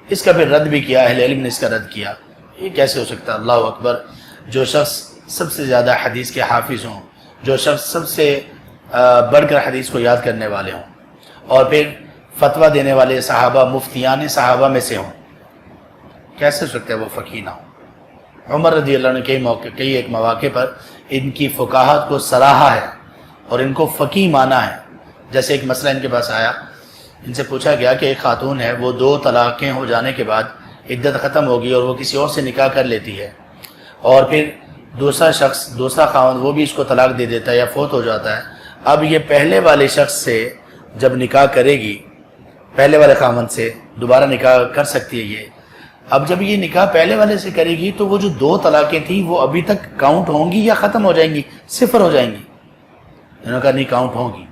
اس کا پھر رد بھی کیا، اہل علم نے اس کا رد کیا۔ یہ کیسے ہو سکتا؟ اللہ اکبر! جو شخص سب سے زیادہ حدیث کے حافظ ہوں، جو شخص سب سے بڑھ کر حدیث کو یاد کرنے والے ہوں، اور پھر فتویٰ دینے والے صحابہ مفتیان صحابہ میں سے ہوں، کیسے ہو سکتا ہے وہ فقیہ نہ ہو؟ عمر رضی اللہ عنہ نے کئی ایک مواقع پر ان کی فقاہت کو سراہا ہے اور ان کو فقیہ مانا ہے۔ جیسے ایک مسئلہ ان کے پاس آیا، ان سے پوچھا گیا کہ ایک خاتون ہے، وہ 2 طلاقیں ہو جانے کے بعد عدت ختم ہوگی اور وہ کسی اور سے نکاح کر لیتی ہے، اور پھر دوسرا خاوند وہ بھی اس کو طلاق دے دیتا ہے یا فوت ہو جاتا ہے۔ اب یہ پہلے والے شخص سے جب نکاح کرے گی، پہلے والے خاوند سے دوبارہ نکاح کر سکتی ہے یہ۔ اب جب یہ نکاح پہلے والے سے کرے گی تو وہ جو 2 طلاقیں تھیں وہ ابھی تک کاؤنٹ ہوں گی یا ختم ہو جائیں گی، صفر ہو جائیں گی؟ انہوں نے کہا نہیں، کاؤنٹ ہوں گی۔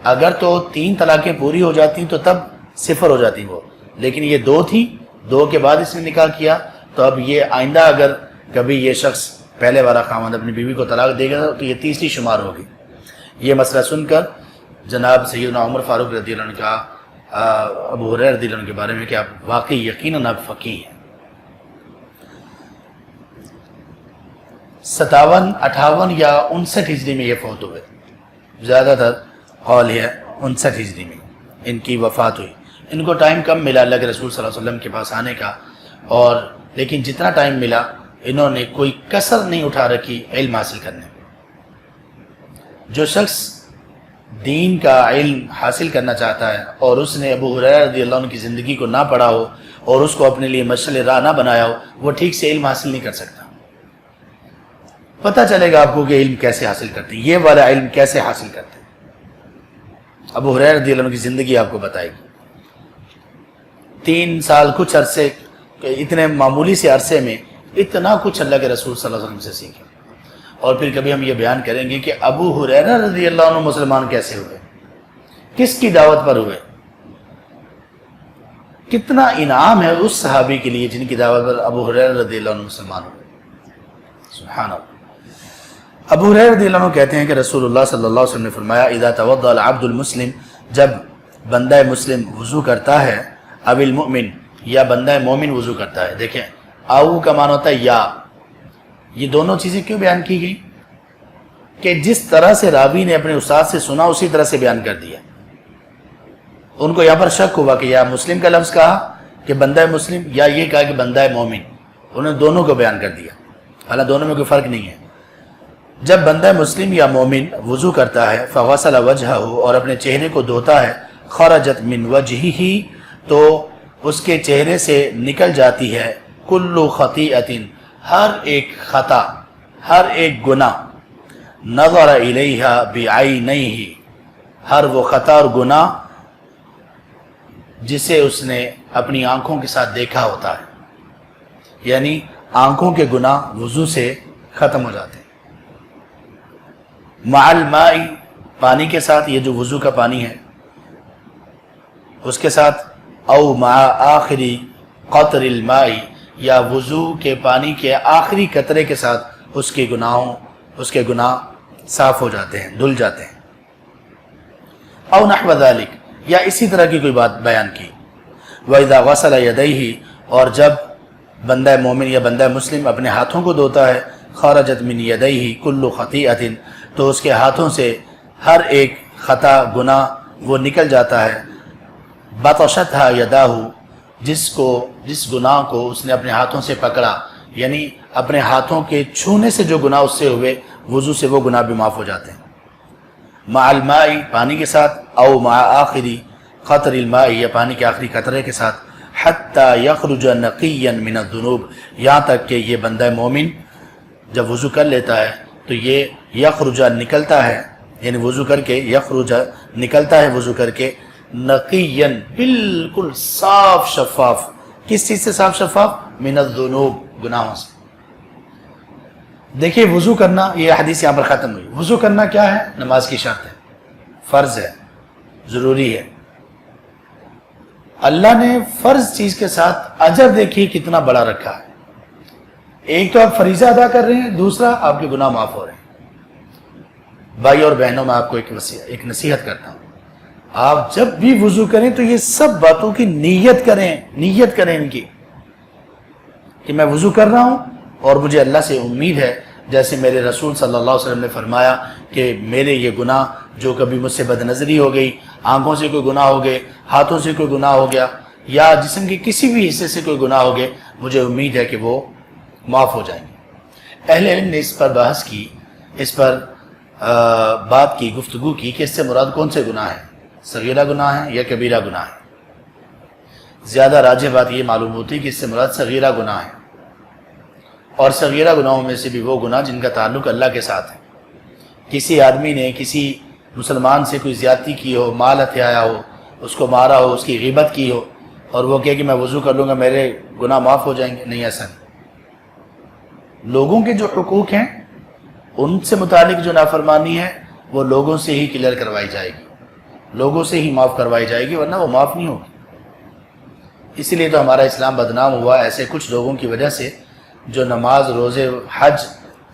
اگر تو 3 طلاقیں پوری ہو جاتی تو تب صفر ہو جاتی وہ، لیکن یہ 2 تھی، 2 کے بعد اس نے نکاح کیا، تو اب یہ آئندہ اگر کبھی یہ شخص پہلے والا خاوند اپنی بیوی کو طلاق دے گا تو یہ تیسری شمار ہوگی۔ یہ مسئلہ سن کر جناب سیدنا عمر فاروق رضی اللہ عنہ کا ابو ہریرہ رضی اللہ عنہ کے بارے میں کہ آپ واقعی یقیناً آپ فقیہ ہیں۔ 57، 58 یا 59 ہجری میں یہ فوت ہوئے، زیادہ تر قول ہے 59 ہجری میں ان کی وفات ہوئی۔ ان کو ٹائم کم ملا اللہ کے رسول صلی اللہ علیہ وسلم کے پاس آنے کا، اور لیکن جتنا ٹائم ملا انہوں نے کوئی کسر نہیں اٹھا رکھی علم حاصل کرنے میں۔ جو شخص دین کا علم حاصل کرنا چاہتا ہے اور اس نے ابو ہریرہ رضی اللہ عنہ کی زندگی کو نہ پڑھا ہو اور اس کو اپنے لیے مشعل راہ نہ بنایا ہو، وہ ٹھیک سے علم حاصل نہیں کر سکتا۔ پتہ چلے گا آپ کو کہ علم کیسے حاصل کرتے ہیں، یہ والا علم کیسے حاصل کرتے ہیں۔ ابو ہریرہ رضی اللہ عنہ کی زندگی آپ کو بتائے گی۔ 3 سال کچھ عرصے، اتنے معمولی سے عرصے میں اتنا کچھ اللہ کے رسول صلی اللہ علیہ وسلم سے سیکھے۔ اور پھر کبھی ہم یہ بیان کریں گے کہ ابو ہریرہ رضی اللہ عنہ مسلمان کیسے ہوئے، کس کی دعوت پر ہوئے۔ کتنا انعام ہے اس صحابی کے لیے جن کی دعوت پر ابو ہریرہ رضی اللہ عنہ مسلمان ہوئے۔ سبحان اللہ۔ ابو ہریرہ رضی اللہ عنہ کہتے ہیں کہ رسول اللہ صلی اللہ علیہ وسلم نے فرمایا اذا توضأ العبد المسلم، جب بندہ مسلم وضو کرتا ہے، اب المؤمن یا بندہ مومن وضو کرتا ہے۔ دیکھیں او کا معنی ہوتا ہے یا، یہ دونوں چیزیں کیوں بیان کی گئی کہ جس طرح سے راوی نے اپنے استاد سے سنا اسی طرح سے بیان کر دیا۔ ان کو یہاں پر شک ہوا کہ یا مسلم کا لفظ کہا کہ بندہ مسلم، یا یہ کہا کہ بندہ مومن، انہوں نے دونوں کو بیان کر دیا، حالانکہ دونوں میں کوئی فرق نہیں ہے۔ جب بندہ مسلم یا مومن وضو کرتا ہے فغسل وجہہ، اور اپنے چہرے کو دھوتا ہے، خرجت من وجہہ، تو اس کے چہرے سے نکل جاتی ہے کل خطیئۃ، ہر ایک خطا، ہر ایک گناہ، نظر الیہا بعینیہ، ہر وہ خطا اور گناہ جسے اس نے اپنی آنکھوں کے ساتھ دیکھا ہوتا ہے، یعنی آنکھوں کے گناہ وضو سے ختم ہو جاتے ہیں۔ مع الماء، پانی کے ساتھ، یہ جو وضو کا پانی ہے اس کے ساتھ، او مع آخری قطر الماء، یا وضو کے پانی کے آخری قطرے کے ساتھ اس کے گناہ صاف ہو جاتے ہیں، دھل جاتے ہیں۔ او نحو ذلک، یا اسی طرح کی کوئی بات بیان کی۔ وَإِذَا غَسَلَ يَدَيْهِ، اور جب بندہ مومن یا بندہ مسلم اپنے ہاتھوں کو دھوتا ہے، خرجت من یدیہ کل خطیئۃ، تو اس کے ہاتھوں سے ہر ایک خطا گناہ وہ نکل جاتا ہے۔ بطشتھا یداہ، جس گناہ کو اس نے اپنے ہاتھوں سے پکڑا، یعنی اپنے ہاتھوں کے چھونے سے جو گناہ اس سے ہوئے، وضو سے وہ گناہ بھی معاف ہو جاتے ہیں۔ مع الماء، پانی کے ساتھ، او مع آخری قطر الماء، یا پانی کے آخری قطرے کے ساتھ، حتی یخرج نقیا من الذنوب، یہاں تک کہ یہ بندہ مومن جب وضو کر لیتا ہے تو یہ یخرج نکلتا ہے، یعنی وضو کر کے، یخرج نکلتا ہے وضو کر کے، نقیا بالکل صاف شفاف۔ کس چیز سے صاف شفاف؟ من الذنوب، گناہوں سے۔ دیکھیے وضو کرنا، یہ حدیث یہاں پر ختم ہوئی۔ وضو کرنا کیا ہے؟ نماز کی شرط ہے، فرض ہے، ضروری ہے۔ اللہ نے فرض چیز کے ساتھ اجر دیکھیے کتنا بڑا رکھا ہے۔ ایک تو آپ فریضہ ادا کر رہے ہیں، دوسرا آپ کے گناہ معاف ہو رہے ہیں۔ بھائی اور بہنوں، میں آپ کو ایک نصیحت کرتا ہوں، آپ جب بھی وضو کریں تو یہ سب باتوں کی نیت کریں ان کی، کہ میں وضو کر رہا ہوں اور مجھے اللہ سے امید ہے، جیسے میرے رسول صلی اللہ علیہ وسلم نے فرمایا کہ میرے یہ گناہ جو کبھی مجھ سے بد نظری ہو گئی، آنکھوں سے کوئی گناہ ہو گئے، ہاتھوں سے کوئی گناہ ہو گیا، یا جسم کے کسی بھی حصے سے کوئی گناہ ہو گئے، مجھے امید ہے کہ وہ معاف ہو جائیں گے۔ اہل علم نے اس پر بحث کی، اس پر بات کی، گفتگو کی کہ اس سے مراد کون سے گناہ ہیں، صغیرہ گناہ ہے یا کبیرہ گناہ ہے۔ زیادہ راجح بات یہ معلوم ہوتی ہے کہ اس سے مراد صغیرہ گناہ ہے، اور صغیرہ گناہوں میں سے بھی وہ گناہ جن کا تعلق اللہ کے ساتھ ہے۔ کسی آدمی نے کسی مسلمان سے کوئی زیادتی کی ہو، مال ہتھیایا ہو، اس کو مارا ہو، اس کی غیبت کی ہو، اور وہ کہے کہ میں وضو کر لوں گا میرے گناہ معاف ہو جائیں گے، نہیں، ایسا نہیں۔ لوگوں کے جو حقوق ہیں ان سے متعلق جو نافرمانی ہے وہ لوگوں سے ہی کلیئر کروائی جائے گی، لوگوں سے ہی معاف کروائی جائے گی، ورنہ وہ معاف نہیں ہوگی۔ اسی لیے تو ہمارا اسلام بدنام ہوا ایسے کچھ لوگوں کی وجہ سے جو نماز، روزے، حج،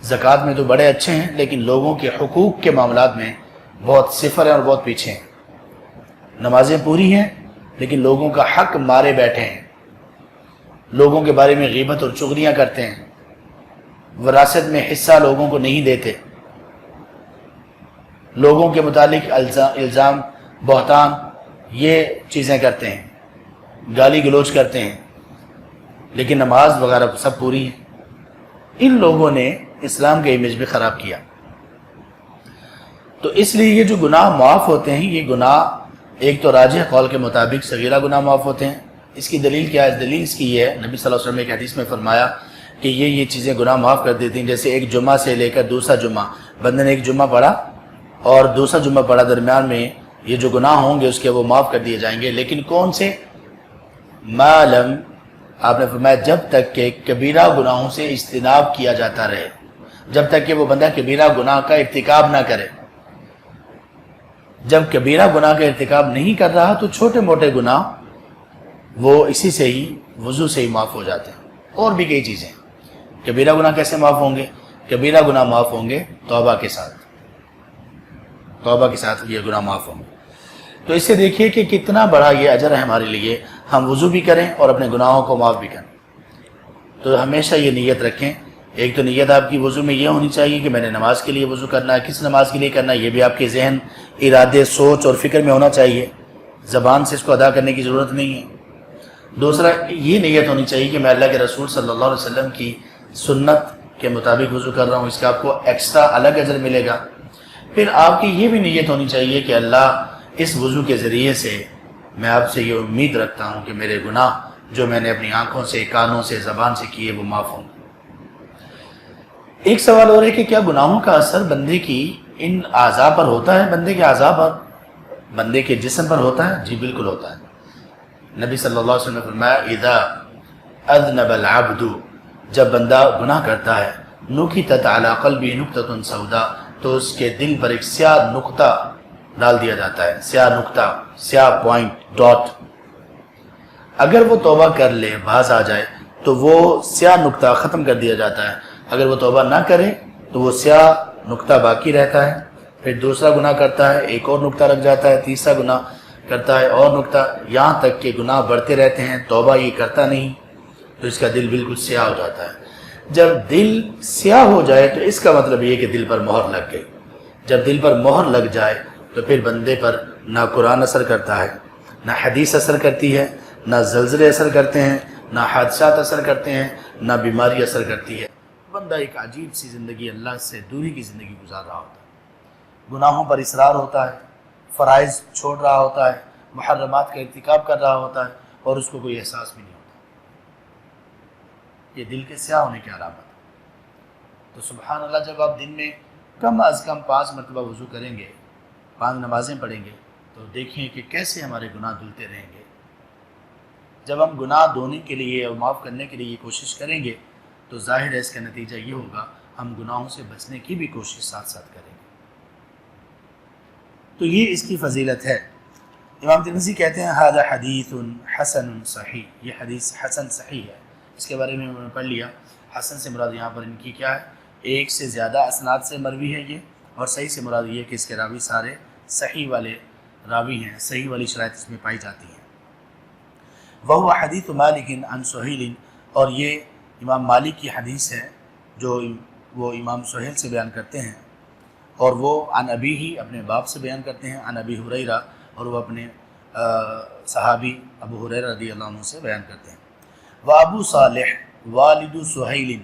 زکوٰۃ میں تو بڑے اچھے ہیں لیکن لوگوں کے حقوق کے معاملات میں بہت صفر ہیں اور بہت پیچھے ہیں۔ نمازیں پوری ہیں لیکن لوگوں کا حق مارے بیٹھے ہیں، لوگوں کے بارے میں غیبت اور چغلیاں کرتے ہیں، وراثت میں حصہ لوگوں کو نہیں دیتے، لوگوں کے متعلق الزام، بہتان، یہ چیزیں کرتے ہیں، گالی گلوچ کرتے ہیں، لیکن نماز وغیرہ سب پوری ہے۔ ان لوگوں نے اسلام کا امیج بھی خراب کیا۔ تو اس لیے یہ جو گناہ معاف ہوتے ہیں، یہ گناہ ایک تو راجح قول کے مطابق صغیرہ گناہ معاف ہوتے ہیں۔ اس کی دلیل کیا ہے؟ دلیل اس کی یہ ہے، نبی صلی اللہ علیہ وسلم نے ایک حدیث میں فرمایا کہ یہ چیزیں گناہ معاف کر دیتی ہیں۔ جیسے ایک جمعہ سے لے کر دوسرا جمعہ، بندے نے ایک جمعہ پڑھا اور دوسرا جمعہ پڑھا، درمیان میں یہ جو گناہ ہوں گے اس کے وہ معاف کر دیے جائیں گے، لیکن کون سے؟ ما لم، آپ نے فرمایا جب تک کہ کبیرہ گناہوں سے اجتناب کیا جاتا رہے، جب تک کہ وہ بندہ کبیرہ گناہ کا ارتکاب نہ کرے۔ جب کبیرہ گناہ کا ارتکاب نہیں کر رہا تو چھوٹے موٹے گناہ وہ اسی سے ہی، وضو سے ہی معاف ہو جاتے ہیں۔ اور بھی کئی چیزیں۔ کبیرہ گناہ کیسے معاف ہوں گے؟ کبیرہ گناہ معاف ہوں گے توبہ کے ساتھ، توبہ کے ساتھ یہ گناہ معاف ہوں گے۔ تو اس سے دیکھیے کہ کتنا بڑا یہ اجر ہے ہمارے لیے، ہم وضو بھی کریں اور اپنے گناہوں کو معاف بھی کریں۔ تو ہمیشہ یہ نیت رکھیں۔ ایک تو نیت آپ کی وضو میں یہ ہونی چاہیے کہ میں نے نماز کے لیے وضو کرنا ہے، کس نماز کے لیے کرنا ہے یہ بھی آپ کے ذہن، ارادے، سوچ اور فکر میں ہونا چاہیے، زبان سے اس کو ادا کرنے کی ضرورت نہیں ہے۔ دوسرا یہ نیت ہونی چاہیے کہ میں اللہ کے رسول صلی اللہ علیہ وسلم کی سنت کے مطابق وضو کر رہا ہوں، اس کا آپ کو ایکسٹرا الگ اجر ملے گا۔ پھر آپ کی یہ بھی نیت ہونی چاہیے کہ اللہ اس وضو کے ذریعے سے میں آپ سے یہ امید رکھتا ہوں کہ میرے گناہ جو میں نے اپنی آنکھوں سے، کانوں سے، زبان سے کیے وہ معاف ہوں۔ ایک سوال اور ہے کہ کیا گناہوں کا اثر بندے کی ان اعضاء پر ہوتا ہے؟ بندے کے اعضاء پر، بندے کے جسم پر ہوتا ہے؟ جی بالکل ہوتا ہے۔ نبی صلی اللہ علیہ وسلم نے فرمایا اذا اذنب العبد، جب بندہ گناہ کرتا ہے، نکتت علی قلبہ نکتۃ سوداء، تو اس کے دل پر ایک سیاہ نقطہ ڈال دیا جاتا ہے، سیاہ نقطہ، سیاہ پوائنٹ، ڈاٹ۔ اگر وہ توبہ کر لے، باز آ جائے تو وہ سیاہ نقطہ ختم کر دیا جاتا ہے۔ اگر وہ توبہ نہ کرے تو وہ سیاہ نقطہ باقی رہتا ہے، پھر دوسرا گناہ کرتا ہے، ایک اور نقطہ لگ جاتا ہے، تیسرا گناہ کرتا ہے اور نقطہ، یہاں تک کہ گناہ بڑھتے رہتے ہیں، توبہ یہ کرتا نہیں، تو اس کا دل بالکل سیاہ ہو جاتا ہے۔ جب دل سیاہ ہو جائے تو اس کا مطلب یہ کہ دل پر مہر لگ گئی۔ جب دل پر مہر لگ جائے تو پھر بندے پر نہ قرآن اثر کرتا ہے، نہ حدیث اثر کرتی ہے، نہ زلزلے اثر کرتے ہیں، نہ حادثات اثر کرتے ہیں، نہ بیماری اثر کرتی ہے۔ بندہ ایک عجیب سی زندگی، اللہ سے دوری کی زندگی گزار رہا ہوتا ہے، گناہوں پر اصرار ہوتا ہے، فرائض چھوڑ رہا ہوتا ہے، محرمات کا ارتکاب کر رہا ہوتا ہے اور اس کو کوئی احساس بھی نہیں ہوتا۔ یہ دل کے سیاہ ہونے کی علامت ہے۔ تو سبحان اللہ، جب آپ دن میں کم از کم 5 مرتبہ وضو کریں گے، 5 نمازیں پڑھیں گے، تو دیکھیں کہ کیسے ہمارے گناہ دھلتے رہیں گے۔ جب ہم گناہ دھونے کے لیے اور معاف کرنے کے لیے یہ کوشش کریں گے تو ظاہر ہے اس کا نتیجہ یہ ہوگا ہم گناہوں سے بچنے کی بھی کوشش ساتھ ساتھ کریں گے۔ تو یہ اس کی فضیلت ہے۔ امام ترمذی کہتے ہیں ھذا حدیث حسن صحیح، یہ حدیث حسن صحیح ہے۔ اس کے بارے میں انہوں نے پڑھ لیا۔ حسن سے مراد یہاں پر ان کی کیا ہے؟ ایک سے زیادہ اسناد سے مروی ہے یہ، اور صحیح سے مراد یہ کہ اس کے راوی سارے صحیح والے راوی ہیں، صحیح والی شرائط اس میں پائی جاتی ہیں۔ وہو حدیث مالک عن سہیل، اور یہ امام مالک کی حدیث ہے جو وہ امام سہیل سے بیان کرتے ہیں، اور وہ عن ابی ہی اپنے باپ سے بیان کرتے ہیں، عن ابی ہریرہ، اور وہ اپنے صحابی ابو ہریرہ رضی اللہ عنہ سے بیان کرتے ہیں۔ وابو صالح والد سہیل،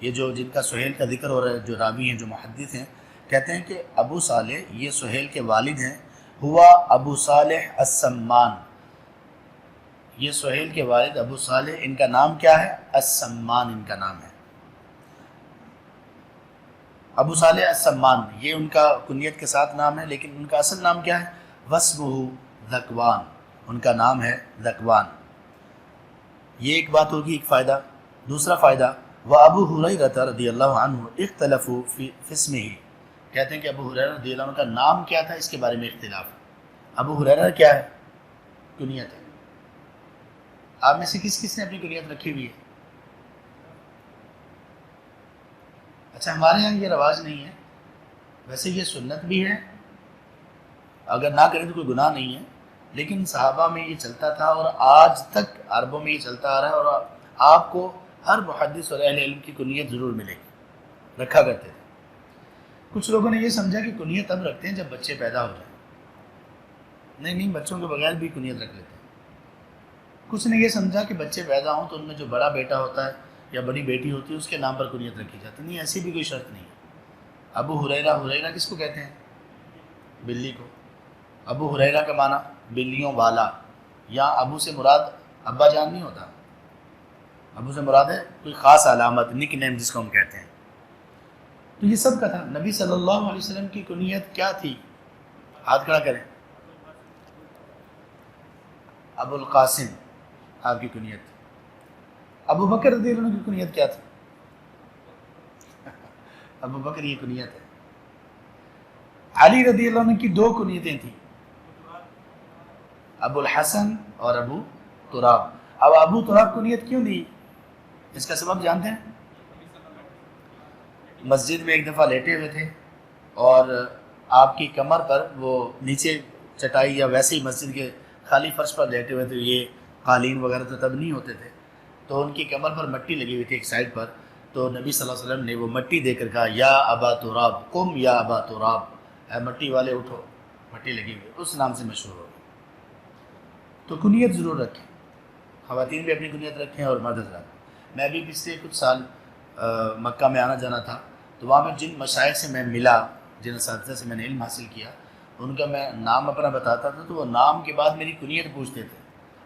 یہ جو جن کا سہیل کا ذکر ہو رہا ہے، جو راوی ہیں، جو محدث ہیں، کہتے ہیں کہ ابو صالح یہ سہیل کے والد ہیں، ہوا ابو صالح السمان، یہ سہیل کے والد ابو صالح، ان کا نام کیا ہے؟ السمان ان کا نام ہے، ابو صالح السمان، یہ ان کا کنیت کے ساتھ نام ہے، لیکن ان کا اصل نام کیا ہے؟ واسمہ ذکوان، ان کا نام ہے ذکوان۔ یہ ایک بات ہوگی، ایک فائدہ۔ دوسرا فائدہ، وابو ہریرہ رضی اللہ عنہ اختلفوا فی اسمہ، کہتے ہیں کہ ابو ہریرہ رضی اللہ عنہ کا نام کیا تھا، اس کے بارے میں اختلاف ہے۔ ابو ہریرہ کیا ہے؟ کنیت ہے، آپ میں سے کس کس نے اپنی کنیت رکھی ہوئی ہے؟ اچھا، ہمارے یہاں یہ رواج نہیں ہے، ویسے یہ سنت بھی ہے، اگر نہ کریں تو کوئی گناہ نہیں ہے، لیکن صحابہ میں یہ چلتا تھا اور آج تک عربوں میں یہ چلتا آ رہا ہے، اور آپ کو ہر محدث اور اہل علم کی کنیت ضرور ملے گی، رکھا کرتے تھے۔ کچھ لوگوں نے یہ سمجھا کہ کنیت اب رکھتے ہیں جب بچے پیدا ہو جائیں، نہیں، بچوں کے بغیر بھی کنیت رکھ لیتے ہیں۔ کچھ نے یہ سمجھا کہ بچے پیدا ہوں تو ان میں جو بڑا بیٹا ہوتا ہے یا بڑی بیٹی ہوتی ہے اس کے نام پر کنیت رکھی جاتی ہے، نہیں، ایسی بھی کوئی شرط نہیں ہے۔ ابو ہریرہ کس کو کہتے ہیں؟ بلی کو۔ ابو ہریرہ کا معنی بلیوں والا، یا ابو سے مراد ابا جان نہیں ہوتا، ابو سے مراد ہے کوئی خاص علامت، نک نیم جس کو ہم کہتے ہیں۔ تو یہ سب کا تھا۔ نبی صلی اللہ علیہ وسلم کی کنیت کیا تھی؟ ہاتھ کھڑا کریں۔ ابو القاسم آپ کی کنیت۔ ابو بکر رضی اللہ عنہ کی کنیت کیا تھی؟ ابو بکر یہ کنیت ہے۔ علی رضی اللہ عنہ کی 2 کنیتیں تھیں، ابو الحسن اور ابو تراب۔ اب ابو تراب کنیت کیوں دی؟ اس کا سبب جانتے ہیں؟ مسجد میں ایک دفعہ لیٹے ہوئے تھے اور آپ کی کمر پر، وہ نیچے چٹائی یا ویسے ہی مسجد کے خالی فرش پر لیٹے ہوئے تھے، یہ قالین وغیرہ تو تب نہیں ہوتے تھے، تو ان کی کمر پر مٹی لگی ہوئی تھی ایک سائڈ پر، تو نبی صلی اللہ علیہ وسلم نے وہ مٹی دے کر کہا یا ابا تراب قم یا ابا تراب، اے مٹی والے اٹھو، مٹی لگی ہوئی، اس نام سے مشہور ہو گئی۔ تو کنیت ضرور رکھیں، خواتین بھی اپنی کنیت رکھیں اور مرد حضرات۔ میں بھی پچھلے کچھ سال مکہ میں آنا جانا تھا، تو وہاں پہ جن مشائخ سے میں ملا، جن اساتذہ سے میں نے علم حاصل کیا، ان کا میں نام اپنا بتاتا تھا تو وہ نام کے بعد میری کنیت پوچھتے تھے،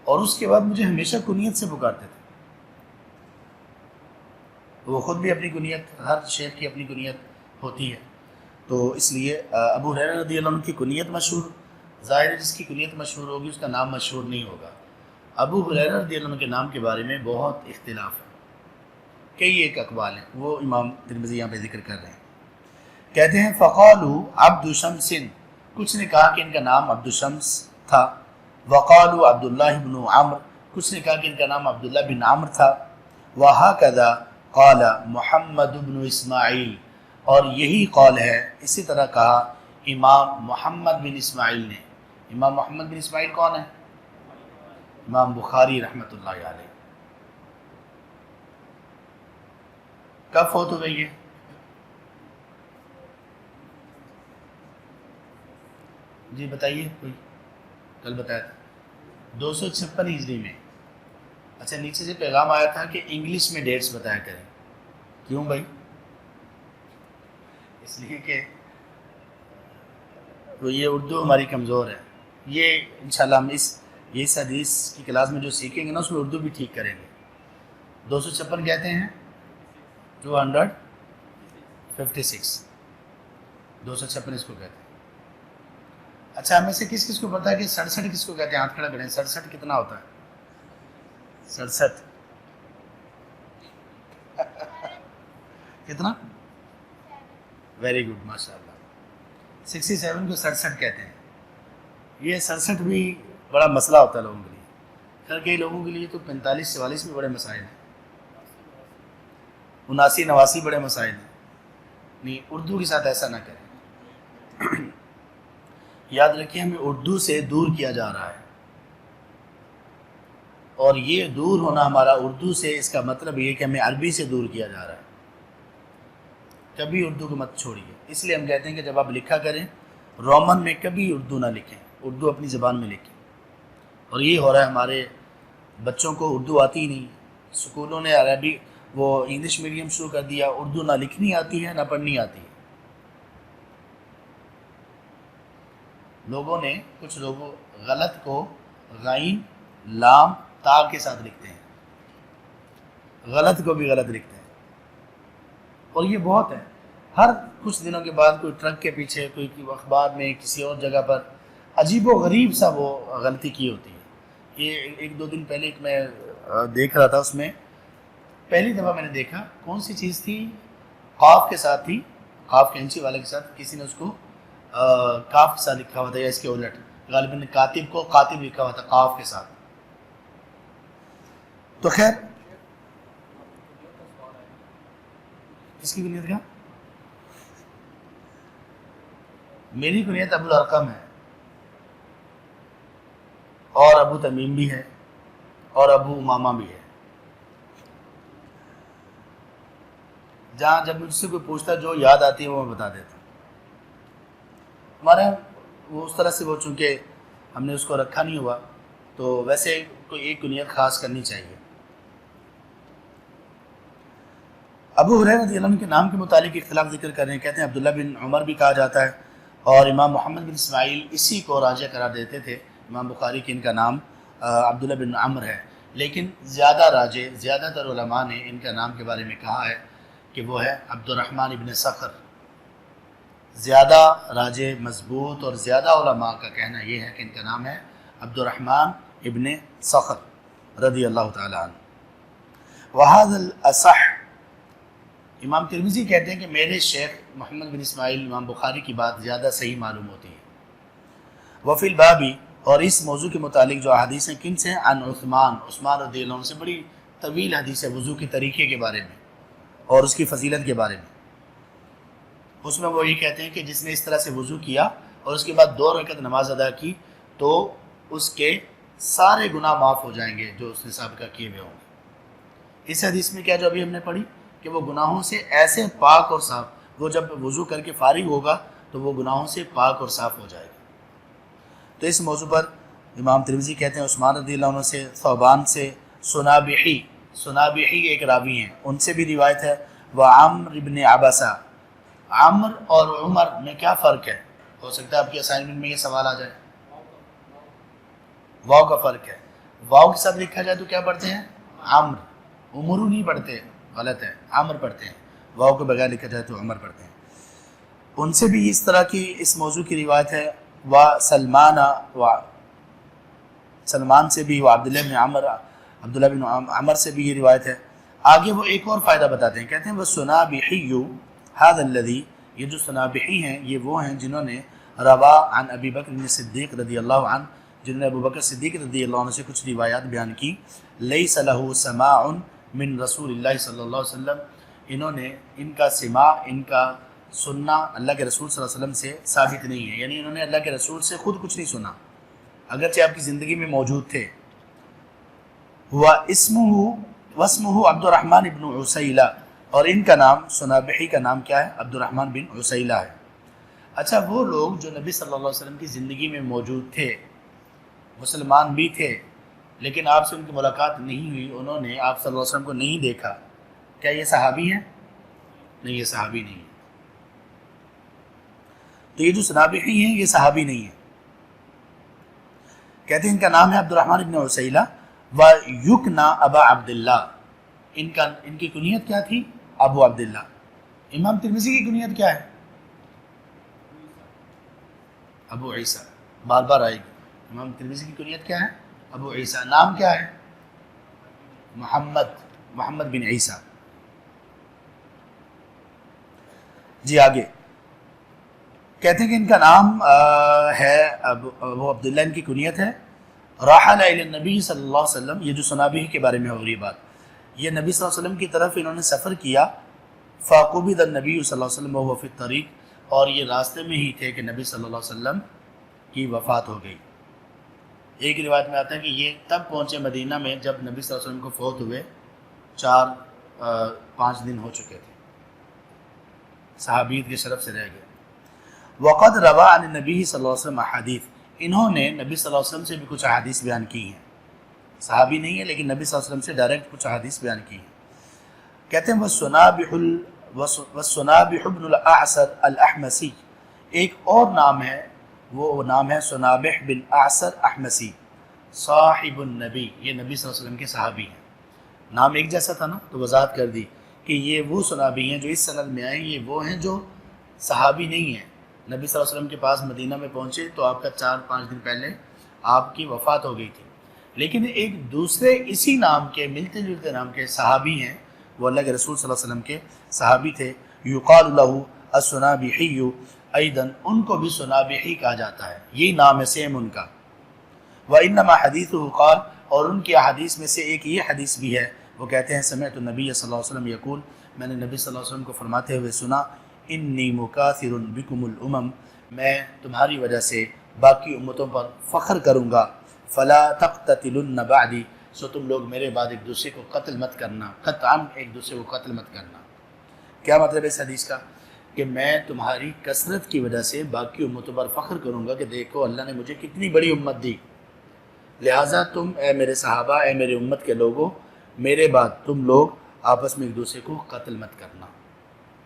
اور اس کے بعد مجھے ہمیشہ کنیت سے پکارتے تھے۔ وہ خود بھی اپنی کنیت، ہر شیخ کی اپنی کنیت ہوتی ہے، تو اس لیے ابو ہریرہ رضی اللہ عنہ کی کنیت مشہور، ظاہر ہے جس کی کنیت مشہور ہوگی اس کا نام مشہور نہیں ہوگا۔ ابو ہریرہ رضی اللہ عنہ کے نام کے بارے میں بہت اختلاف ہے، کئی ایک اقوال ہیں، وہ امام ترمذی یہاں پہ ذکر کر رہے ہیں۔ کہتے ہیں فقالوا عبد شمس، کچھ نے کہا کہ ان کا نام عبد شمس تھا، وقالوا عبداللہ بن عمرو، کچھ نے کہا کہ ان کا نام عبداللہ بن عمرو تھا، وہکذا قال محمد بن اسماعیل، اور یہی قول ہے، اسی طرح کہا امام محمد بن اسماعیل نے۔ امام محمد بن اسماعیل کون ہے؟ امام بخاری رحمۃ اللہ علیہ۔ کب فوت ہو گئی ہے؟ جی بتائیے، کوئی کل بتایا تھا 256 ہجری میں۔ اچھا، نیچے سے پیغام آیا تھا کہ انگلش میں ڈیٹس بتایا کریں، کیوں بھائی؟ اس لیے کہ یہ اردو ہماری کمزور ہے، یہ انشاءاللہ ہم اس حدیث کی کلاس میں جو سیکھیں گے نا، اس میں اردو بھی ٹھیک کریں گے۔ 256 کہتے ہیں 256، 256 اس کو کہتے ہیں۔ اچھا، ہمیں سے کس کس کو پتا ہے کہ 67 کس کو کہتے ہیں؟ ہاتھ کھڑا کریں۔ 67 کتنا ہوتا ہے؟ 67 کتنا؟ ویری گڈ، ماشاء اللہ۔ 67 کو 67 کہتے ہیں۔ یہ 67 بھی بڑا مسئلہ ہوتا ہے لوگوں کے لیے، خیر کئی لوگوں کے لیے تو 45 44 بھی بڑے مسائل ہیں، 79 89 بڑے مسائل ہیں۔ نہیں، اردو کے ساتھ ایسا نہ کریں۔ یاد رکھیں، ہمیں اردو سے دور کیا جا رہا ہے، اور یہ دور ہونا ہمارا اردو سے، اس کا مطلب یہ کہ ہمیں عربی سے دور کیا جا رہا ہے۔ کبھی اردو کو مت چھوڑیے، اس لیے ہم کہتے ہیں کہ جب آپ لکھا کریں رومن میں کبھی اردو نہ لکھیں، اردو اپنی زبان میں لکھیں۔ اور یہ ہو رہا ہے، ہمارے بچوں کو اردو آتی ہی نہیں، اسکولوں نے عربی وہ انگلش میڈیم شروع کر دیا، اردو نہ لکھنی آتی ہے نہ پڑھنی آتی ہے۔ لوگوں نے، کچھ لوگ غلط کو غین لام تا کے ساتھ لکھتے ہیں، غلط کو بھی غلط لکھتے ہیں، اور یہ بہت ہے۔ ہر کچھ دنوں کے بعد کوئی ٹرک کے پیچھے، کوئی اخبار میں، کسی اور جگہ پر عجیب و غریب سا وہ غلطی کی ہوتی ہے۔ یہ 1-2 دن پہلے ایک میں دیکھ رہا تھا، اس میں پہلی دفعہ میں نے دیکھا، کون سی چیز تھی، قاف کے ساتھ تھی، قاف کینچی والے کے ساتھ، کسی نے اس کو کاف کے ساتھ لکھا ہوا تھا یا اس کے الٹ، غالباً کاتب کو قاتب لکھا ہوا تھا قاف کے ساتھ۔ تو خیر اس کی کنیت کیا؟ میری کنیت ابو الارقم ہے، اور ابو تمیم بھی ہے، اور ابو امامہ بھی ہے۔ جہاں جب مجھ سے کوئی پوچھتا جو یاد آتی ہے وہ میں بتا دیتا ہوں۔ ہمارے وہ اس طرح سے وہ چونکہ ہم نے اس کو رکھا نہیں ہوا، تو ویسے کوئی ایک کنیت خاص کرنی چاہیے۔ ابو ہریرہ رضی اللہ عنہ کے نام کے متعلق اختلاف ذکر کر رہے ہیں، کہتے ہیں عبداللہ بن عمر بھی کہا جاتا ہے، اور امام محمد بن اسماعیل اسی کو راجح قرار دیتے تھے۔ امام بخاری کے ان کا نام عبداللہ بن عمر ہے، لیکن زیادہ تر علماء نے ان کا نام کے بارے میں کہا ہے کہ وہ ہے عبد الرحمن ابن صخر۔ زیادہ راجح مضبوط اور زیادہ علماء کا کہنا یہ ہے کہ ان کا نام ہے عبد الرحمن ابن صخر رضی اللہ تعالی عنہ۔ وَهَذَا الْأَصَحُ، امام ترمذی کہتے ہیں کہ میرے شیخ محمد بن اسماعیل امام بخاری کی بات زیادہ صحیح معلوم ہوتی ہے۔ وفی البابی، اور اس موضوع کے متعلق جو احادیث ہیں کن سے؟ عن عثمان رضی اللہ عنہ سے بڑی طویل حدیث ہے وضو کے طریقے کے بارے میں اور اس کی فضیلت کے بارے میں۔ اس میں وہ یہ کہتے ہیں کہ جس نے اس طرح سے وضو کیا اور اس کے بعد 2 رکعت نماز ادا کی تو اس کے سارے گناہ معاف ہو جائیں گے جو اس نے سابقہ کیے ہوئے ہوں گے۔ اس حدیث میں کیا جو ابھی ہم نے پڑھی کہ وہ گناہوں سے ایسے پاک اور صاف، وہ جب وضو کر کے فارغ ہوگا تو وہ گناہوں سے پاک اور صاف ہو جائے گا۔ تو اس موضوع پر امام ترمذی کہتے ہیں عثمان رضی اللہ عنہ سے، ثوبان سے، سنابحی ایک راوی ہیں، ان سے بھی روایت ہے۔ وعمر ابن عبسہ، عمر اور عمر میں کیا فرق ہے؟ ہو سکتا ہے آپ کی اسائنمنٹ میں یہ سوال آ جائے۔ واو کا فرق ہے، واو کے ساتھ لکھا جائے تو کیا پڑھتے ہیں؟ عمر، عمرو نہیں پڑھتے، غلط ہے، عمر پڑھتے ہیں۔ واو کے بغیر لکھا جائے تو عمر پڑھتے ہیں۔ ان سے بھی اس طرح کی اس موضوع کی روایت ہے۔ سلمان سے بھی، عبداللہ بن عمر سے بھی یہ روایت ہے۔ آگے وہ ایک اور فائدہ بتاتے ہیں، کہتے ہیں وہ سنابحی هذا الذی، یہ جو سنابحی ہیں یہ وہ ہیں جنہوں نے روا عن ابی بکر صدیق رضی اللہ عنہ، جنہوں نے ابو بکر صدیق رضی اللہ عنہ سے کچھ روایات بیان کی۔ لیس لہ سماع من رسول اللہ صلی اللہ علیہ وسلم، انہوں نے ان کا سماع، ان کا سننا اللہ کے رسول صلی اللہ علیہ وسلم سے ثابت نہیں ہے، یعنی انہوں نے اللہ کے رسول سے خود کچھ نہیں سنا اگرچہ آپ کی زندگی میں موجود تھے۔ ہوا واسمہ عبد الرحمن ابن عسیلہ، اور ان کا نام سنابحی کا نام کیا ہے؟ عبد الرحمن بن عسیلہ ہے۔ اچھا، وہ لوگ جو نبی صلی اللہ علیہ وسلم کی زندگی میں موجود تھے، مسلمان بھی تھے، لیکن آپ سے ان کی ملاقات نہیں ہوئی، انہوں نے آپ صلی اللہ علیہ وسلم کو نہیں دیکھا، کیا یہ صحابی ہیں؟ نہیں، یہ صحابی نہیں ہے۔ تو یہ جو سنابحی ہیں یہ صحابی نہیں ہے۔ کہتے ہیں ان کا نام ہے عبد الرحمن بن عسیلہ ویکنا ابا عبداللہ، ان کی کنیت کیا تھی؟ ابو عبداللہ۔ امام ترمذی کی کنیت کیا ہے؟ ابو عیسیٰ، بار بار آئے گی۔ امام ترمذی کی کنیت کیا ہے؟ ابو عیسیٰ۔ نام کیا ہے؟ محمد بن عیسیٰ۔ جی آگے کہتے ہیں کہ ان کا نام ہے ابو عبداللہ، ان کی کنیت ہے۔ راحل الی النبی صلی اللہ علیہ وسلم، یہ جو سنابحی کے بارے میں ہو رہی بات، یہ نبی صلی اللہ علیہ وسلم کی طرف انہوں نے سفر کیا۔ فقبض النبی صلی اللہ علیہ وسلم وهو فی الطریق، اور یہ راستے میں ہی تھے کہ نبی صلی اللہ علیہ وسلم کی وفات ہو گئی۔ ایک روایت میں آتا ہے کہ یہ تب پہنچے مدینہ میں جب نبی صلی اللہ علیہ وسلم کو فوت ہوئے 4-5 دن ہو چکے تھے، صحابیت کے شرف سے رہ گئے۔ وقد روا عن النبی صلی اللہ علیہ وسلم احادیث، انہوں نے نبی صلی اللہ علیہ وسلم سے بھی کچھ احادیث بیان کی ہیں، صحابی نہیں ہے لیکن نبی صلی اللہ علیہ وسلم سے ڈائریکٹ کچھ احادیث بیان کی ہیں۔ کہتے ہیں وَالسُّنَابِحُ بْنُ الْأَعْصَرِ الْأَحْمَسِي، ایک اور نام ہے، وہ نام ہے سنابح بن اعصر احمسی، صاحب النبی، یہ نبی صلی اللہ علیہ وسلم کے صحابی ہیں۔ نام ایک جیسا تھا نا، تو وضاحت کر دی کہ یہ وہ صحابی ہیں جو اس سند میں آئے، یہ وہ ہیں جو صحابی نہیں ہیں۔ نبی صلی اللہ علیہ وسلم کے پاس مدینہ میں پہنچے تو آپ کا 4-5 دن پہلے آپ کی وفات ہو گئی تھی، لیکن ایک دوسرے اسی نام کے ملتے جلتے نام کے صحابی ہیں، وہ اللہ کے رسول صلی اللہ علیہ وسلم کے صحابی تھے۔ یقال لہ السنابحی ایضاً، ان کو بھی سنابحی کہا جاتا ہے، یہی نام ہے سیم ان کا۔ وانما حدیثہ قال، اور ان کی احادیث میں سے ایک یہ حدیث بھی ہے، وہ کہتے ہیں سمعت النبی صلی اللہ علیہ وسلم یقول، میں نے نبی صلی اللہ علیہ وسلم کو فرماتے ہوئے سنا، انی مکاثر بکم الامم، میں تمہاری وجہ سے باقی امتوں پر فخر کروں گا، فلا تقتتلن بعدی، سو تم لوگ میرے بعد ایک دوسرے کو قتل مت کرنا، قطعاً ایک دوسرے کو قتل مت کرنا۔ کیا مطلب ہے اس حدیث کا؟ کہ میں تمہاری کثرت کی وجہ سے باقی امتوں پر فخر کروں گا کہ دیکھو اللہ نے مجھے کتنی بڑی امت دی، لہٰذا تم اے میرے صحابہ، اے میرے امت کے لوگوں، میرے بعد تم لوگ آپس میں ایک دوسرے کو قتل مت کرنا۔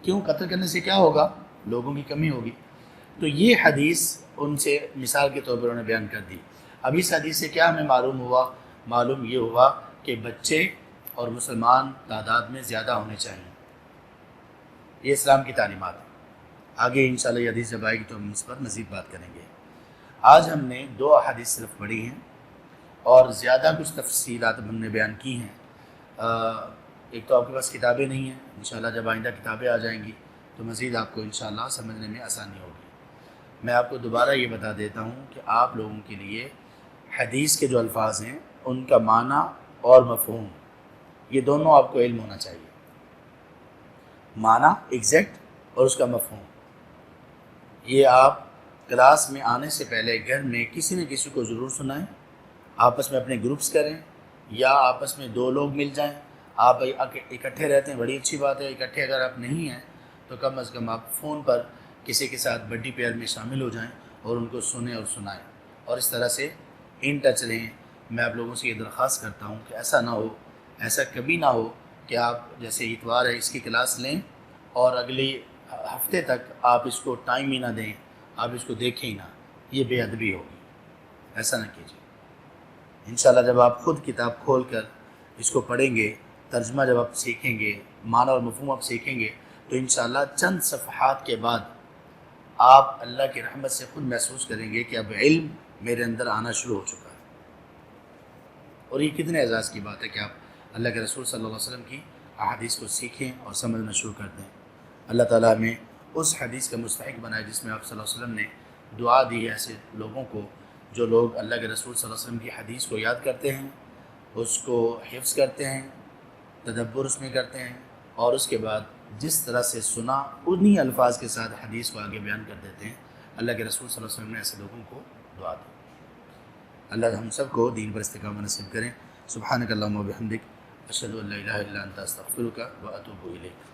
کیوں؟ قتل کرنے سے کیا ہوگا؟ لوگوں کی کمی ہوگی۔ تو یہ حدیث ان سے مثال کے طور پر انہوں نے بیان کر دی۔ اب اس حدیث سے کیا ہمیں معلوم ہوا؟ معلوم یہ ہوا کہ بچے اور مسلمان تعداد میں زیادہ ہونے چاہیے، یہ اسلام کی تعلیمات ہے۔ آگے انشاءاللہ یہ حدیث جب آئے گی تو ہم اس پر مزید بات کریں گے۔ آج ہم نے 2 احادیث صرف پڑھی ہیں اور زیادہ کچھ تفصیلات ہم نے بیان کی ہیں۔ ایک تو آپ کے پاس کتابیں نہیں ہیں، انشاءاللہ جب آئندہ کتابیں آ جائیں گی تو مزید آپ کو انشاءاللہ سمجھنے میں آسانی ہوگی۔ میں آپ کو دوبارہ یہ بتا دیتا ہوں کہ آپ لوگوں کے لیے حدیث کے جو الفاظ ہیں ان کا معنی اور مفہوم، یہ دونوں آپ کو علم ہونا چاہیے، معنی ایگزیکٹ اور اس کا مفہوم۔ یہ آپ کلاس میں آنے سے پہلے گھر میں کسی نہ کسی کو ضرور سنائیں، آپس میں اپنے گروپس کریں، یا آپس میں 2 لوگ مل جائیں۔ آپ اکٹھے رہتے ہیں، بڑی اچھی بات ہے، اکٹھے اگر آپ نہیں ہیں تو کم از کم آپ فون پر کسی کے ساتھ بڈی پیئر میں شامل ہو جائیں اور ان کو سنیں اور سنائیں، اور اس طرح سے ان ٹچ رہیں۔ میں آپ لوگوں سے یہ درخواست کرتا ہوں کہ ایسا نہ ہو، ایسا کبھی نہ ہو کہ آپ جیسے اتوار ہے اس کی کلاس لیں اور اگلے ہفتے تک آپ اس کو ٹائم ہی نہ دیں، آپ اس کو دیکھیں ہی نہ، یہ بے ادبی ہوگی، ایسا نہ کیجیے۔ انشاءاللہ جب آپ خود کتاب کھول کر اس کو پڑھیں گے، ترجمہ جب آپ سیکھیں گے، معنی اور مفہوم آپ سیکھیں گے، تو انشاءاللہ چند صفحات کے بعد آپ اللہ کی رحمت سے خود محسوس کریں گے کہ اب علم میرے اندر آنا شروع ہو چکا ہے۔ اور یہ کتنے اعزاز کی بات ہے کہ آپ اللہ کے رسول صلی اللہ علیہ وسلم کی احادیث کو سیکھیں اور سمجھنا شروع کر دیں۔ اللہ تعالیٰ ہمیں اس حدیث کا مستحق بنائے جس میں آپ صلی اللہ علیہ وسلم نے دعا دی ہے ایسے لوگوں کو جو لوگ اللہ کے رسول صلی اللہ علیہ وسلم کی حدیث کو یاد کرتے ہیں، اس کو حفظ کرتے ہیں، تدبر اس میں کرتے ہیں، اور اس کے بعد جس طرح سے سنا انہی الفاظ کے ساتھ حدیث کو آگے بیان کر دیتے ہیں۔ اللہ کے رسول صلی اللہ علیہ وسلم نے ایسے لوگوں کو دعا دی۔ اللہ ہم سب کو دین پر استقامت نصیب کریں۔ سبحانک اللہم و بحمدک، اشہد ان لا الہ الا انت، استغفرک و اتوب الیک۔